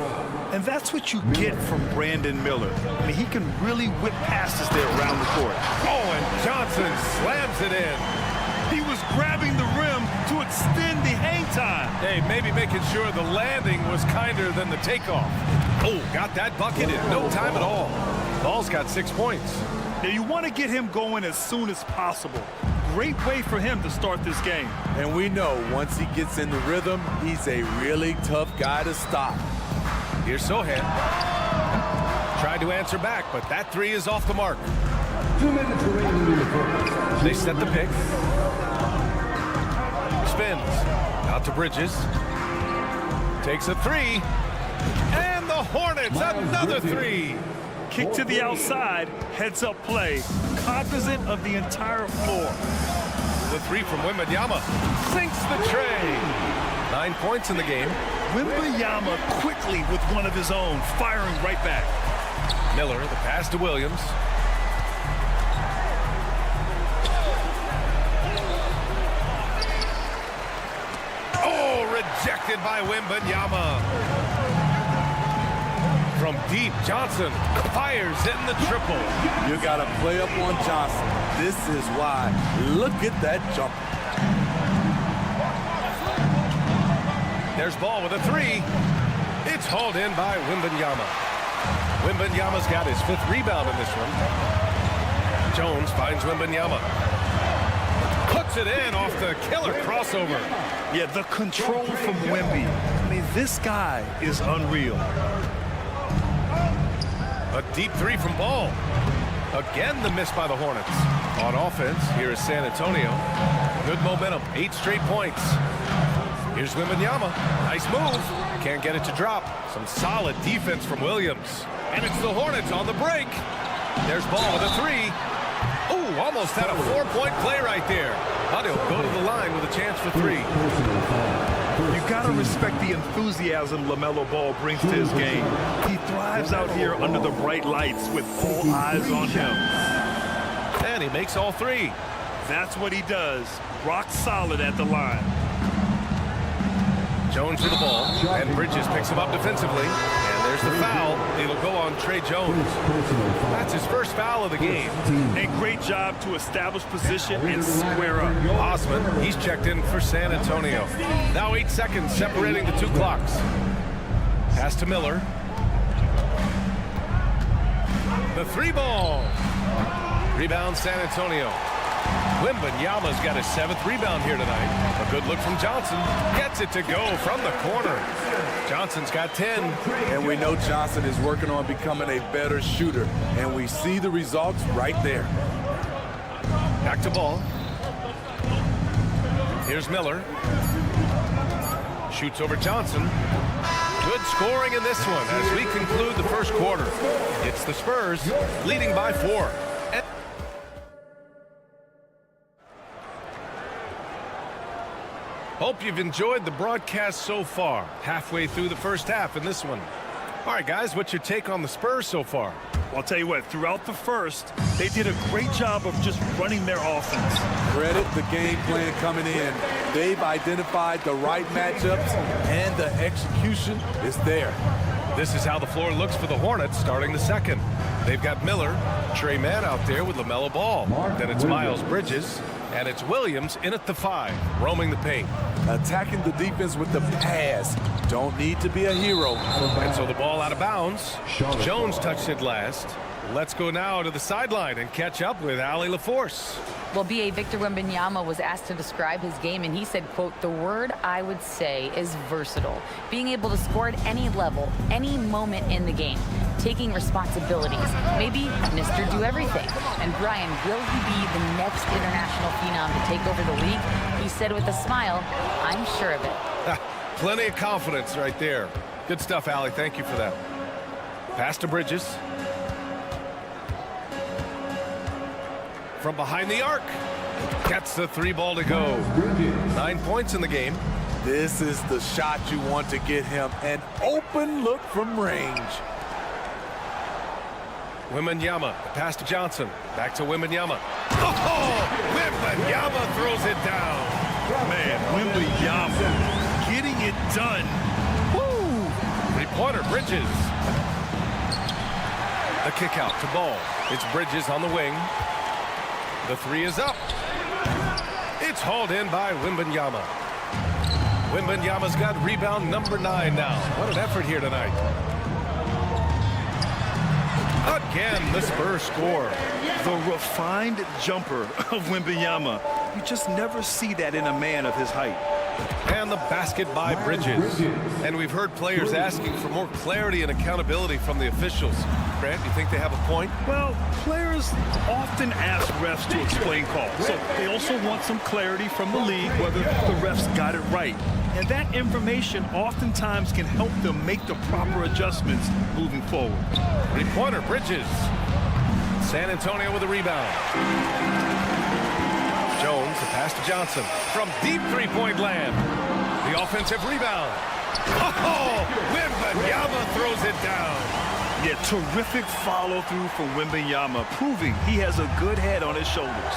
And that's what you get from Brandon Miller. I mean, he can really whip passes there around the court. Oh, and Johnson slams it in. He was grabbing the rim to extend the hang time. Hey, maybe making sure the landing was kinder than the takeoff. Oh, got that bucket in no time at all. Ball's got 6 points. Now, you want to get him going as soon as possible. Great way for him to start this game. And we know once he gets in the rhythm, he's a really tough guy to stop. Here's Sohan. Tried to answer back, but that three is off the mark. 2 minutes remaining in the first. They set the pick. Spins. Out to Bridges. Takes a three. And the Hornets, another three. Kick to the outside, heads-up play, cognizant of the entire floor. The three from Wembanyama sinks the tray. 9 points in the game. Wembanyama quickly with one of his own, firing right back. Miller, the pass to Williams. Oh, rejected by Wembanyama. From deep, Johnson fires in the triple. You got to play up on Johnson. This is why. Look at that jump. There's Ball with a three. It's hauled in by Wembanyama. Wembanyama's got his 5th rebound in this one. Jones finds Wembanyama. Puts it in off the killer crossover. Yeah, the control from Wemby. I mean, this guy is unreal. A deep three from Ball. Again, the miss by the Hornets. On offense, here is San Antonio. Good momentum, 8 straight points. Here's Wembanyama. Nice move. Can't get it to drop. Some solid defense from Williams. And it's the Hornets on the break. There's Ball with a 3. Ooh, almost had a 4-point play right there. But he'll go to the line with a chance for 3. You got to respect the enthusiasm LaMelo Ball brings to his game. He thrives out here under the bright lights with all eyes on him. And he makes all 3. That's what he does. Rock solid at the line. Jones with the ball, and Bridges picks him up defensively. And there's the foul. It'll go on Trey Jones. That's his first foul of the game. And great job to establish position and square up. Osman, he's checked in for San Antonio. Now 8 seconds separating the 2 clocks. Pass to Miller. The 3 ball. Rebound San Antonio. Wembanyama's got his 7th rebound here tonight. A good look from Johnson. Gets it to go from the corner. Johnson's got 10. And we know Johnson is working on becoming a better shooter. And we see the results right there. Back to Ball. Here's Miller. Shoots over Johnson. Good scoring in this one as we conclude the first quarter. It's the Spurs leading by 4. Hope you've enjoyed the broadcast so far. Halfway through the first half in this one. All right, guys, what's your take on the Spurs so far? I'll tell you what, throughout the first, they did a great job of just running their offense. Credit the game plan coming in. They've identified the right matchups, and the execution is there. This is how the floor looks for the Hornets starting the second. They've got Miller, Trey Mann out there with LaMelo Ball. Then it's Miles Bridges, and it's Williams in at the 5, roaming the paint. Attacking the defense with the pass. Don't need to be a hero. And so the ball out of bounds. Jones touched it last. Let's go now to the sideline and catch up with Allie LaForce. Well, B.A. Victor Wembanyama was asked to describe his game, and he said, quote, "The word I would say is versatile. Being able to score at any level, any moment in the game. Taking responsibilities. Maybe Mr. Do Everything." And Brian, will he be the next international phenom to take over the league? He said with a smile, "I'm sure of it." Plenty of confidence right there. Good stuff, Allie. Thank you for that. Pass to Bridges. From behind the arc. Gets the 3 ball to go. 9 points in the game. This is the shot you want to get him. An open look from range. Wembanyama, pass to Johnson. Back to Wembanyama. Oh! Wembanyama throws it down. Man, Wembanyama getting it done. Woo! 3-pointer, Bridges. The kick out to Ball. It's Bridges on the wing. The 3 is up. It's hauled in by Wembanyama. Wembanyama's got rebound number 9 now. What an effort here tonight. Again, the Spurs score. The refined jumper of Wembanyama. You just never see that in a man of his height. And the basket by Bridges. And we've heard players asking for more clarity and accountability from the officials. Grant, you think they have a point? Well, players often ask refs to explain calls. So they also want some clarity from the league whether the refs got it right. And that information oftentimes can help them make the proper adjustments moving forward. 3-pointer, Bridges. San Antonio with a rebound. Jones, the pass to Johnson. From deep 3-point land. The offensive rebound. Oh! Wembanyama throws it down. Yeah, terrific follow-through from Wembanyama, proving he has a good head on his shoulders.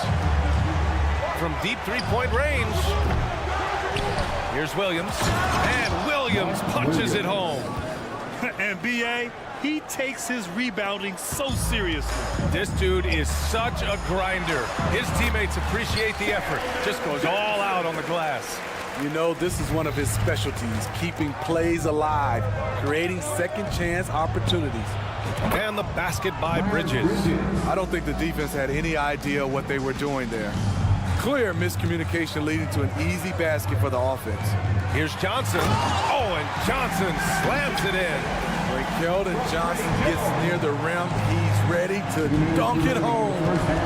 From deep 3-point range. Here's Williams. And Williams punches it home. And B.A., he takes his rebounding so seriously. This dude is such a grinder. His teammates appreciate the effort. Just goes all out on the glass. You know, this is one of his specialties, keeping plays alive, creating second chance opportunities. And the basket by Bridges. I don't think the defense had any idea what they were doing there. Clear miscommunication leading to an easy basket for the offense. Here's Johnson. Oh, and Johnson slams it in. When Keldon Johnson gets near the rim, he's ready to dunk it home.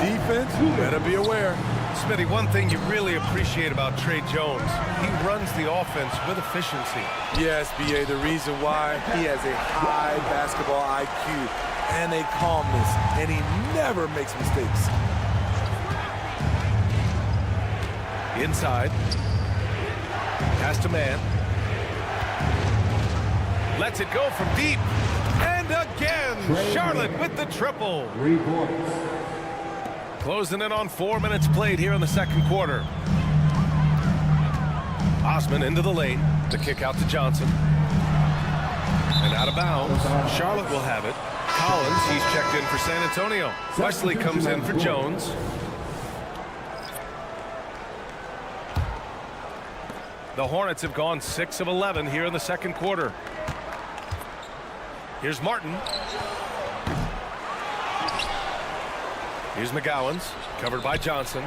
Defense, better be aware. Smitty, one thing you really appreciate about Tre Jones, he runs the offense with efficiency. Yes, B.A., the reason why he has a high basketball IQ and a calmness, and he never makes mistakes. Inside. Pass to man. Lets it go from deep. And again, Charlotte with the triple. 3 points. Closing in on 4 minutes played here in the second quarter. Osman into the lane. The kick out to Johnson. And out of bounds. Charlotte will have it. Collins, he's checked in for San Antonio. Wesley comes in for Jones. The Hornets have gone 6 of 11 here in the second quarter. Here's Martin. Here's McGowan's, covered by Johnson.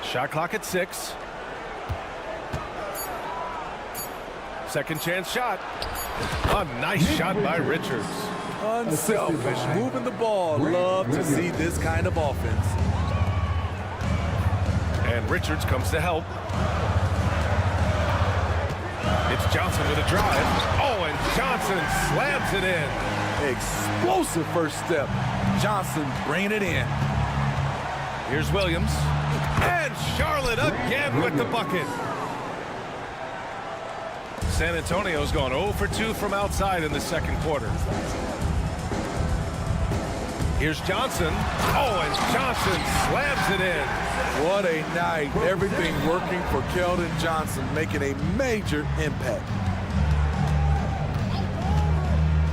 Shot clock at 6. Second chance shot. A nice shot by Richards. Unselfish, moving the ball. Love to see this kind of offense. And Richards comes to help. It's Johnson with a drive. Oh, and Johnson slams it in. Explosive first step. Johnson bringing it in. Here's Williams. And Charlotte again with the bucket. San Antonio's gone 0 for 2 from outside in the second quarter. Here's Johnson. Oh, and Johnson slams it in. What a night. Everything working for Keldon Johnson, making a major impact.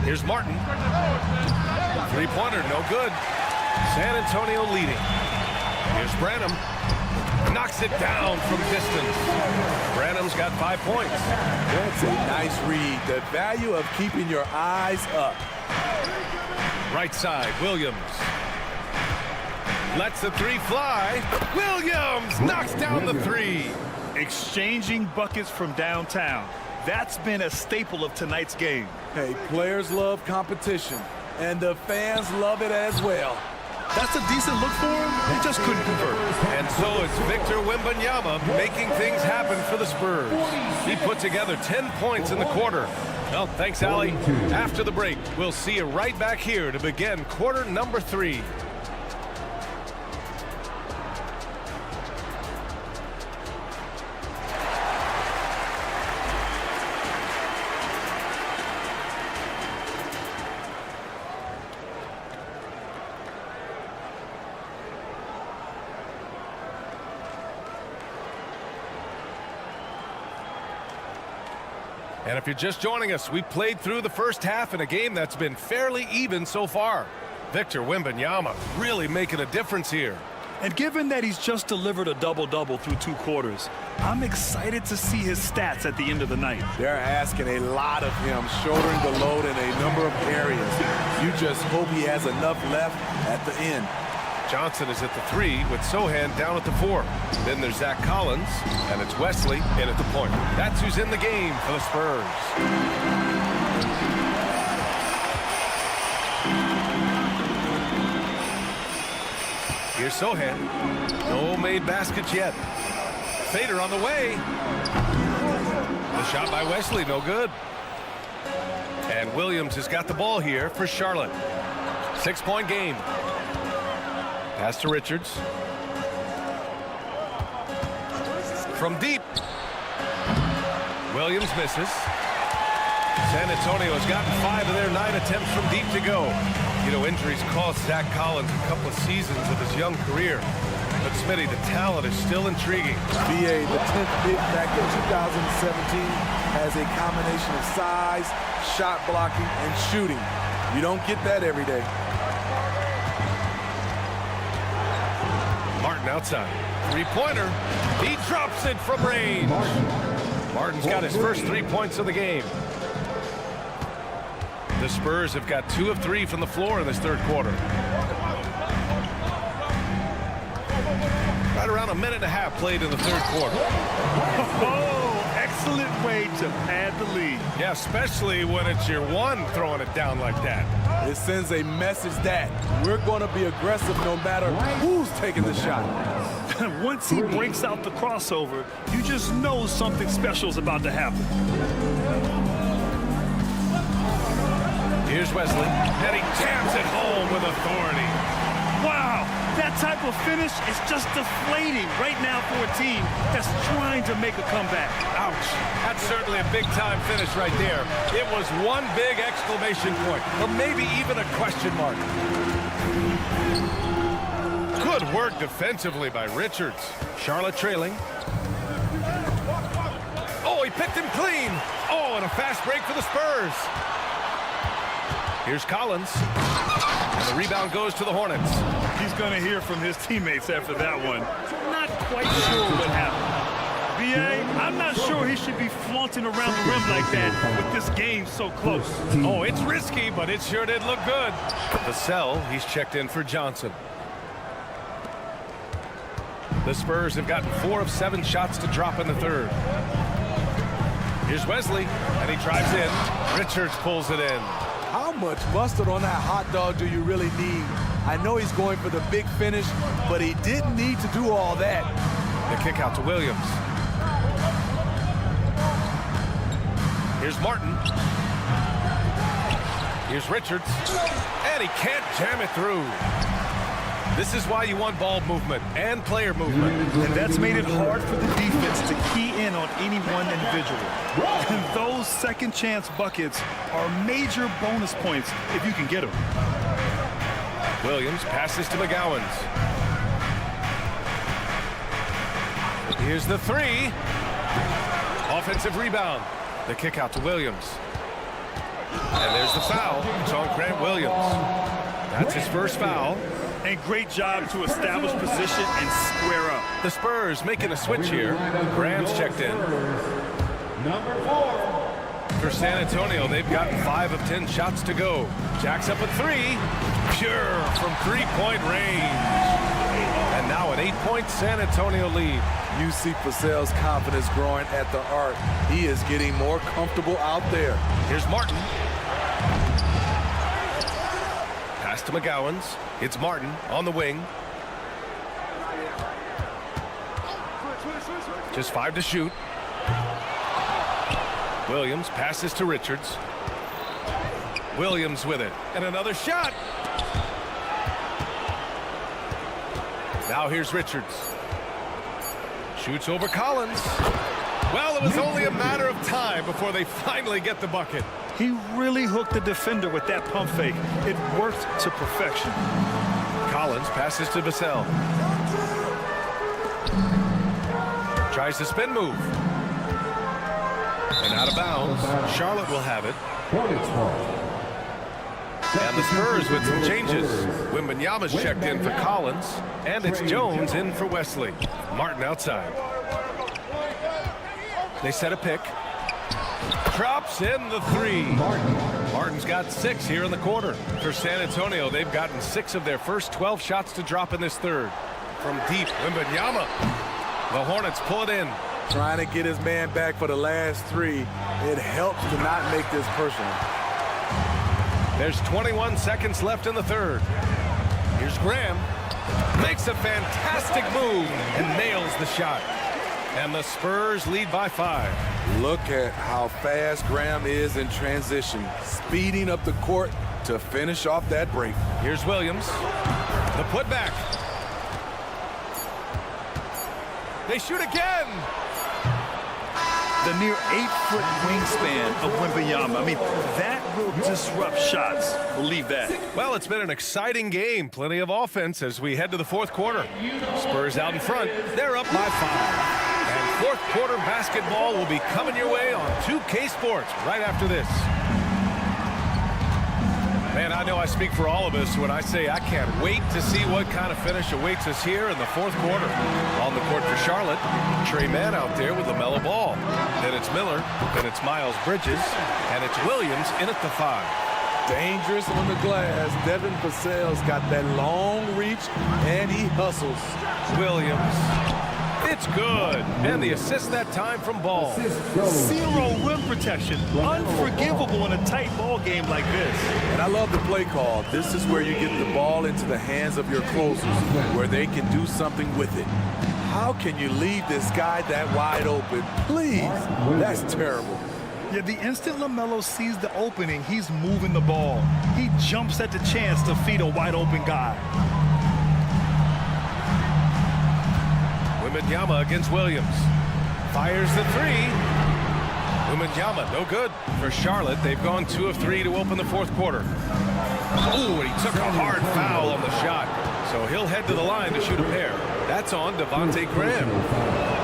Here's Martin. Three-pointer, no good. San Antonio leading. Here's Branham. Knocks it down from distance. Branham's got 5 points. That's a nice read. The value of keeping your eyes up. Right side, Williams. Lets the three fly. Williams knocks down the three. Exchanging buckets from downtown. That's been a staple of tonight's game. Hey, players love competition, and the fans love it as well. That's a decent look for him. He just couldn't convert. And so it's Victor Wembanyama making things happen for the Spurs. He put together 10 points in the quarter. Well, thanks, Allie. After the break, we'll see you right back here to begin quarter number 3. And if you're just joining us, we played through the first half in a game that's been fairly even so far. Victor Wembanyama really making a difference here. And given that he's just delivered a double-double through 2 quarters, I'm excited to see his stats at the end of the night. They're asking a lot of him, shouldering the load in a number of areas. You just hope he has enough left at the end. Johnson is at the 3 with Sohan down at the 4. Then there's Zach Collins, and it's Wesley in at the point. That's who's in the game for the Spurs. Here's Sohan. No made baskets yet. Fader on the way. The shot by Wesley, no good. And Williams has got the ball here for Charlotte. 6-point game. Pass to Richards. From deep. Williams misses. San Antonio has gotten 5 of their 9 attempts from deep to go. You know, injuries cost Zach Collins a couple of seasons of his young career. But Smitty, the talent is still intriguing. BA, the 10th pick back in 2017 has a combination of size, shot blocking, and shooting. You don't get that every day. Martin outside. 3-pointer. He drops it from range. Martin's got his first 3 points of the game. The Spurs have got 2 of 3 from the floor in this third quarter. Right around a minute and a half played in the third quarter. Oh, excellent way to pad the lead. Yeah, especially when it's your one throwing it down like that. It sends a message that we're going to be aggressive no matter who's taking the shot. Once he breaks out the crossover, you just know something special is about to happen. Here's Wesley, and he jams it home with authority. Wow, that type of finish is just deflating right now for a team that's trying to make a comeback. Ouch. That's certainly a big-time finish right there. It was one big exclamation point, or maybe even a question mark. Good work defensively by Richards. Charlotte trailing. Oh, he picked him clean. Oh, and a fast break for the Spurs. Here's Collins. And the rebound goes to the Hornets. He's going to hear from his teammates after that one. Not quite sure what happened. B.A., I'm not sure he should be flaunting around the rim like that with this game so close. Oh, it's risky, but it sure did look good. Vassell, he's checked in for Johnson. The Spurs have gotten 4 of 7 shots to drop in the third. Here's Wesley, and he drives in. Richards pulls it in. How much mustard on that hot dog do you really need? I know he's going for the big finish, but he didn't need to do all that. The kick out to Williams. Here's Martin. Here's Richards. And he can't jam it through. This is why you want ball movement and player movement. And that's made it hard for the defense to key in on any one individual. And those second chance buckets are major bonus points if you can get them. Williams passes to McGowens. Here's the three. Offensive rebound. The kick out to Williams. And there's the foul. It's on Grant Williams. That's his first foul. And great job to establish position and square up. The Spurs making a switch here. Graham's checked in. Number 4. For San Antonio, they've gotten 5 of 10 shots to go. Jack's up a 3. Pure from 3-point range. And now an 8-point San Antonio lead. You see Vassell's confidence growing at the arc. He is getting more comfortable out there. Here's Martin. Pass to McGowens. It's Martin on the wing. Just 5 to shoot. Williams passes to Richards. Williams with it. And another shot. Now here's Richards. Shoots over Collins. Well, it was only a matter of time before they finally get the bucket. He really hooked the defender with that pump fake. It worked to perfection. Collins passes to Vassell. Tries to spin move. And out of bounds. Charlotte will have it. And the Spurs with some changes. Wembanyama's checked in for Collins. And it's Jones in for Wesley. Martin outside. They set a pick. Drops in the 3. Martin's got 6 here in the quarter. For San Antonio, they've gotten 6 of their first 12 shots to drop in this third. From deep, Wembanyama. The Hornets pull it in. Trying to get his man back for the last 3. It helps to not make this personal. There's 21 seconds left in the third. Here's Graham. Makes a fantastic move and nails the shot. And the Spurs lead by 5. Look at how fast Graham is in transition, speeding up the court to finish off that break. Here's Williams. The putback. They shoot again. The near 8-foot wingspan of Wembanyama. I mean, that will disrupt shots. Believe that. Well, it's been an exciting game. Plenty of offense as we head to the fourth quarter. Spurs out in front. They're up by 5. And fourth quarter basketball will be coming your way on 2K Sports right after this. Man, I know I speak for all of us when I say I can't wait to see what kind of finish awaits us here in the fourth quarter. On the court for Charlotte, Trey Mann out there with LaMelo Ball. Then it's Miller, then it's Miles Bridges, and it's Williams in at the 5. Dangerous on the glass. Devin Vassell's got that long reach, and he hustles. Williams. It's good. And the assist that time from Ball. Zero rim protection. Unforgivable in a tight ball game like this. And I love the play call. This is where you get the ball into the hands of your closers, where they can do something with it. How can you leave this guy that wide open? Please. That's terrible. Yeah, the instant LaMelo sees the opening, he's moving the ball. He jumps at the chance to feed a wide open guy. Wembanyama against Williams. Fires the three. Wembanyama, no good. For Charlotte, they've gone 2 of 3 to open the fourth quarter. Ooh, and he took a hard foul on the shot. So he'll head to the line to shoot a pair. That's on Devontae Graham.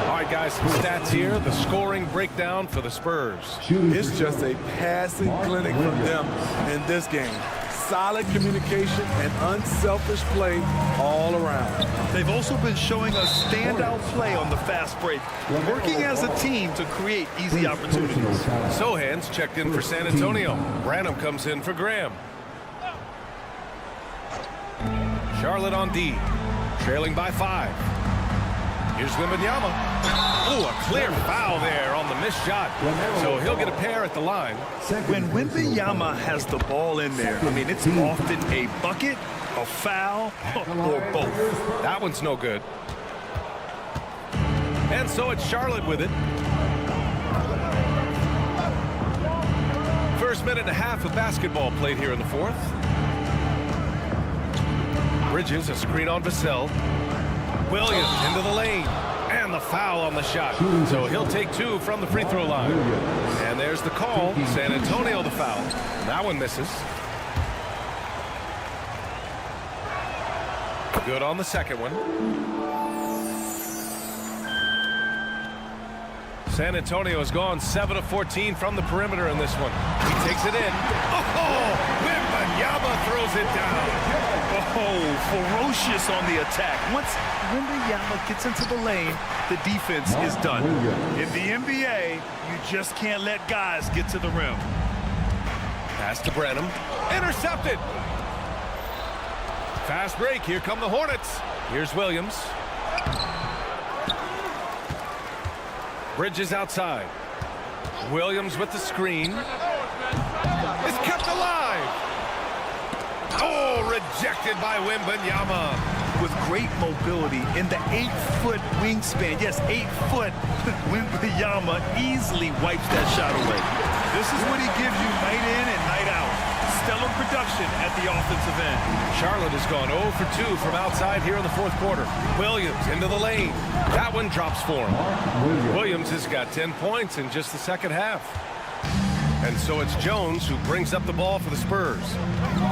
All right, guys, some stats here. The scoring breakdown for the Spurs. It's just a passing clinic from them in this game. Solid communication and unselfish play all around. They've also been showing us standout play on the fast break, working as a team to create easy opportunities. Sohan's checked in for San Antonio. Branham comes in for Graham. Charlotte on D, trailing by 5. Here's Wembanyama. Ooh, a clear foul there on the missed shot. So he'll get a pair at the line. When Wembanyama has the ball in there, I mean, it's often a bucket, a foul, or both. That one's no good. And so it's Charlotte with it. First minute and a half of basketball played here in the fourth. Bridges, a screen on Vassell. Williams into the lane. And the foul on the shot. So he'll take 2 from the free throw line. And there's the call. San Antonio the foul. That one misses. Good on the second one. San Antonio has gone 7 of 14 from the perimeter in this one. He takes it in. Oh, Wembanyama throws it down. Oh, ferocious on the attack. Once Wembanyama gets into the lane, the defense is done. In the NBA, you just can't let guys get to the rim. Pass to Branham. Intercepted. Fast break. Here come the Hornets. Here's Williams. Bridges outside. Williams with the screen. It's kept alive. Oh, rejected by Wembanyama. With great mobility in the 8-foot wingspan. Yes, 8 foot. Wembanyama easily wipes that shot away. This is what he gives you night in and night out. Stellar production at the offensive end. Charlotte has gone 0 for 2 from outside here in the fourth quarter. Williams into the lane. That one drops for him. Williams has got 10 points in just the second half. And so it's Jones who brings up the ball for the Spurs.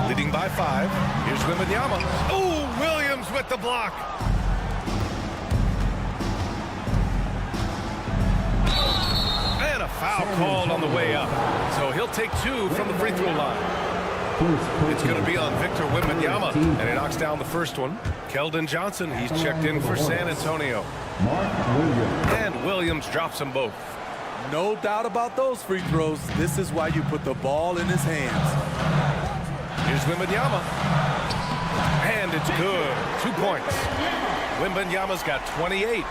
Leading by 5. Here's Wembanyama. Oh, Williams with the block. And a foul called on the way up. So he'll take 2 from the free throw line. It's going to be on Victor Wembanyama, and he knocks down the first one. Keldon Johnson, he's checked in for San Antonio. And Williams drops them both. No doubt about those free throws. This is why you put the ball in his hands. Here's Wembanyama. And it's good. 2 points. Wembanyama's got 28.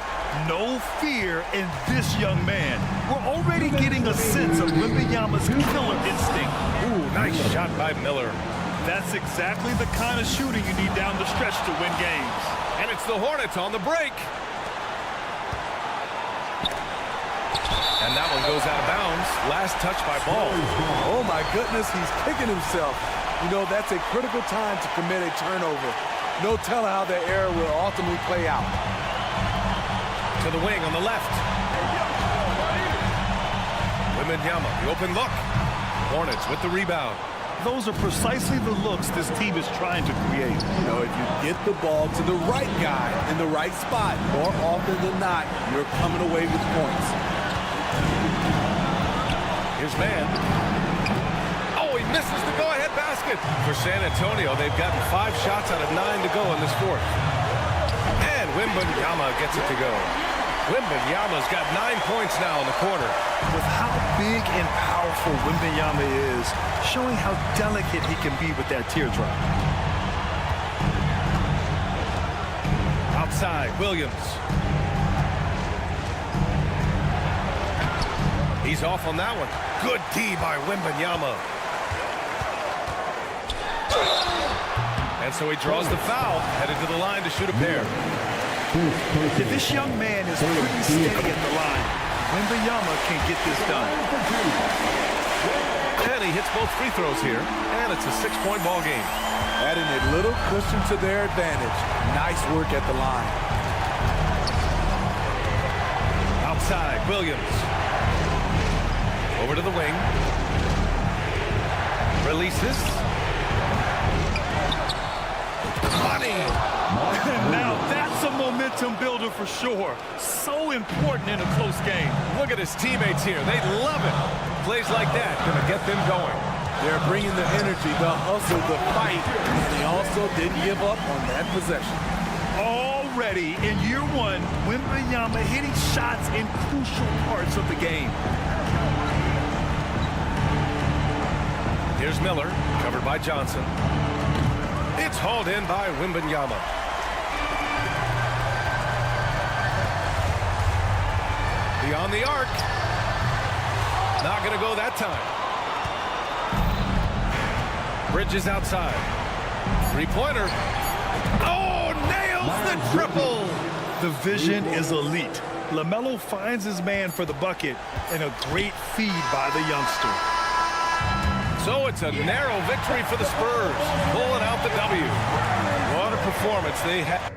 No fear in this young man. We're already getting a sense of Wembanyama's killer instinct. Ooh, nice shot by Miller. That's exactly the kind of shooting you need down the stretch to win games. And it's the Hornets on the break. And that one goes out of bounds. Last touch by Ball. Oh, my goodness, he's kicking himself. You know, that's a critical time to commit a turnover. No telling how the error will ultimately play out. To the wing on the left. Wembanyama, the open look. Hornets with the rebound. Those are precisely the looks this team is trying to create. You know, if you get the ball to the right guy in the right spot, more often than not, you're coming away with points. Here's Mann. Oh, he misses the go-ahead basket. For San Antonio, they've gotten 5 shots out of 9 to go in this fourth. And Wembanyama gets it to go. Wembanyama's got 9 points now in the quarter. With how big and powerful Wembanyama is, showing how delicate he can be with that teardrop. Outside, Williams. He's off on that one. Good D by Wembanyama. And so he draws the foul, headed to the line to shoot a pair. This young man is pretty steady at the line. Wembanyama can get this done. And he hits both free throws here, and it's a 6-point ball game. Adding a little cushion to their advantage. Nice work at the line. Outside, Williams. Over to the wing. Releases. Money. Now that's a momentum builder for sure. So important in a close game. Look at his teammates here. They love it. Plays like that gonna get them going. They're bringing the energy, the hustle, the fight, and they also didn't give up on that possession. Already in year one, Wembanyama hitting shots in crucial parts of the game. Here's Miller, covered by Johnson. It's hauled in by Wembanyama. Beyond the arc. Not going to go that time. Bridges outside. Three-pointer. Oh, nails the triple. The vision is elite. LaMelo finds his man for the bucket, and a great feed by the youngster. So it's a narrow victory for the Spurs, pulling out the W. What a performance they had.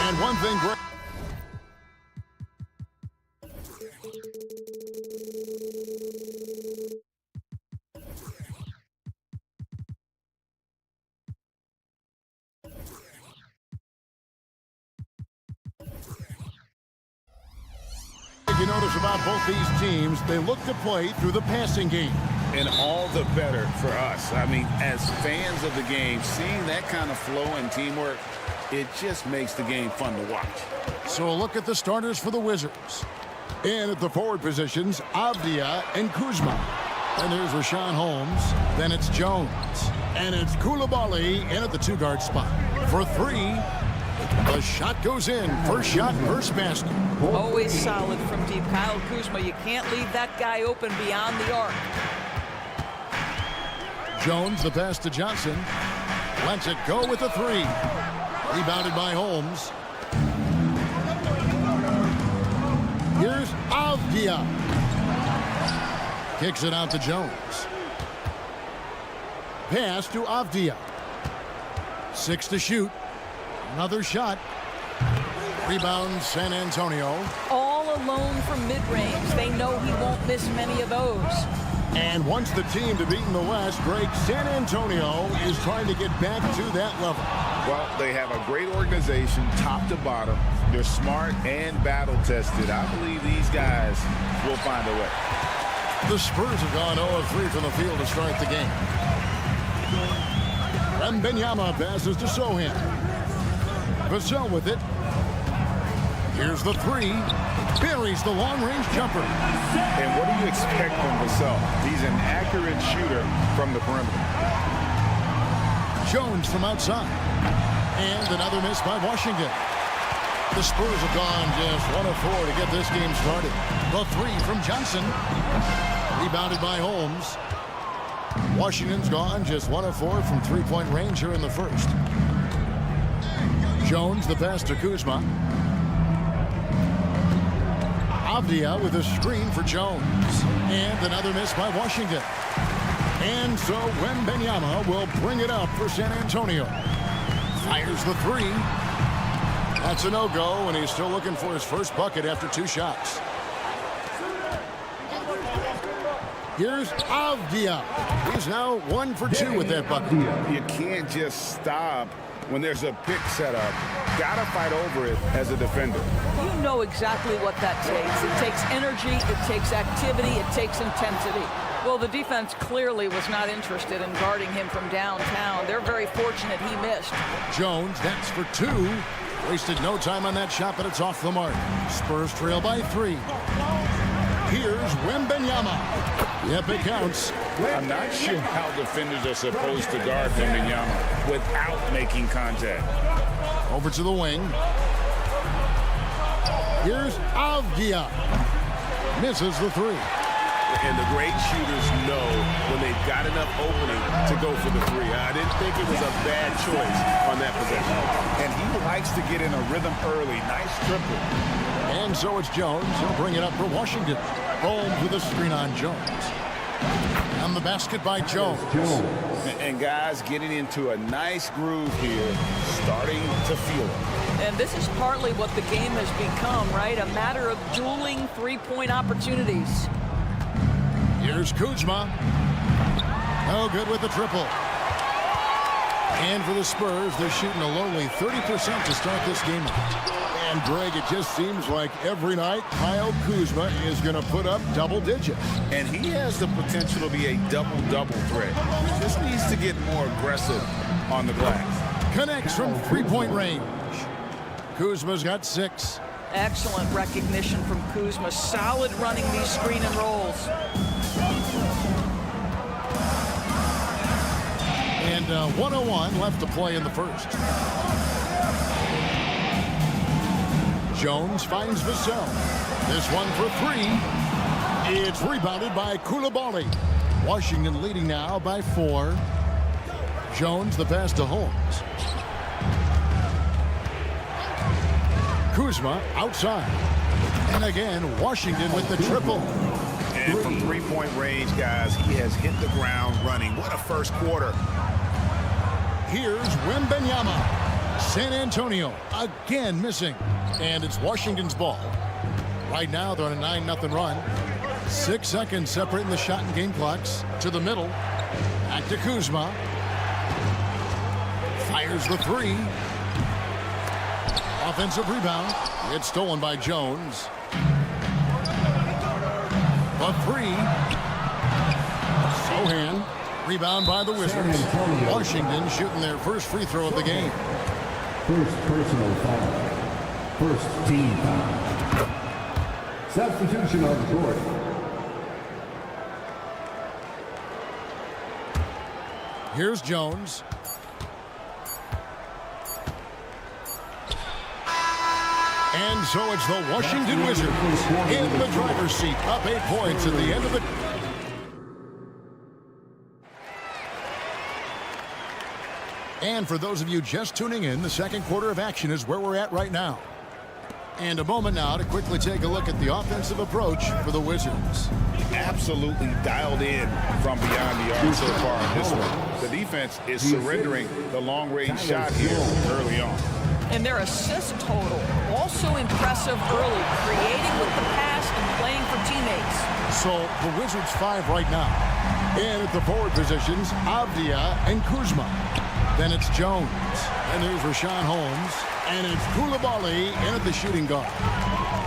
And one thing great. If you notice about both these teams, they look to play through the passing game. And all the better for us. I mean, as fans of the game, seeing that kind of flow and teamwork, it just makes the game fun to watch. So a look at the starters for the Wizards. And at the forward positions, Avdia and Kuzma. And there's Rashawn Holmes. Then it's Jones. And it's Koulibaly in at the two-guard spot. For three, the shot goes in. First shot, first basket. Always solid from deep. Kyle Kuzma, you can't leave that guy open beyond the arc. Jones, the pass to Johnson. Lets it go with a three. Rebounded by Holmes. Here's Avdia. Kicks it out to Jones. Pass to Avdia. 6 to shoot. Another shot. Rebound San Antonio. All alone from mid-range. They know he won't miss many of those. And once the team to beat in the West, Greg, San Antonio is trying to get back to that level. Well, they have a great organization, top to bottom. They're smart and battle-tested. I believe these guys will find a way. The Spurs have gone 0-3 from the field to start the game. Wembanyama passes to Sohan. Vassell with it. Here's the three. Buries the long-range jumper. And what do you expect from Vassell? He's an accurate shooter from the perimeter. Jones from outside. And another miss by Washington. The Spurs have gone just 1 of 4 to get this game started. The three from Johnson. Rebounded by Holmes. Washington's gone just 1 of 4 from three-point range here in the first. Jones, the pass to Kuzma. Avdia with a screen for Jones. And another miss by Washington. And so Wembanyama will bring it up for San Antonio. Fires the three. That's a no-go, and he's still looking for his first bucket after 2 shots. Here's Avdia. He's now 1 for 2 with that bucket. You can't just stop when there's a pick set up. Gotta fight over it as a defender. You know exactly what that takes. It takes energy, it takes activity, it takes intensity. Well, the defense clearly was not interested in guarding him from downtown. They're very fortunate he missed. Jones, that's for 2. Wasted no time on that shot, but it's off the mark. Spurs trail by 3. Here's Wembanyama. Yep, it counts. I'm not sure how defenders are supposed to guard Wembanyama without making contact. Over to the wing. Here's Avdia. Misses the 3. And the great shooters know when they've got enough opening to go for the 3. I didn't think it was a bad choice on that possession. And he likes to get in a rhythm early. Nice triple. And so it's Jones. He'll bring it up for Washington. Holmes with a screen on Jones. And the basket by Jones. And guys getting into a nice groove here, starting to feel it. And this is partly what the game has become, right? A matter of dueling three-point opportunities. Here's Kuzma. No good with the triple. And for the Spurs, they're shooting a lonely 30% to start this game. And Greg, it just seems like every night Kyle Kuzma is going to put up double digits. And he has the potential to be a double-double threat. He just needs to get more aggressive on the glass. Connects from three-point range. Kuzma's got 6. Excellent recognition from Kuzma. Solid running these screen and rolls. And 1:01 left to play in the first. Jones finds Vassell. This one for 3. It's rebounded by Koulibaly. Washington leading now by 4. Jones, the pass to Holmes. Kuzma outside. And again, Washington with the triple. And from three-point range, guys, he has hit the ground running. What a first quarter. Here's Wembanyama. San Antonio again missing. And it's Washington's ball. Right now, they're on a 9-0 run. 6 seconds separating the shot and game clocks. To the middle. Back to Kuzma. Fires the three. Offensive rebound. It's stolen by Jones. The three. Sohan. Rebound by the Wizards. Washington shooting their first free throw of the game. First personal foul. First team foul. Substitution on the court. Here's Jones. And so it's the Washington Wizards in the driver's seat, up 8 points at the end of the... And for those of you just tuning in, the second quarter of action is where we're at right now. And a moment now to quickly take a look at the offensive approach for the Wizards. Absolutely dialed in from beyond the arc so far in this one. The defense is surrendering the long-range shot here early on. And their assist total also impressive early, creating with the pass and playing for teammates. So the Wizards 5 right now. And at the forward positions, Avdia and Kuzma. Then it's Jones. And there's Rashawn Holmes. And it's Koulibaly in at the shooting guard.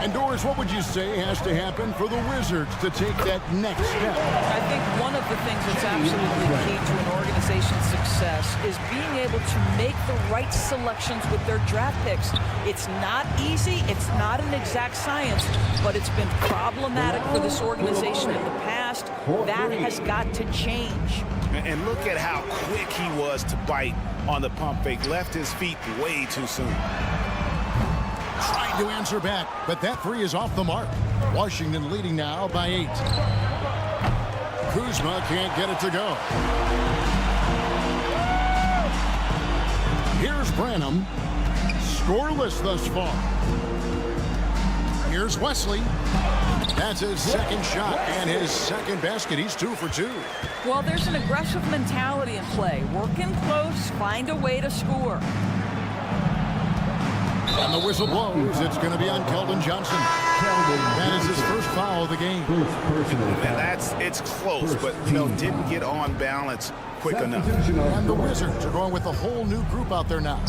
And Doris, what would you say has to happen for the Wizards to take that next step? I think one of the things that's absolutely key to an organization's success is being able to make the right selections with their draft picks. It's not easy, it's not an exact science, but it's been problematic for this organization in the past. That has got to change. And look at how quick he was to bite on the pump fake. Left his feet way too soon. Trying to answer back, but that three is off the mark. Washington leading now by 8. Kuzma can't get it to go. Here's Branham. Scoreless thus far. Here's Wesley. That's his second shot and his second basket. He's 2 for 2. Well, there's an aggressive mentality in play. Work in close, find a way to score. And the whistle blows. It's going to be on Keldon Johnson. That is his first foul of the game. And it's close, but didn't get on balance quick enough. And the Wizards are going with a whole new group out there now.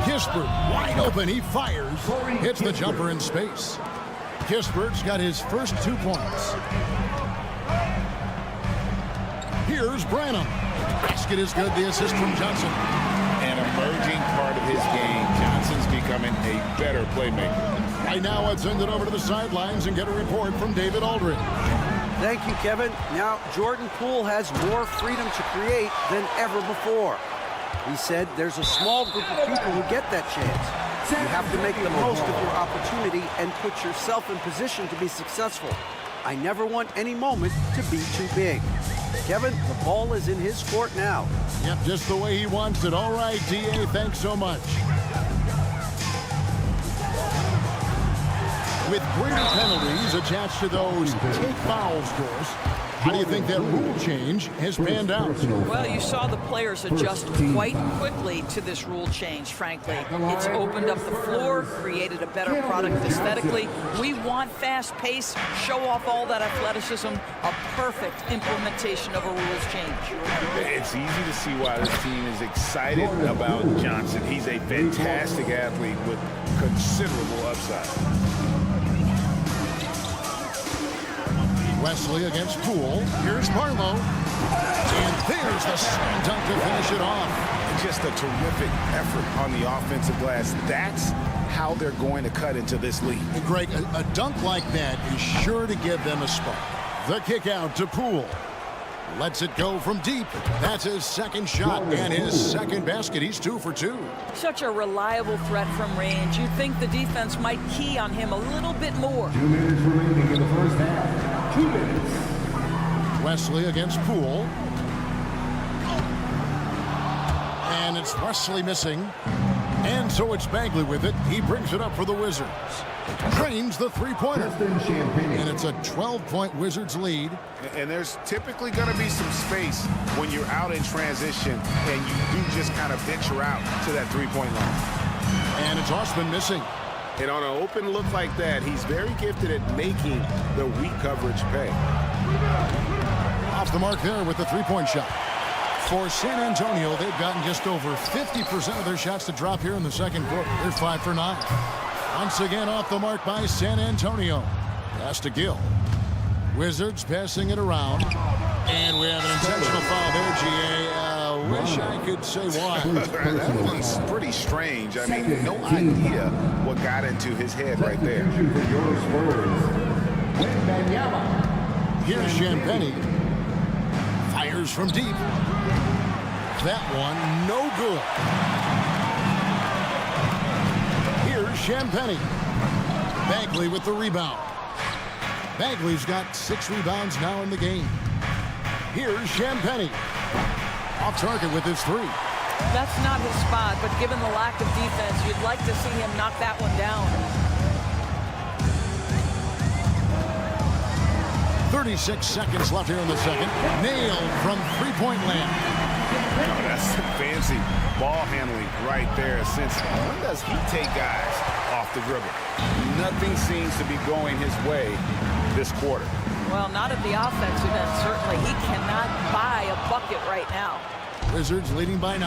Kispert wide open. He fires. Hits the jumper in space. Kispert's got his first 2 points. Here's Branham. Basket is good. The assist from Johnson. An emerging part of his game. Johnson's becoming a better playmaker. Right now, let's send it over to the sidelines and get a report from David Aldridge. Thank you, Kevin. Now, Jordan Poole has more freedom to create than ever before. He said there's a small group of people who get that chance. You have to make the most of your opportunity and put yourself in position to be successful. I never want any moment to be too big. Kevin, the ball is in his court now. Yep, just the way he wants it. All right, D.A., thanks so much. With greater penalties attached to those take fouls, Doris, how do you think that rule change has panned out? Well, you saw the players adjust quite quickly to this rule change, frankly. It's opened up the floor, created a better product aesthetically. We want fast pace, show off all that athleticism, a perfect implementation of a rules change. It's easy to see why this team is excited about Johnson. He's a fantastic athlete with considerable upside. Wesley against Poole. Here's Marlowe. And there's the slam dunk to finish it off. Just a terrific effort on the offensive glass. That's how they're going to cut into this lead. And Greg, a dunk like that is sure to give them a spark. The kick out to Poole. Lets it go from deep. That's his second shot and his second basket. He's 2 for 2. Such a reliable threat from range. You'd think the defense might key on him a little bit more. 2 minutes remaining in the first half. 2 minutes. Wesley against Poole. And it's Wesley missing. And so it's Bagley with it. He brings it up for the Wizards. Drains the three-pointer. And it's a 12-point Wizards lead. And there's typically going to be some space when you're out in transition and you do just kind of venture out to that three-point line. And it's Osman missing. And on an open look like that, he's very gifted at making the weak coverage pay. Off the mark there with the three-point shot. For San Antonio, they've gotten just over 50% of their shots to drop here in the second quarter. They're 5 for 9. Once again off the mark by San Antonio. Pass to Gill. Wizards passing it around. And we have an intentional foul there, G.A. Wish I could say why. That one's pretty strange. I mean, no idea what got into his head right there. Here's Champagny. Fires from deep. That one, no good. Here's Champagny. Bagley with the rebound. Bagley's got 6 rebounds now in the game. Here's Champagny. Off target with his 3. That's not his spot, but given the lack of defense, you'd like to see him knock that one down. 36 seconds left here in the second. Nailed from three-point land. Oh, that's some fancy ball handling right there. Since when does he take guys off the dribble? Nothing seems to be going his way this quarter. Well, not at the offensive end, certainly. He cannot buy a bucket right now. Wizards leading by 9.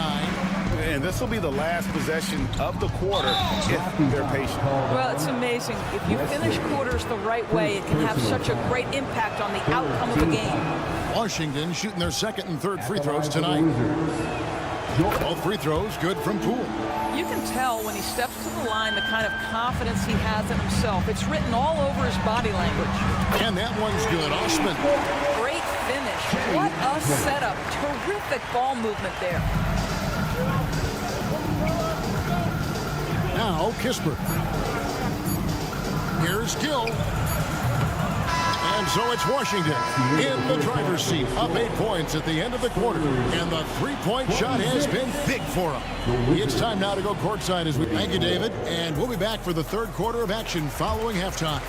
And this will be the last possession of the quarter if they're patient. Well, it's amazing. If you finish quarters the right way, it can have such a great impact on the outcome of the game. Washington shooting their second and third free throws tonight. Both free throws good from Poole. You can tell when he steps to the line the kind of confidence he has in himself. It's written all over his body language. And that one's good. Osman. Great finish. What a setup. Terrific ball movement there. Now Kispert. Here's Gill. And so it's Washington in the driver's seat, up 8 points at the end of the quarter. And the three-point shot has been big for him. It's time now to go courtside as we thank you, David. And we'll be back for the third quarter of action following halftime.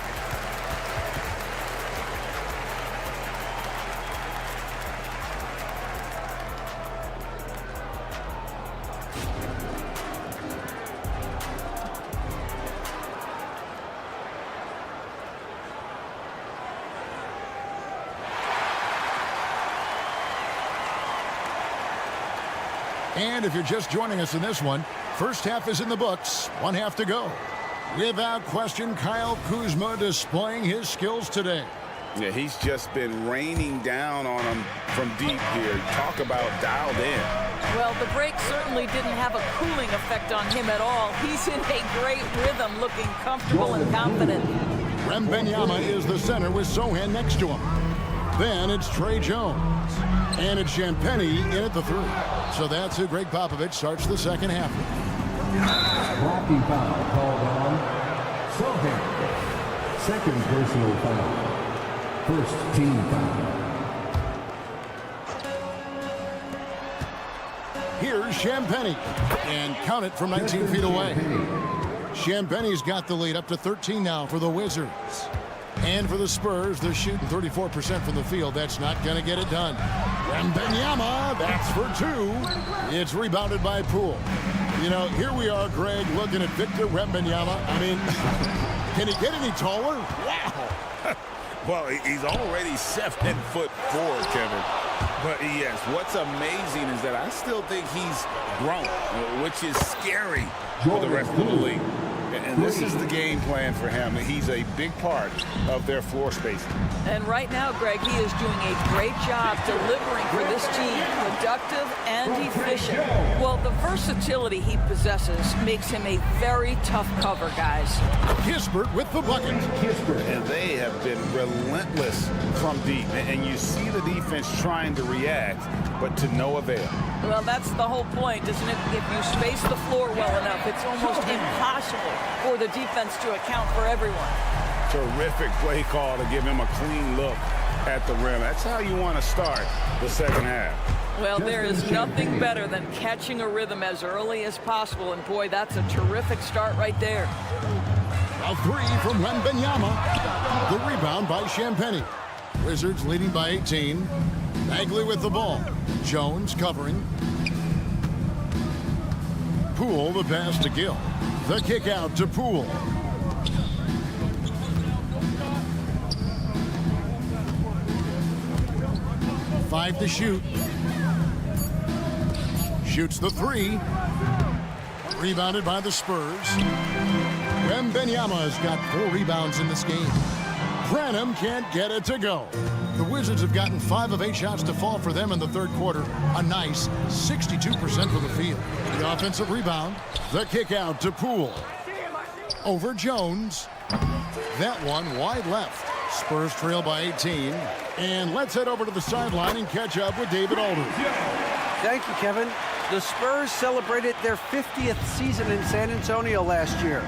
And if you're just joining us in this one, first half is in the books, 1 half to go. Without question, Kyle Kuzma displaying his skills today. Yeah, he's just been raining down on him from deep here. Talk about dialed in. Well, the break certainly didn't have a cooling effect on him at all. He's in a great rhythm, looking comfortable and confident. Wembanyama is the center with Sohan next to him. Then it's Trey Jones. And it's Champagny in at the 3. So that's who Greg Popovich starts the second half. Blocking foul called on Sohan. Second personal foul. First team foul. Here's Champagny. And count it from 19 feet away. Champagny's got the lead up to 13 now for the Wizards. And for the Spurs, they're shooting 34% from the field. That's not going to get it done. Wembanyama, that's for 2. It's rebounded by Poole. You know, here we are, Greg, looking at Victor Wembanyama. I mean, can he get any taller? Wow. Well, he's already 7'4", Kevin. But yes, what's amazing is that I still think he's grown, which is scary for the rest of the league. And this is the game plan for him. He's a big part of their floor spacing. And right now, Greg, he is doing a great job delivering for this team, productive and efficient. Well, the versatility he possesses makes him a very tough cover, guys. Kispert with the bucket. And they have been relentless from deep. And you see the defense trying to react, but to no avail. Well, that's the whole point, isn't it? If you space the floor well enough, it's almost impossible for the defense to account for everyone. Terrific play call to give him a clean look at the rim. That's how you want to start the second half. Well, there is nothing better than catching a rhythm as early as possible, and boy, that's a terrific start right there. A three from Wembanyama. The rebound by Champagnie. Wizards leading by 18. Bagley with the ball. Jones covering. Poole the pass to Gill. The kick out to Poole. Five to shoot. Shoots the three. Rebounded by the Spurs. Wembanyama's got 4 rebounds in this game. Branham can't get it to go. The Wizards have gotten 5 of 8 shots to fall for them in the third quarter. A nice 62% from the field. The offensive rebound. The kick out to Poole. Over Jones. That one wide left. Spurs trail by 18. And let's head over to the sideline and catch up with David Aldridge. Thank you, Kevin. The Spurs celebrated their 50th season in San Antonio last year.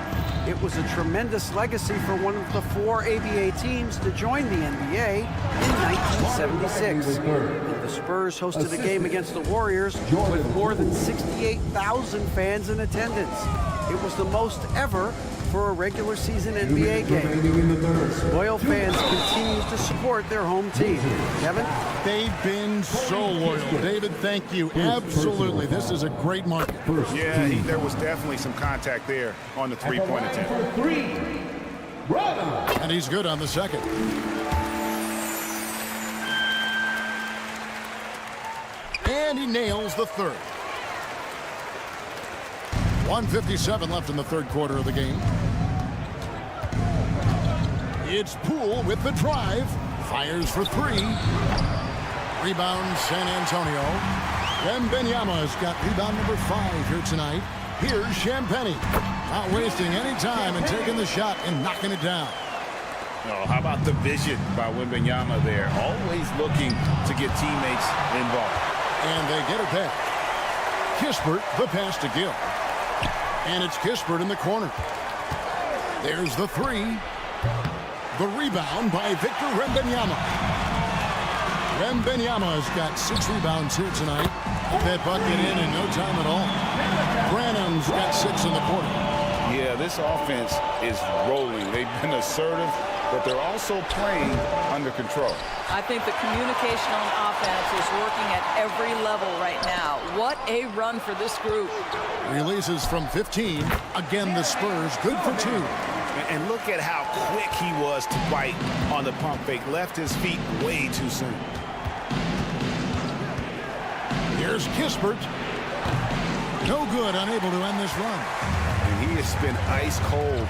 It was a tremendous legacy for one of the 4 ABA teams to join the NBA in 1976. And the Spurs hosted a game against the Warriors with more than 68,000 fans in attendance. It was the most ever for a regular season NBA game. Loyal fans continue to support their home team. Kevin? They've been so loyal. David, thank you. Absolutely. This is a great market. Yeah, there was definitely some contact there on the three-point attempt. And he's good on the second. And he nails the third. 1:57 left in the third quarter of the game. It's Poole with the drive. Fires for 3. Rebound San Antonio. Wembanyama's got rebound number 5 here tonight. Here's Champagnie. Not wasting any time and taking the shot and knocking it down. Oh, how about the vision by Wembanyama there? Always looking to get teammates involved. And they get it back. Kispert, the pass to Gill. And it's Kispert in the corner. There's the 3. The rebound by Victor Wembanyama. Wembanyama's got 6 rebounds here tonight. Put that bucket in no time at all. Branham's got 6 in the quarter. Yeah, this offense is rolling. They've been assertive, but they're also playing under control. I think the communication on offense is working at every level right now. What a run for this group. Releases from 15. Again, the Spurs good for 2. And look at how quick he was to bite on the pump fake. Left his feet way too soon. Here's Kispert. No good, unable to end this run. And he has been ice cold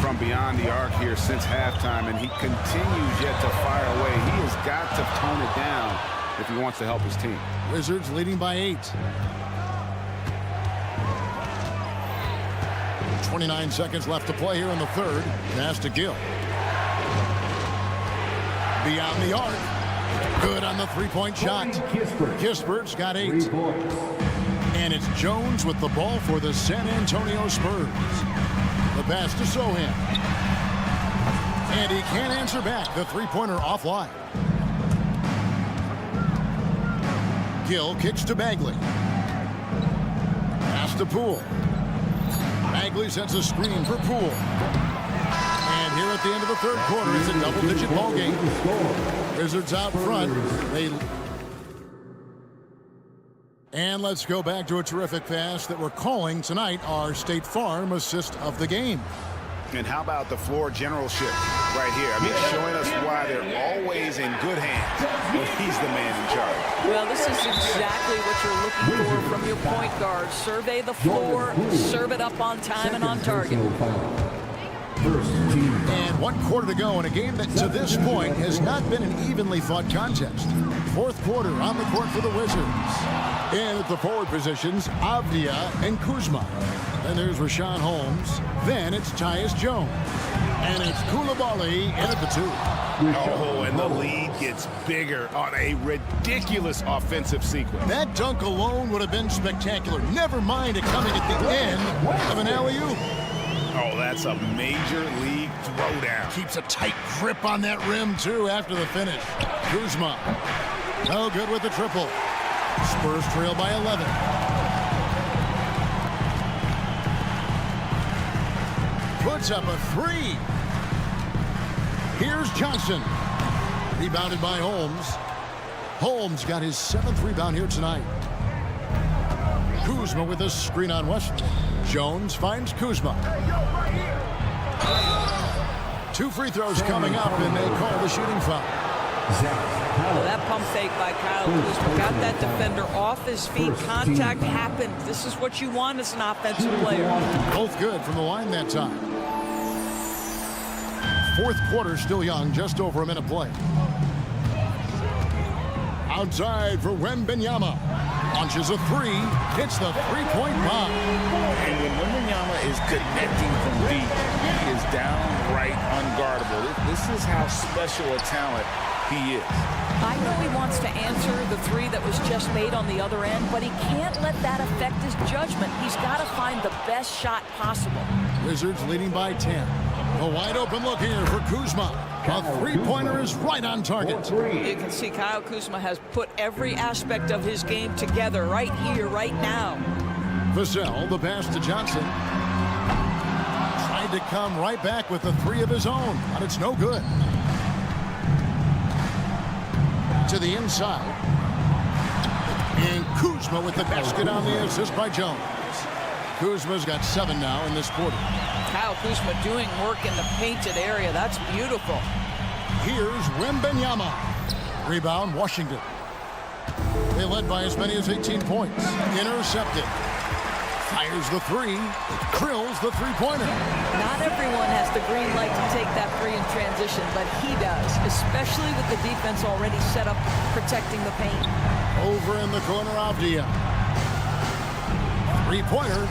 from beyond the arc here since halftime, and he continues yet to fire away. He has got to tone it down if he wants to help his team. Wizards leading by 8. 29 seconds left to play here in the third. Pass to Gill. Beyond the arc. Good on the three-point shot. Kispert's got 8. And it's Jones with the ball for the San Antonio Spurs. The pass to Sohan. And he can't answer back. The three-pointer offline. Gill kicks to Bagley. Pass to Poole. Bagley sets a screen for Poole. And here at the end of the third quarter, it's a double-digit ball game. Wizards out front. And let's go back to a terrific pass that we're calling tonight our State Farm assist of the game. And how about the floor generalship right here? I mean, showing us why they're always in good hands when he's the man in charge. Well, this is exactly what you're looking for from your point guard. Survey the floor, serve it up on time and on target. And 1 quarter to go in a game that to this point has not been an evenly fought contest. Fourth quarter on the court for the Wizards. And at the forward positions, Avdia and Kuzma. Then there's Rashawn Holmes. Then it's Tyus Jones. And it's Coulibaly in at the 2. Oh, and the lead gets bigger on a ridiculous offensive sequence. That dunk alone would have been spectacular. Never mind it coming at the end of an alley-oop. Oh, that's a major league throwdown. Keeps a tight grip on that rim, too, after the finish. Kuzma. No good with the triple. Spurs trail by 11. Puts up a three. Here's Johnson. Rebounded by Holmes. Holmes got his 7th rebound here tonight. Kuzma with a screen on Westbrook. Jones finds Kuzma. 2 free throws coming up, and they call the shooting foul. Well, that pump fake by Kyle Kuzma got that defender off his feet. Contact happened. This is what you want as an offensive player. Both good from the line that time. 4th quarter still young, just over a minute play. Outside for Wembanyama. Launches a three. Hits the three-point bomb. And when Wembanyama is connecting from deep, he is downright unguardable. This is how special a talent he is. I know he wants to answer the three that was just made on the other end, but he can't let that affect his judgment. He's got to find the best shot possible. Wizards leading by 10. A wide open look here for Kuzma. A three-pointer is right on target. You can see Kyle Kuzma has put every aspect of his game together right here, right now. Vassell, the pass to Johnson. Tried to come right back with a three of his own, but it's no good. To the inside. And Kuzma with the basket on the assist by Jones. Kuzma's got 7 now in this quarter. Kyle Kuzma doing work in the painted area. That's beautiful. Here's Wembanyama. Rebound, Washington. They led by as many as 18 points. Intercepted. Fires the three. Drills the three-pointer. Not everyone has the green light to take that three in transition, but he does, especially with the defense already set up protecting the paint. Over in the corner, Avdia. Three-pointer.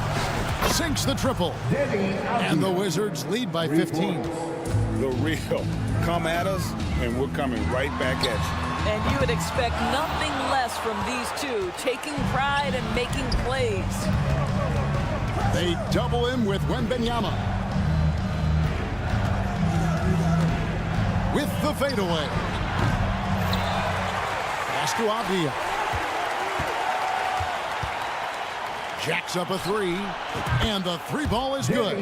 Sinks the triple. And the Wizards lead by 15. The real. Come at us, and we're coming right back at you. And you would expect nothing less from these two, taking pride and making plays. They double him with Wembanyama. With the fadeaway. Pass to Avdia. Jacks up a three, and the three ball is good.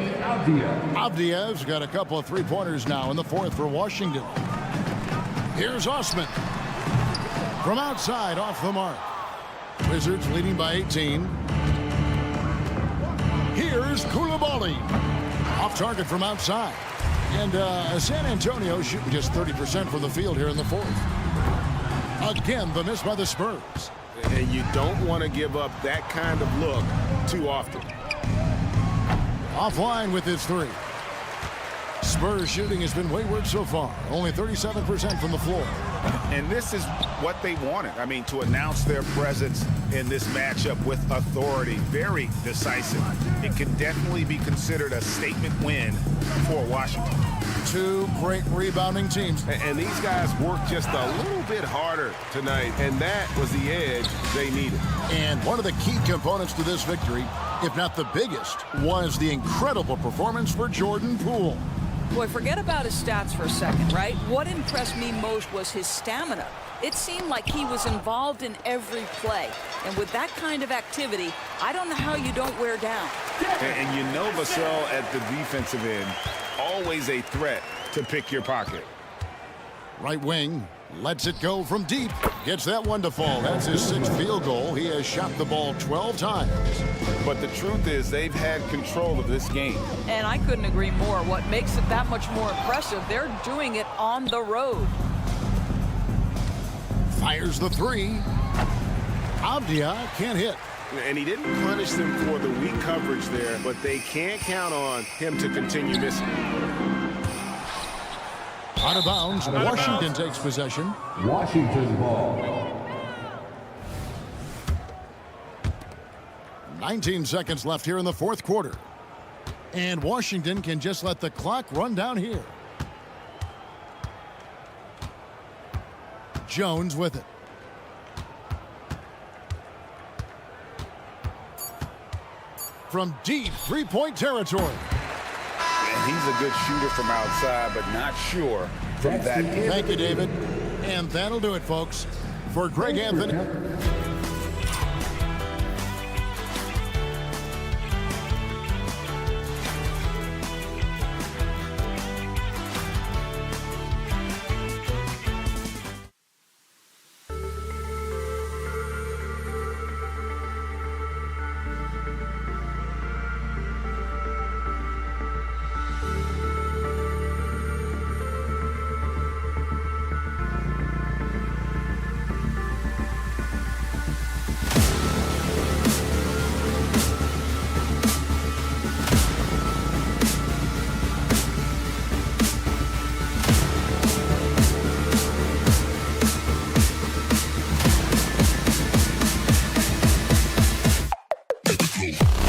Avdia's got a couple of three-pointers now in the 4th for Washington. Here's Osman. From outside, off the mark. Wizards leading by 18. Here's Koulibaly. Off target from outside. And San Antonio shooting just 30% from the field here in the 4th. Again, the miss by the Spurs. And you don't want to give up that kind of look too often. Offline with his three. Spurs shooting has been wayward so far. Only 37% from the floor. And this is what they wanted. I mean, to announce their presence in this matchup with authority. Very decisive. It can definitely be considered a statement win for Washington. 2 great rebounding teams. And these guys worked just a little bit harder tonight, and that was the edge they needed. And one of the key components to this victory, if not the biggest, was the incredible performance for Jordan Poole. Boy, forget about his stats for a second, right? What impressed me most was his stamina. It seemed like he was involved in every play. And with that kind of activity, I don't know how you don't wear down. And you know Vassell at the defensive end, always a threat to pick your pocket. Right wing, lets it go from deep. Gets that one to fall. That's his 6th field goal. He has shot the ball 12 times. But the truth is they've had control of this game. And I couldn't agree more. What makes it that much more impressive, they're doing it on the road. Fires the three. Avdia can't hit. And he didn't punish them for the weak coverage there, but they can't count on him to continue missing. Out of bounds. Washington takes possession. Washington ball. 19 seconds left here in the 4th quarter. And Washington can just let the clock run down here. Jones with it. From deep three-point territory. And he's a good shooter from outside, but not sure from that. Thank you, David. And that'll do it, folks. For Greg Anthony. go.